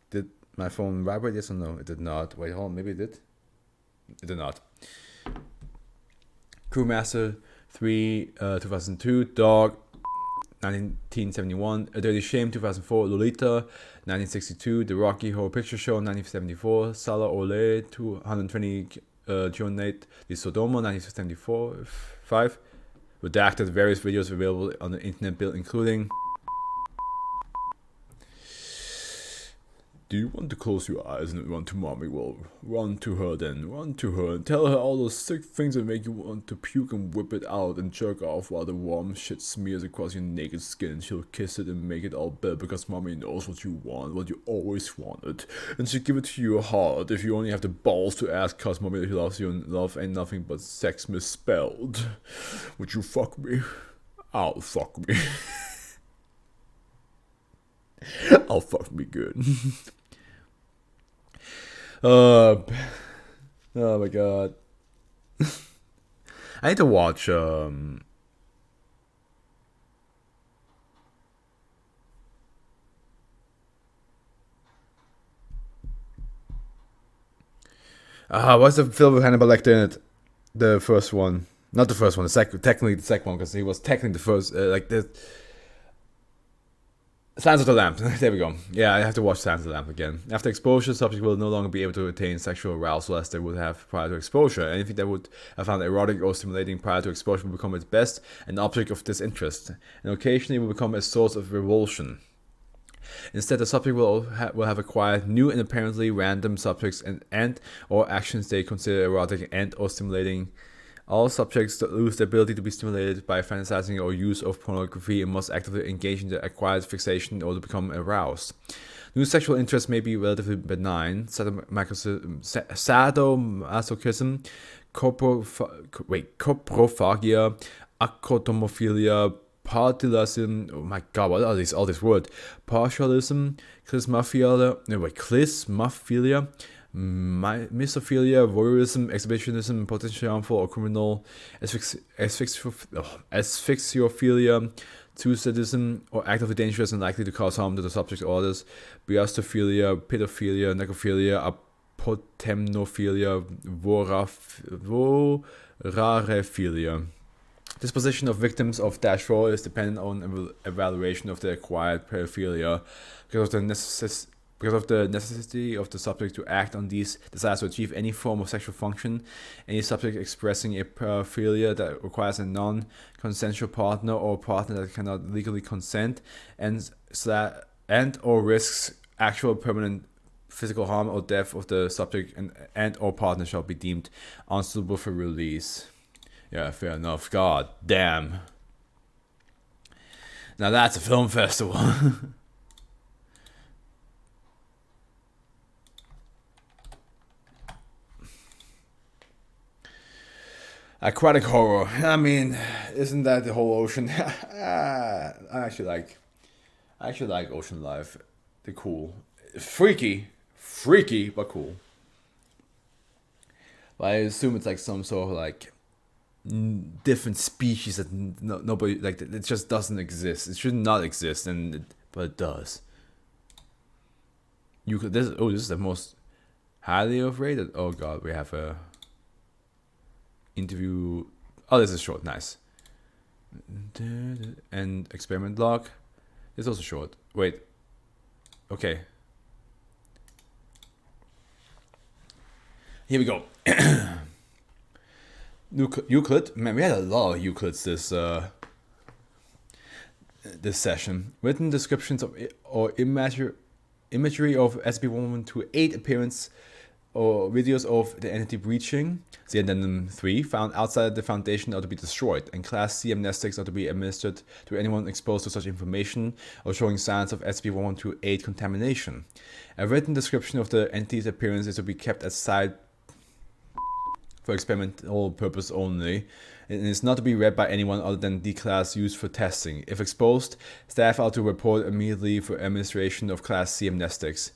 Did my phone vibrate? Yes or no? It did not. Wait, hold on. Maybe it did. It did not. Crewmaster 3, 2002. Dog, 1971. A Dirty Shame, 2004. Lolita, 1962. The Rocky Horror Picture Show, 1974. Sala Ole, 220. Giornate di Sodoma, 1974. 5. Redacted. Various videos available on the internet, including. Do you want to close your eyes and run to mommy? Well, run to her then. Run to her and tell her all those sick things that make you want to puke and whip it out and jerk off while the warm shit smears across your naked skin. She'll kiss it and make it all better because mommy knows what you want, what you always wanted. And she'll give it to you hard if you only have the balls to ask cause mommy loves you and love ain't nothing but sex misspelled. Would you fuck me? I'll fuck me. I'll fuck me good. Oh my god. I need to watch what's the film with Hannibal Lecter in it? The first one. Not the first one, technically the second one, because he was technically the first, like the Signs of the Lamp. There we go. Yeah, I have to watch Signs of the Lamp again. After exposure, the subject will no longer be able to attain sexual arousal as they would have prior to exposure. Anything that would have found erotic or stimulating prior to exposure will become at best an object of disinterest, and occasionally will become a source of revulsion. Instead, the subject will have acquired new and apparently random subjects and or actions they consider erotic and or stimulating. All subjects that lose the ability to be stimulated by fantasizing or use of pornography and must actively engage in the acquired fixation or to become aroused. New sexual interests may be relatively benign. Sadomasochism, coprophagia, acrotomophilia, partialism. Oh my god, what are all these words? Partialism, clismophilia, clismophilia, misophilia, voyeurism, exhibitionism, potentially harmful or criminal, asphyxiophilia, suicidism, or actively dangerous and likely to cause harm to the subject or others, biastophilia, pedophilia, necrophilia, apotemnophilia, voraphilia. Disposition of victims of -4 is dependent on evaluation of the acquired pedophilia because of the necessity of the subject to act on these desires to achieve any form of sexual function. Any subject expressing a pedophilia that requires a non-consensual partner or a partner that cannot legally consent and or risks actual permanent physical harm or death of the subject and or partner shall be deemed unsuitable for release. Yeah, fair enough. God damn. Now that's a film festival. Aquatic horror. I mean, isn't that the whole ocean? I actually like ocean life. They're cool. Freaky, but cool. But I assume it's like some sort of like different species that nobody like. It just doesn't exist. It should not exist, but it does. This is the most highly rated. Oh god, we have a interview. Oh, this is short. Nice. And experiment log. It's also short. Wait. Okay. Here we go. Euclid. Man, we had a lot of Euclids this session. Written descriptions of or imagery of SCP-1128 appearance or videos of the entity breaching. The Addendum 3 found outside the Foundation are to be destroyed, and Class C amnestics are to be administered to anyone exposed to such information or showing signs of SCP-1128 contamination. A written description of the entity's appearance is to be kept aside for experimental purpose only, and is not to be read by anyone other than the class used for testing. If exposed, staff are to report immediately for administration of Class C amnestics.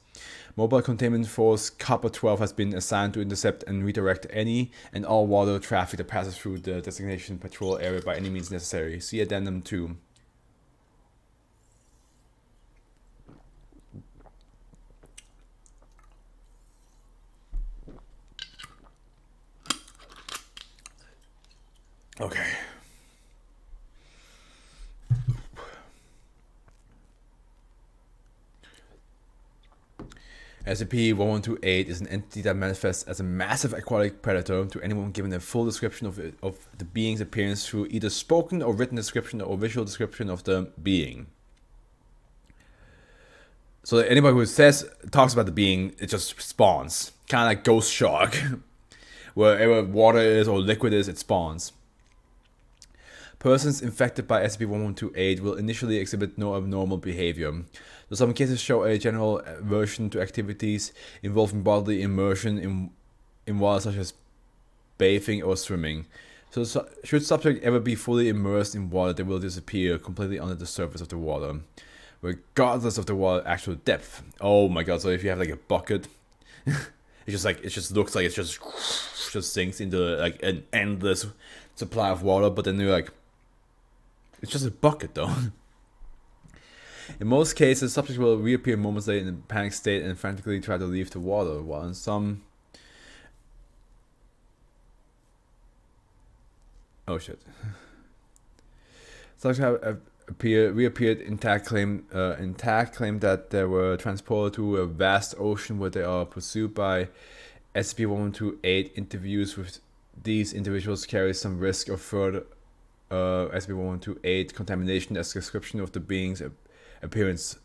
Mobile Containment Force Copper 12 has been assigned to intercept and redirect any and all water traffic that passes through the designated patrol area by any means necessary. See Addendum 2. Okay. SCP-1128 is an entity that manifests as a massive aquatic predator to anyone given a full description of the being's appearance through either spoken or written description or visual description of the being. So that anybody who talks about the being, it just spawns. Kind of like Ghost Shark. Wherever water is or liquid is, it spawns. Persons infected by SCP-1128 will initially exhibit no abnormal behavior, though some cases show a general aversion to activities involving bodily immersion in water such as bathing or swimming. So should subject ever be fully immersed in water, they will disappear completely under the surface of the water, regardless of the water actual depth. Oh my god, so if you have like a bucket, it just looks like it just sinks into like an endless supply of water, but then you're like, it's just a bucket though. In most cases, subjects will reappear moments later in a panic state and frantically try to leave the water, while in some... Oh shit. Subjects reappeared intact, claimed that they were transported to a vast ocean where they are pursued by SCP-1128. Interviews with these individuals carry some risk of further SCP-1128 contamination as description of the being's appearance.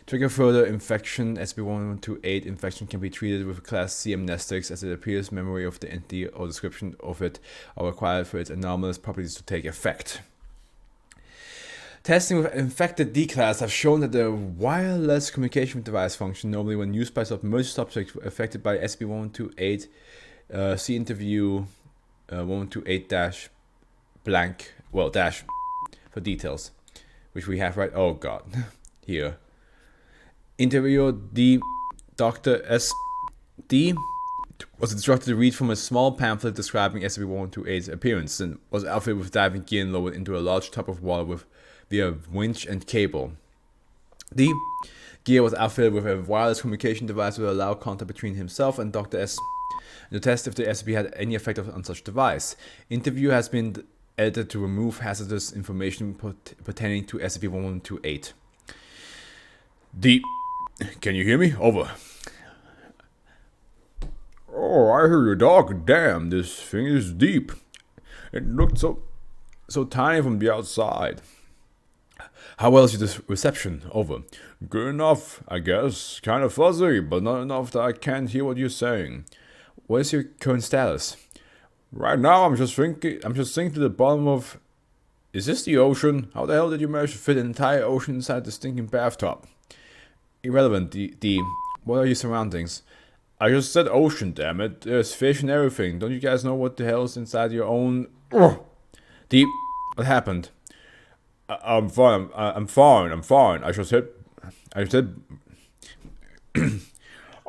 Trigger further infection. SCP-1128 infection can be treated with Class C amnestics as it appears memory of the entity or description of it are required for its anomalous properties to take effect. Testing with infected D-Class have shown that the wireless communication device function normally when used by submerged subjects affected by SCP-1128. See interview 1128- blank, well, dash for details, which we have right. Oh god, here. Interviewer D. Dr. S. D. was instructed to read from a small pamphlet describing SCP-1128's appearance and was outfitted with diving gear and lowered into a large tub of water via winch and cable. The gear was outfitted with a wireless communication device that would allow contact between himself and Dr. S. to test if the SCP had any effect on such device. Interview has been edited to remove hazardous information pertaining to SCP-1128. D. Can you hear me? Over. Oh, I hear you, Doc. Damn, this thing is deep. It looked so tiny from the outside. How well is your reception? Over. Good enough, I guess. Kind of fuzzy, but not enough that I can't hear what you're saying. What is your current status? Right now, I'm just sinking to the bottom of... Is this the ocean? How the hell did you manage to fit an entire ocean inside the stinking bathtub? Irrelevant, D. What are your surroundings? I just said ocean, damn it. There's fish and everything. Don't you guys know what the hell is inside your own... D. What happened? I'm fine. I'm fine. I just hit...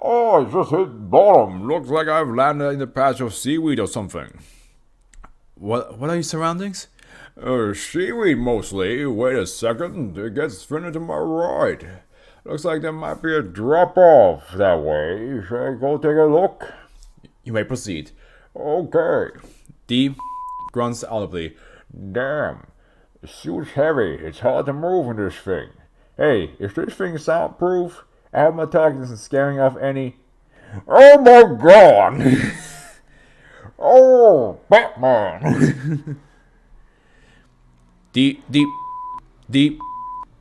Oh, I just hit bottom. Looks like I've landed in a patch of seaweed or something. What are your surroundings? Seaweed mostly. Wait a second. It gets thinner to my right. Looks like there might be a drop-off that way. Should I go take a look? You may proceed. Okay. D. grunts audibly. Damn. The suit's heavy. It's hard to move in this thing. Hey, is this thing soundproof? I have my targets and scaring off any... Oh my god! Oh, Batman! D.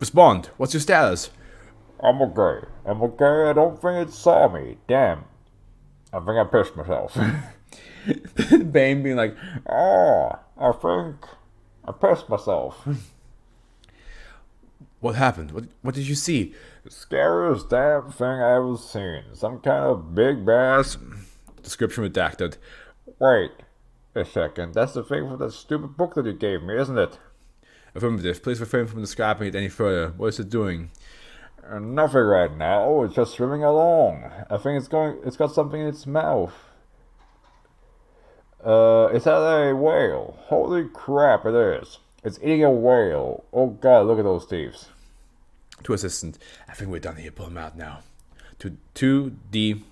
Respond. What's your status? I'm okay. I don't think it saw me. Damn. I think I pissed myself. Bane being like, oh, I think I pissed myself. What happened? What did you see? The scariest damn thing I ever seen. Some kind of big bass. Description redacted. Wait a second. That's the thing from that stupid book that you gave me, isn't it? Affirmative. Please refrain from describing it any further. What is it doing? Nothing right now. It's just swimming along. I think it's got something in its mouth. Is that a whale? Holy crap, it is. It's eating a whale. Oh god, look at those teeth. To assistant. I think we're done here. Pull him out now. To D.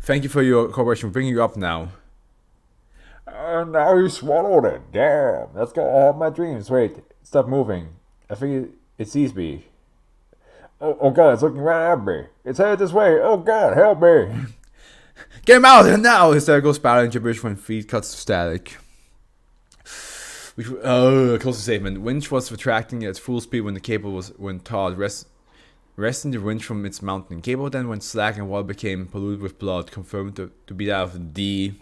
Thank you for your cooperation. We're bringing you up now. Now you swallowed it. Damn. That's got all my dreams. Wait. Stop moving. I think it sees me. Oh god, it's looking right at me. It's headed this way. Oh god, help me. Get him out of here now! His there goes spouting gibberish when feed cuts to static. Close statement. Winch was retracting at full speed when the cable went taut, resting the winch from its mounting. Cable then went slack and water became polluted with blood, confirmed to be that of D.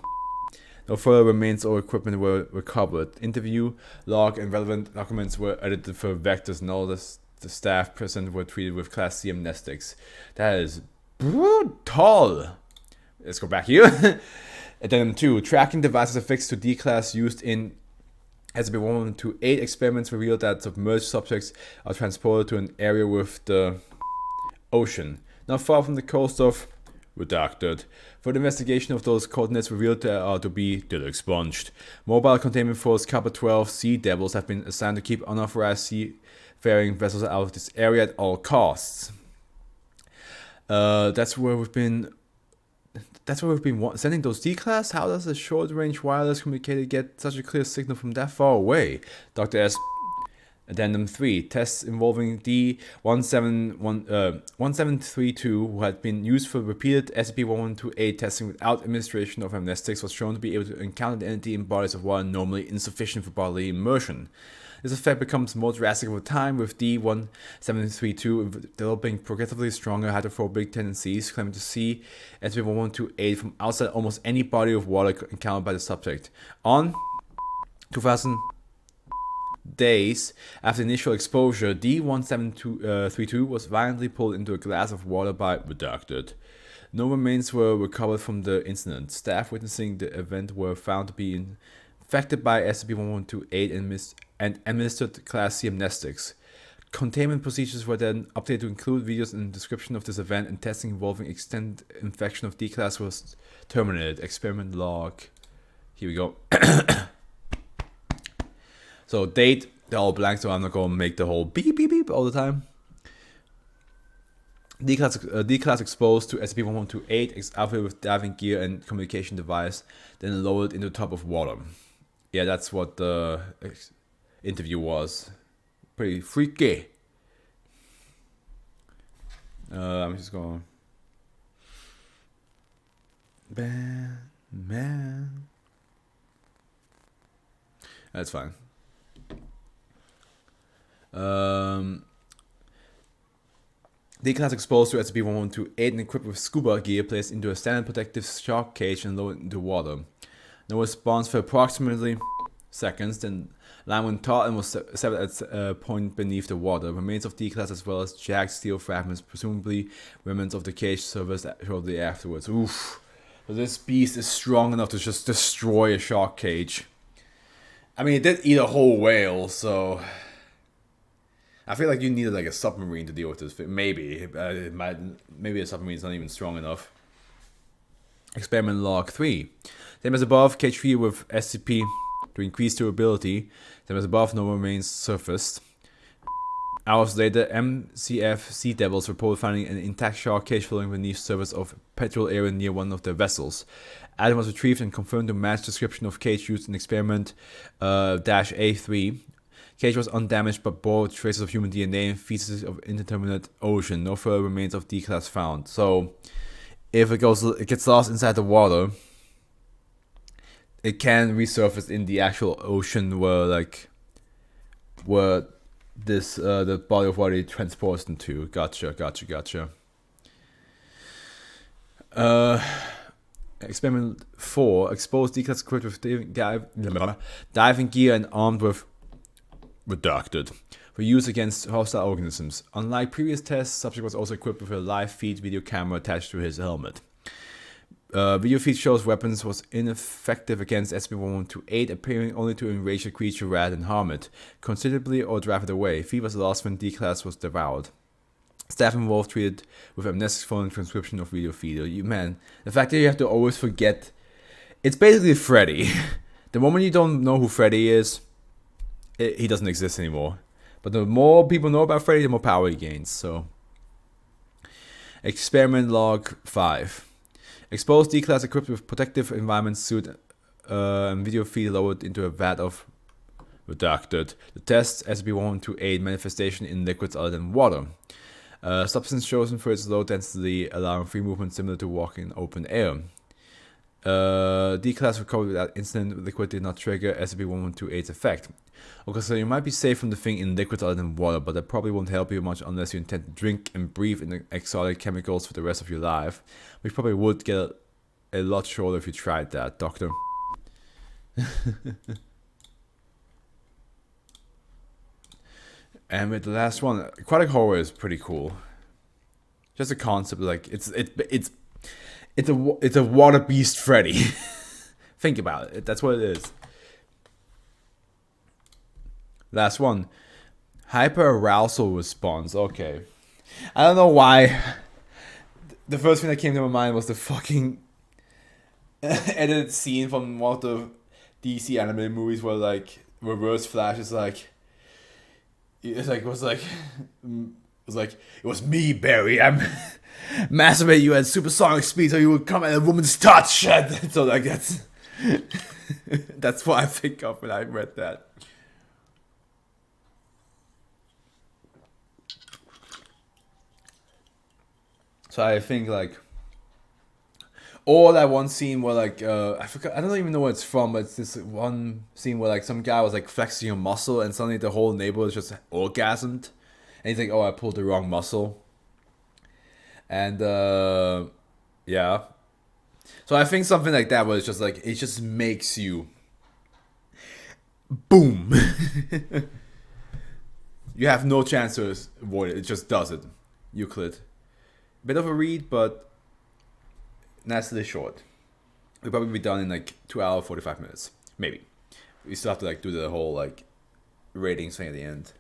No further remains or equipment were recovered. Interview, log, and relevant documents were edited for vectors, and all the staff present were treated with Class C amnestics. That is brutal. Let's go back here. Addendum 2. Tracking devices affixed to D-Class used in SCP-1128 experiments revealed that submerged subjects are transported to an area with the ocean, not far from the coast of redacted. Further investigation of those coordinates revealed they are to be still expunged. Mobile Containment Force Kappa 12 Sea Devils have been assigned to keep unauthorized seafaring vessels out of this area at all costs. That's where we've been sending those D-Class? How does a short-range wireless communicator get such a clear signal from that far away? Dr. S. Addendum 3. Tests involving D1732, who had been used for repeated SCP-1128 testing without administration of amnestics, was shown to be able to encounter the entity in bodies of water normally insufficient for bodily immersion. This effect becomes more drastic over time, with D1732 developing progressively stronger hydrophobic tendencies, claiming to see SCP-1128 from outside almost any body of water encountered by the subject. On 2000 days after initial exposure, D1732 was violently pulled into a glass of water by redacted. No remains were recovered from the incident. Staff witnessing the event were found to be infected by SCP-1128 and administered Class C amnestics. Containment procedures were then updated to include videos and description of this event, and testing involving extended infection of D-Class was terminated. Experiment log. Here we go. So date, they're all blank, so I'm not going to make the whole beep beep beep all the time. D-Class exposed to SCP-1128, outfitted with diving gear and communication device, then lowered into the top of water. Yeah, that's what the interview was. Pretty freaky. I'm just going... Man. That's fine. D-Class exposed to SCP-1128 and equipped with scuba gear placed into a standard protective shark cage and lowered into water. No response for approximately seconds, then line went taut and was severed at a point beneath the water. Remains of D-Class as well as jagged steel fragments, presumably remnants of the cage, surfaced shortly afterwards. Oof. So this beast is strong enough to just destroy a shark cage. I mean, it did eat a whole whale, so... I feel like you needed like a submarine to deal with this. Maybe. Maybe a submarine's not even strong enough. Experiment log 3. Same as above, cage 3 with SCP to increase durability. Same as above, no remains surfaced. Hours later, MCF Sea Devils reported finding an intact shark cage floating beneath surface of petrol area near one of their vessels. Item was retrieved and confirmed to match description of cage used in experiment -A3. Cage was undamaged but bore traces of human DNA and feces of indeterminate ocean. No further remains of D-Class found. So, if it gets lost inside the water, it can resurface in the actual ocean where this the body of water transports into. Gotcha. Experiment 4. Exposed D-Class equipped with diving gear and armed with redacted for use against hostile organisms. Unlike previous tests, subject was also equipped with a live feed video camera attached to his helmet. Video feed shows weapons was ineffective against SCP-1128, appearing only to enrage the creature rather than harm it considerably or drive it away. Feed was lost when D-Class was devoured. Staff involved treated with amnestics following transcription of video feed. Man, the fact that you have to always forget, it's basically Freddy. The moment you don't know who Freddy is, he doesn't exist anymore. But the more people know about Freddy, the more power he gains. So, experiment log 5. Exposed D-Class equipped with protective environment suit and video feed lowered into a vat of redacted. The test SCP-1128 manifestation in liquids other than water. Substance chosen for its low density, allowing free movement similar to walking in open air. D-Class recovered without incident. Liquid did not trigger SCP-1128's effect. Okay, so you might be safe from the thing in liquids other than water, but that probably won't help you much unless you intend to drink and breathe in the exotic chemicals for the rest of your life, which probably would get a lot shorter if you tried that, Doctor. And with the last one, aquatic horror is pretty cool. Just a concept, like it's a water beast Freddy. Think about it. That's what it is. Last one. Hyperarousal response. Okay. I don't know why. The first thing that came to my mind was the fucking edited scene from one of the DC animated movies where like Reverse Flash is like, it was me, Barry. I'm masturbate you at supersonic speed so you would come at a woman's touch. So like that's what I think of when I read that. So I think like, or that one scene where like I forgot, I don't even know where it's from, but it's this one scene where like some guy was like flexing a muscle and suddenly the whole neighborhood just orgasmed, and he's like, oh, I pulled the wrong muscle, and yeah. So I think something like that where it's just like it just makes you boom. You have no chance to avoid it. It just does it. Euclid. Bit of a read, but nicely short. We'll probably be done in like 2 hours, 45 minutes. Maybe. We still have to like do the whole like ratings thing at the end.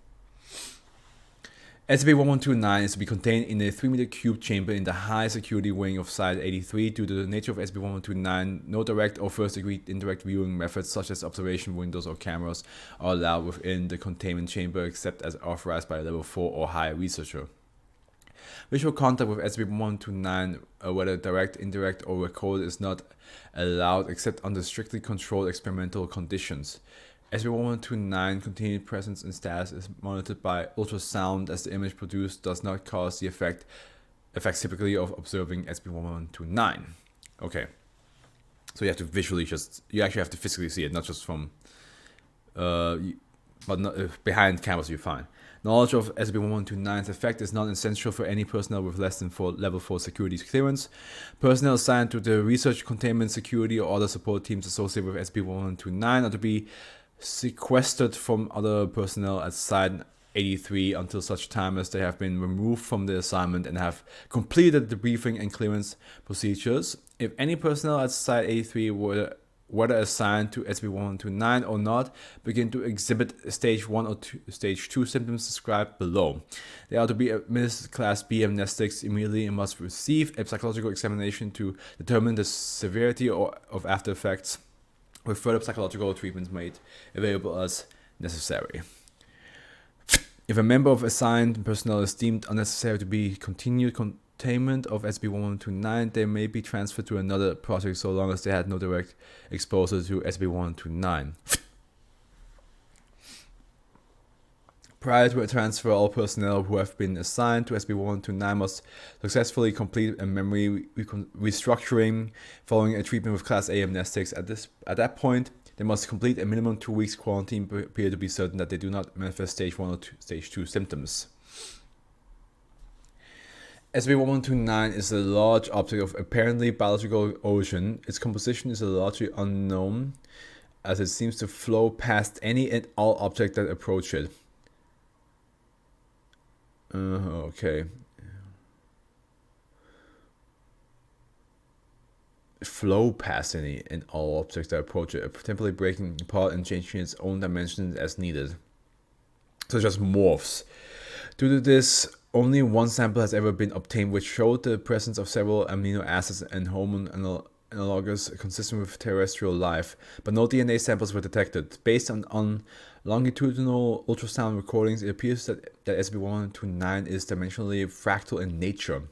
SCP-1129 is to be contained in a 3-meter cube chamber in the high security wing of Site 83. Due to the nature of SCP-1129, no direct or first-degree indirect viewing methods such as observation windows or cameras are allowed within the containment chamber except as authorized by a level 4 or higher researcher. Visual contact with SCP-1129, whether direct, indirect, or recorded, is not allowed except under strictly controlled experimental conditions. SCP-1129 continued presence and status is monitored by ultrasound, as the image produced does not cause the effects typically of observing SCP-1129. Okay. So you have to visually you actually have to physically see it, not just from, but not, behind cameras you're fine. Knowledge of SCP-1129's effect is not essential for any personnel with less than level 4 security clearance. Personnel assigned to the research, containment, security, or other support teams associated with SCP-1129 are to be sequestered from other personnel at Site 83 until such time as they have been removed from the assignment and have completed the briefing and clearance procedures. If any personnel at Site 83 were whether assigned to SCP-1129 or not, begin to exhibit Stage 1 or Stage 2 symptoms described below. They are to be administered Class B amnestics immediately and must receive a psychological examination to determine the severity of after effects, with further psychological treatments made available as necessary. If a member of assigned personnel is deemed unnecessary to be continued containment of SCP-1129, they may be transferred to another project so long as they had no direct exposure to SCP-1129. Prior to a transfer, all personnel who have been assigned to SCP-1129 must successfully complete a memory restructuring following a treatment with Class A amnestics. At that point, they must complete a minimum 2 weeks quarantine period to be certain that they do not manifest Stage 1 or Stage 2 symptoms. SCP-1129 is a large object of apparently biological origin. Its composition is largely unknown, as it seems to flow past any and all objects that approach it. Okay. Flow past any and all objects that approach it, temporarily breaking apart and changing its own dimensions as needed. So it just morphs. Due to this, only one sample has ever been obtained which showed the presence of several amino acids and hormone analogues consistent with terrestrial life, but no DNA samples were detected. Based on longitudinal ultrasound recordings, it appears that SCP-1129 is dimensionally fractal in nature,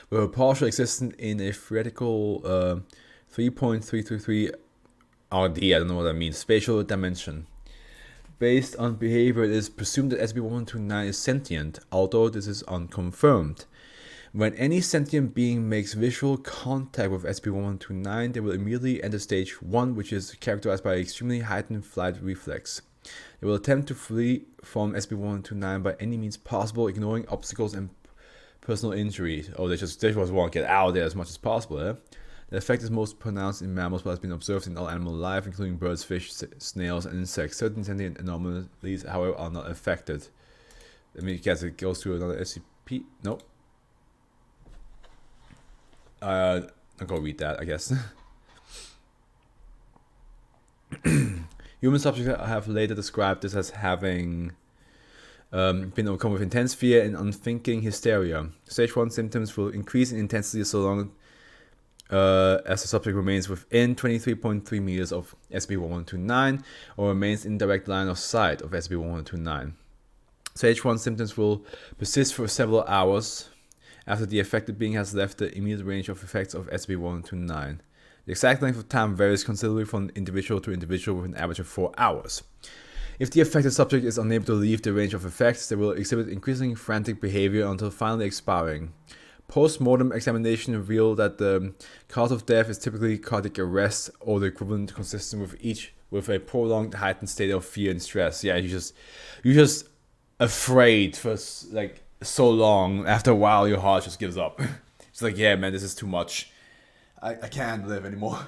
with a partial existence in a theoretical 3.333 RD, I don't know what that means, spatial dimension. Based on behavior, it is presumed that SCP-1129 is sentient, although this is unconfirmed. When any sentient being makes visual contact with SCP-1129, they will immediately enter Stage 1, which is characterized by extremely heightened flight reflex. They will attempt to flee from SCP-1129 by any means possible, ignoring obstacles and personal injury. Oh, they just want to get out of there as much as possible, eh? The effect is most pronounced in mammals, but has been observed in all animal life, including birds, fish, snails, and insects. Certain sentient anomalies, however, are not affected. Let me guess, it goes to another SCP? Nope. I'll go read that, I guess. Human subjects have later described this as having been overcome with intense fear and unthinking hysteria. Stage 1 symptoms will increase in intensity so long as the subject remains within 23.3 meters of SCP-1129 or remains in direct line of sight of SCP-1129. Stage 1 symptoms will persist for several hours after the affected being has left the immediate range of effects of SCP-1129. The exact length of time varies considerably from individual to individual, with an average of 4 hours. If the affected subject is unable to leave the range of effects, they will exhibit increasingly frantic behavior until finally expiring. Post-mortem examination revealed that the cause of death is typically cardiac arrest or the equivalent, consistent with a prolonged heightened state of fear and stress. Yeah, you're just afraid for like so long. After a while, your heart just gives up. It's like, yeah, man, this is too much. I can't live anymore.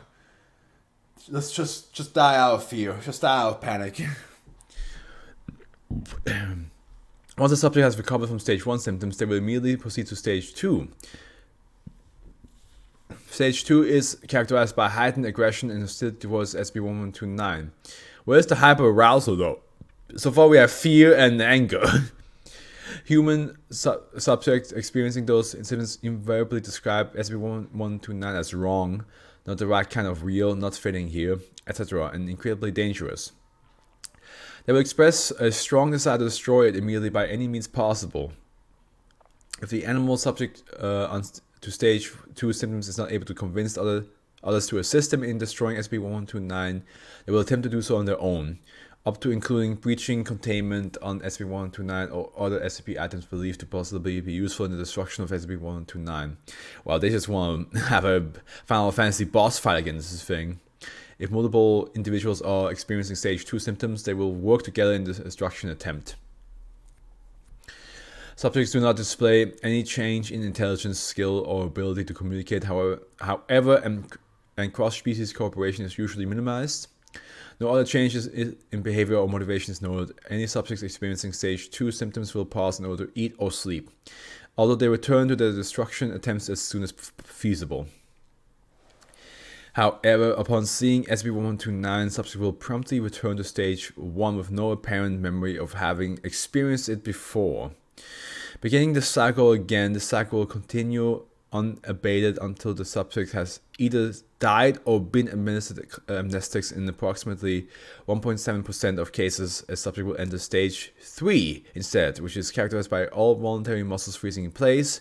Let's just die out of fear. Just die out of panic. Once the subject has recovered from stage 1 symptoms, they will immediately proceed to stage 2. Stage 2 is characterized by heightened aggression and hostility towards SB1129. Where's the hyperarousal though? So far we have fear and anger. Human subjects experiencing those incidents invariably describe SB1129 as wrong, not the right kind of real, not fitting here, etc., and incredibly dangerous. They will express a strong desire to destroy it immediately by any means possible. If the animal subject to stage 2 symptoms is not able to convince others to assist them in destroying SB1129, they will attempt to do so on their own, up to including breaching containment on SB1129 or other SCP items believed to possibly be useful in the destruction of SB1129. Well, they just want to have a Final Fantasy boss fight against this thing. If multiple individuals are experiencing stage 2 symptoms, they will work together in the destruction attempt. Subjects do not display any change in intelligence, skill, or ability to communicate, however, and cross-species cooperation is usually minimized. No other changes in behavior or motivation is noted. Any subjects experiencing stage 2 symptoms will pause in order to eat or sleep, although they return to their destruction attempts as soon as feasible. However, upon seeing SB1129, subjects will promptly return to stage 1 with no apparent memory of having experienced it before. Beginning the cycle again, the cycle will continue unabated until the subject has either died or been administered amnestics. In approximately 1.7% of cases, a subject will enter stage 3 instead, which is characterized by all voluntary muscles freezing in place.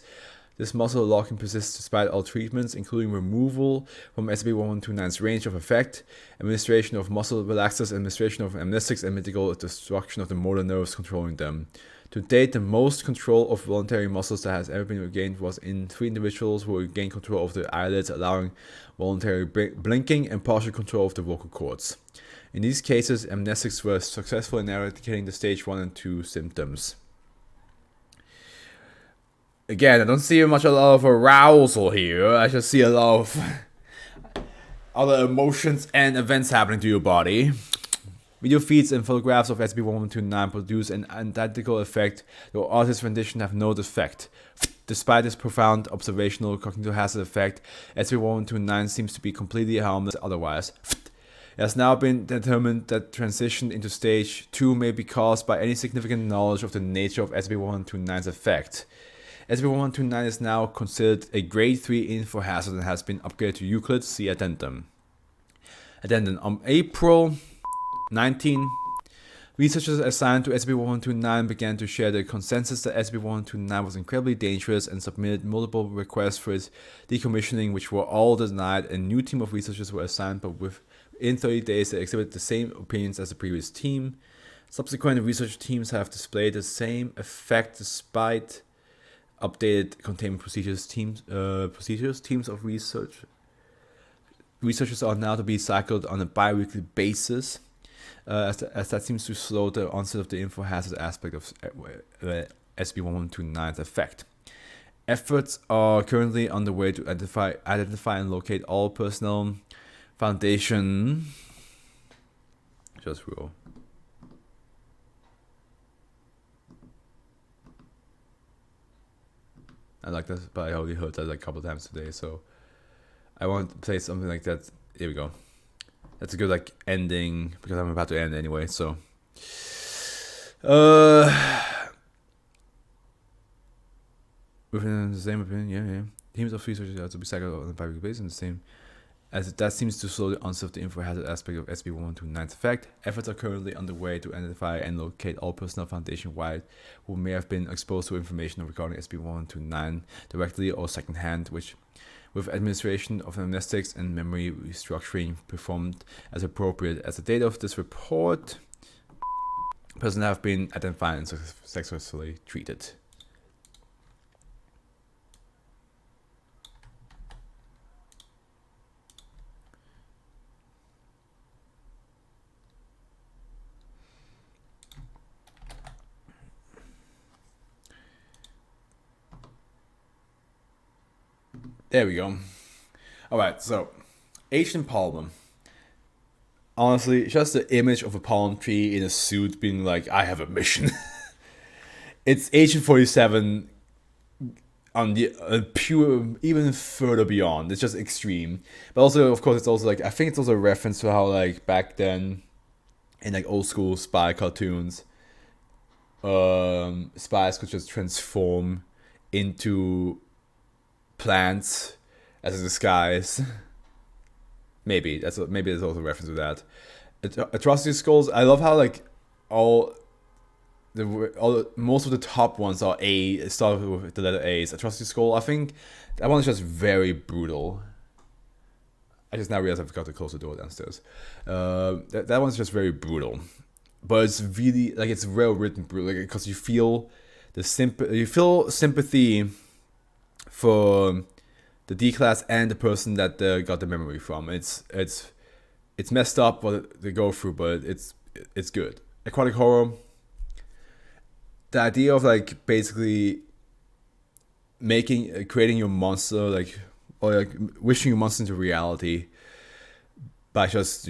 This muscle locking persists despite all treatments, including removal from SB1129's range of effect, administration of muscle relaxers, administration of amnestics, and medical destruction of the motor nerves controlling them. To date, the most control of voluntary muscles that has ever been regained was in 3 individuals who regained control of the eyelids, allowing voluntary blinking and partial control of the vocal cords. In these cases, amnestics were successful in eradicating the stage 1 and 2 symptoms. Again, I don't see a lot of arousal here. I just see a lot of other emotions and events happening to your body. Video feeds and photographs of SB1129 produce an identical effect, though artist's rendition have no effect. Despite this profound observational cognitive hazard effect, SB1129 seems to be completely harmless otherwise. It has now been determined that transition into stage 2 may be caused by any significant knowledge of the nature of SB1129's effect. SB1129 is now considered a grade 3 info hazard and has been upgraded to Euclid. See addendum. Addendum. On April 19, researchers assigned to SB1129 began to share the consensus that SB1129 was incredibly dangerous and submitted multiple requests for its decommissioning, which were all denied. A new team of researchers were assigned, but within 30 days they exhibited the same opinions as the previous team. Subsequent research teams have displayed the same effect despite updated containment procedures. Teams of researchers are now to be cycled on a bi-weekly basis, as that seems to slow the onset of the info hazard aspect of SB1129's effect. Efforts are currently underway to identify and locate all personnel. Foundation. Just roll. I like that, but I already heard that like a couple times today, so I want to play something like that. Here we go. That's a good like ending because I'm about to end anyway. So, within the same opinion, yeah. Teams of researchers are to be cycled on a bi-weekly basis, and the same as that seems to slow the onset of the info hazard aspect of SB1129's effect. Efforts are currently underway to identify and locate all personnel foundation-wide who may have been exposed to information regarding SB1129 directly or secondhand, which, with administration of amnestics and memory restructuring performed as appropriate. As the date of this report, personnel have been identified and successfully treated. There we go. All right, so Asian palm. Honestly, just the image of a palm tree in a suit being like, "I have a mission." It's Agent 47 on the pure, even further beyond. It's just extreme. But also, of course, it's also like, I think it's also a reference to how like back then in like old school spy cartoons, spies could just transform into plants as a disguise. Maybe there's also a reference to that. Atrocity skulls. I love how like all most of the top ones are A. Start with the letter A's. Atrocity skull. I think that one is just very brutal. I just now realized I forgot to close the door downstairs. That one's just very brutal, but it's really like it's well written brutal because you feel you feel sympathy for the D class and the person that got the memory from. It's messed up what they go through, but it's good. Aquatic horror. The idea of like basically creating your monster like or like wishing your monster into reality by just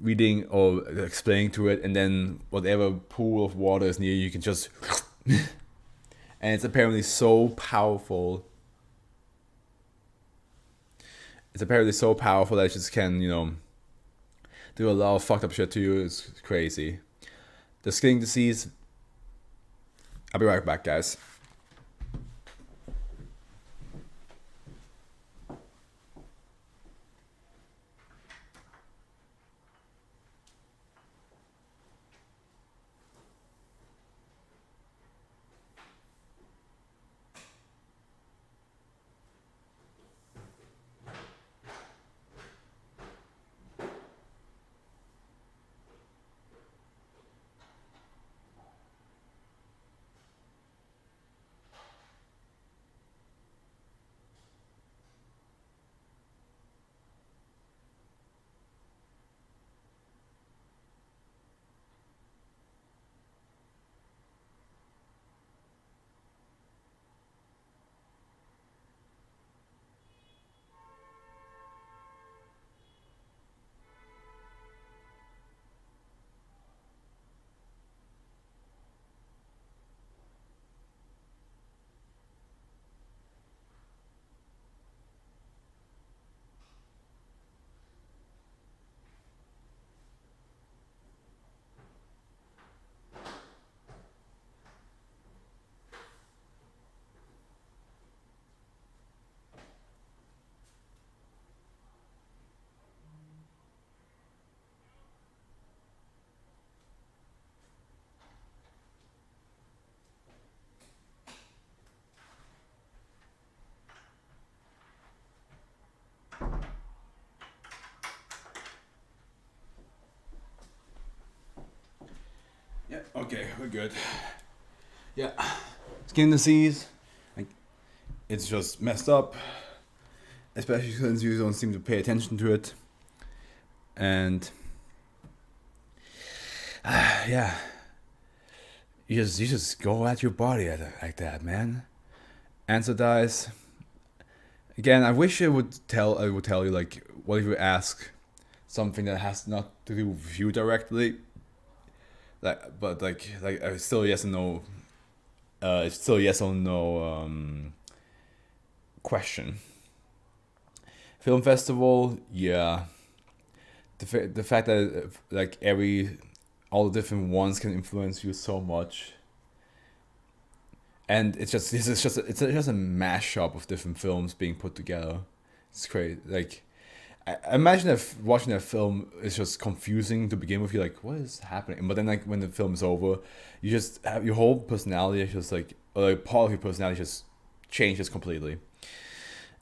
reading or explaining to it, and then whatever pool of water is near you can just and it's apparently so powerful. It's apparently so powerful that it just can do a lot of fucked up shit to you. It's crazy. The skinning disease. I'll be right back, guys. Yeah, okay, we're good. Yeah. Skin disease. Like, it's just messed up. Especially since you don't seem to pay attention to it. And yeah. You just go at your body like that, man. Answer dies. Again, I wish I would tell you like what if you ask something that has not to do with you directly. But it's still yes and no. It's still yes or no question. Film festival, yeah. The fact that like all the different ones can influence you so much, and it's just a mashup of different films being put together. It's crazy. Like, I imagine if watching that film is just confusing to begin with. You're like, what is happening? But then, like, when the film's over, you just have your whole personality is just like, or like part of your personality just changes completely.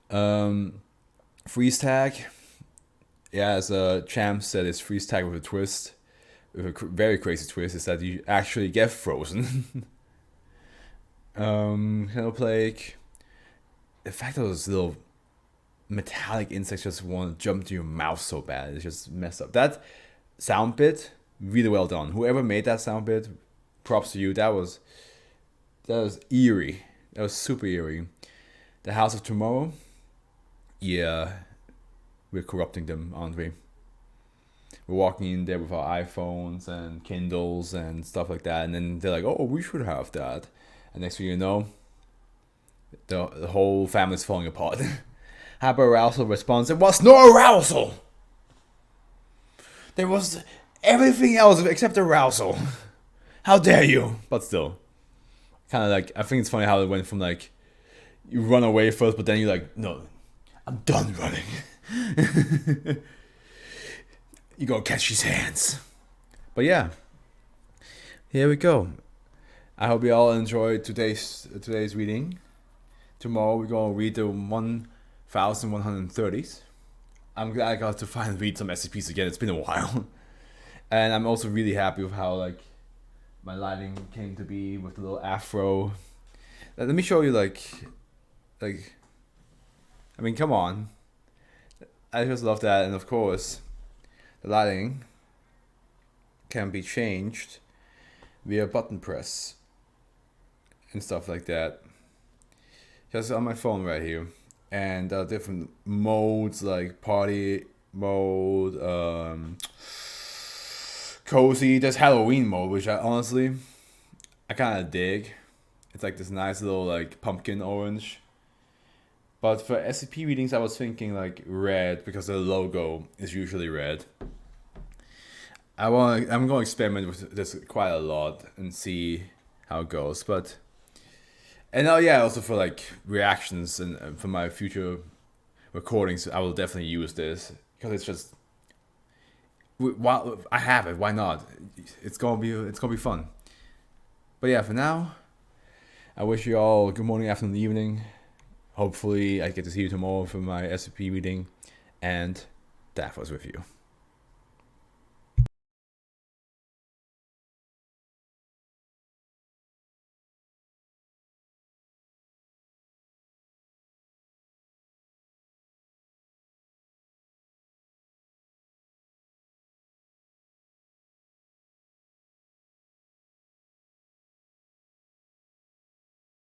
Freeze tag. Yeah, as Champ said, it's freeze tag with a twist. With a very crazy twist is that you actually get frozen. Plague. The fact that those little metallic insects just want to jump to your mouth so bad, it's just messed up. That sound bit, really well done. Whoever made that sound bit, props to you. That was eerie. That was super eerie. The house of tomorrow, yeah, we're corrupting them, aren't we? We're walking in there with our iPhones and Kindles and stuff like that, and then they're like, "Oh, we should have that." And next thing you know, the whole family's falling apart. Hyper-arousal response: "There was no arousal. There was everything else except arousal. How dare you?" But still, kind of like, I think it's funny how it went from like, you run away first, but then you're like, "No, I'm done running." You gotta catch these hands. But yeah, here we go. I hope you all enjoyed today's reading. Tomorrow we're gonna read the 1130s. I'm glad I got to finally read some SCPs again. It's been a while. And I'm also really happy with how like my lighting came to be with the little Afro. Let me show you like I mean, come on. I just love that. And of course, the lighting can be changed via button press and stuff like that. Just on my phone right here. And different modes like party mode, cozy. There's Halloween mode, which I kind of dig. It's like this nice little like pumpkin orange. But for SCP readings, I was thinking like red because the logo is usually red. I'm going to experiment with this quite a lot and see how it goes. And also for like reactions and for my future recordings, I will definitely use this because it's just, I have it. Why not? It's gonna be fun. But yeah, for now, I wish you all a good morning, afternoon, evening. Hopefully, I get to see you tomorrow for my SCP reading, and that was with you.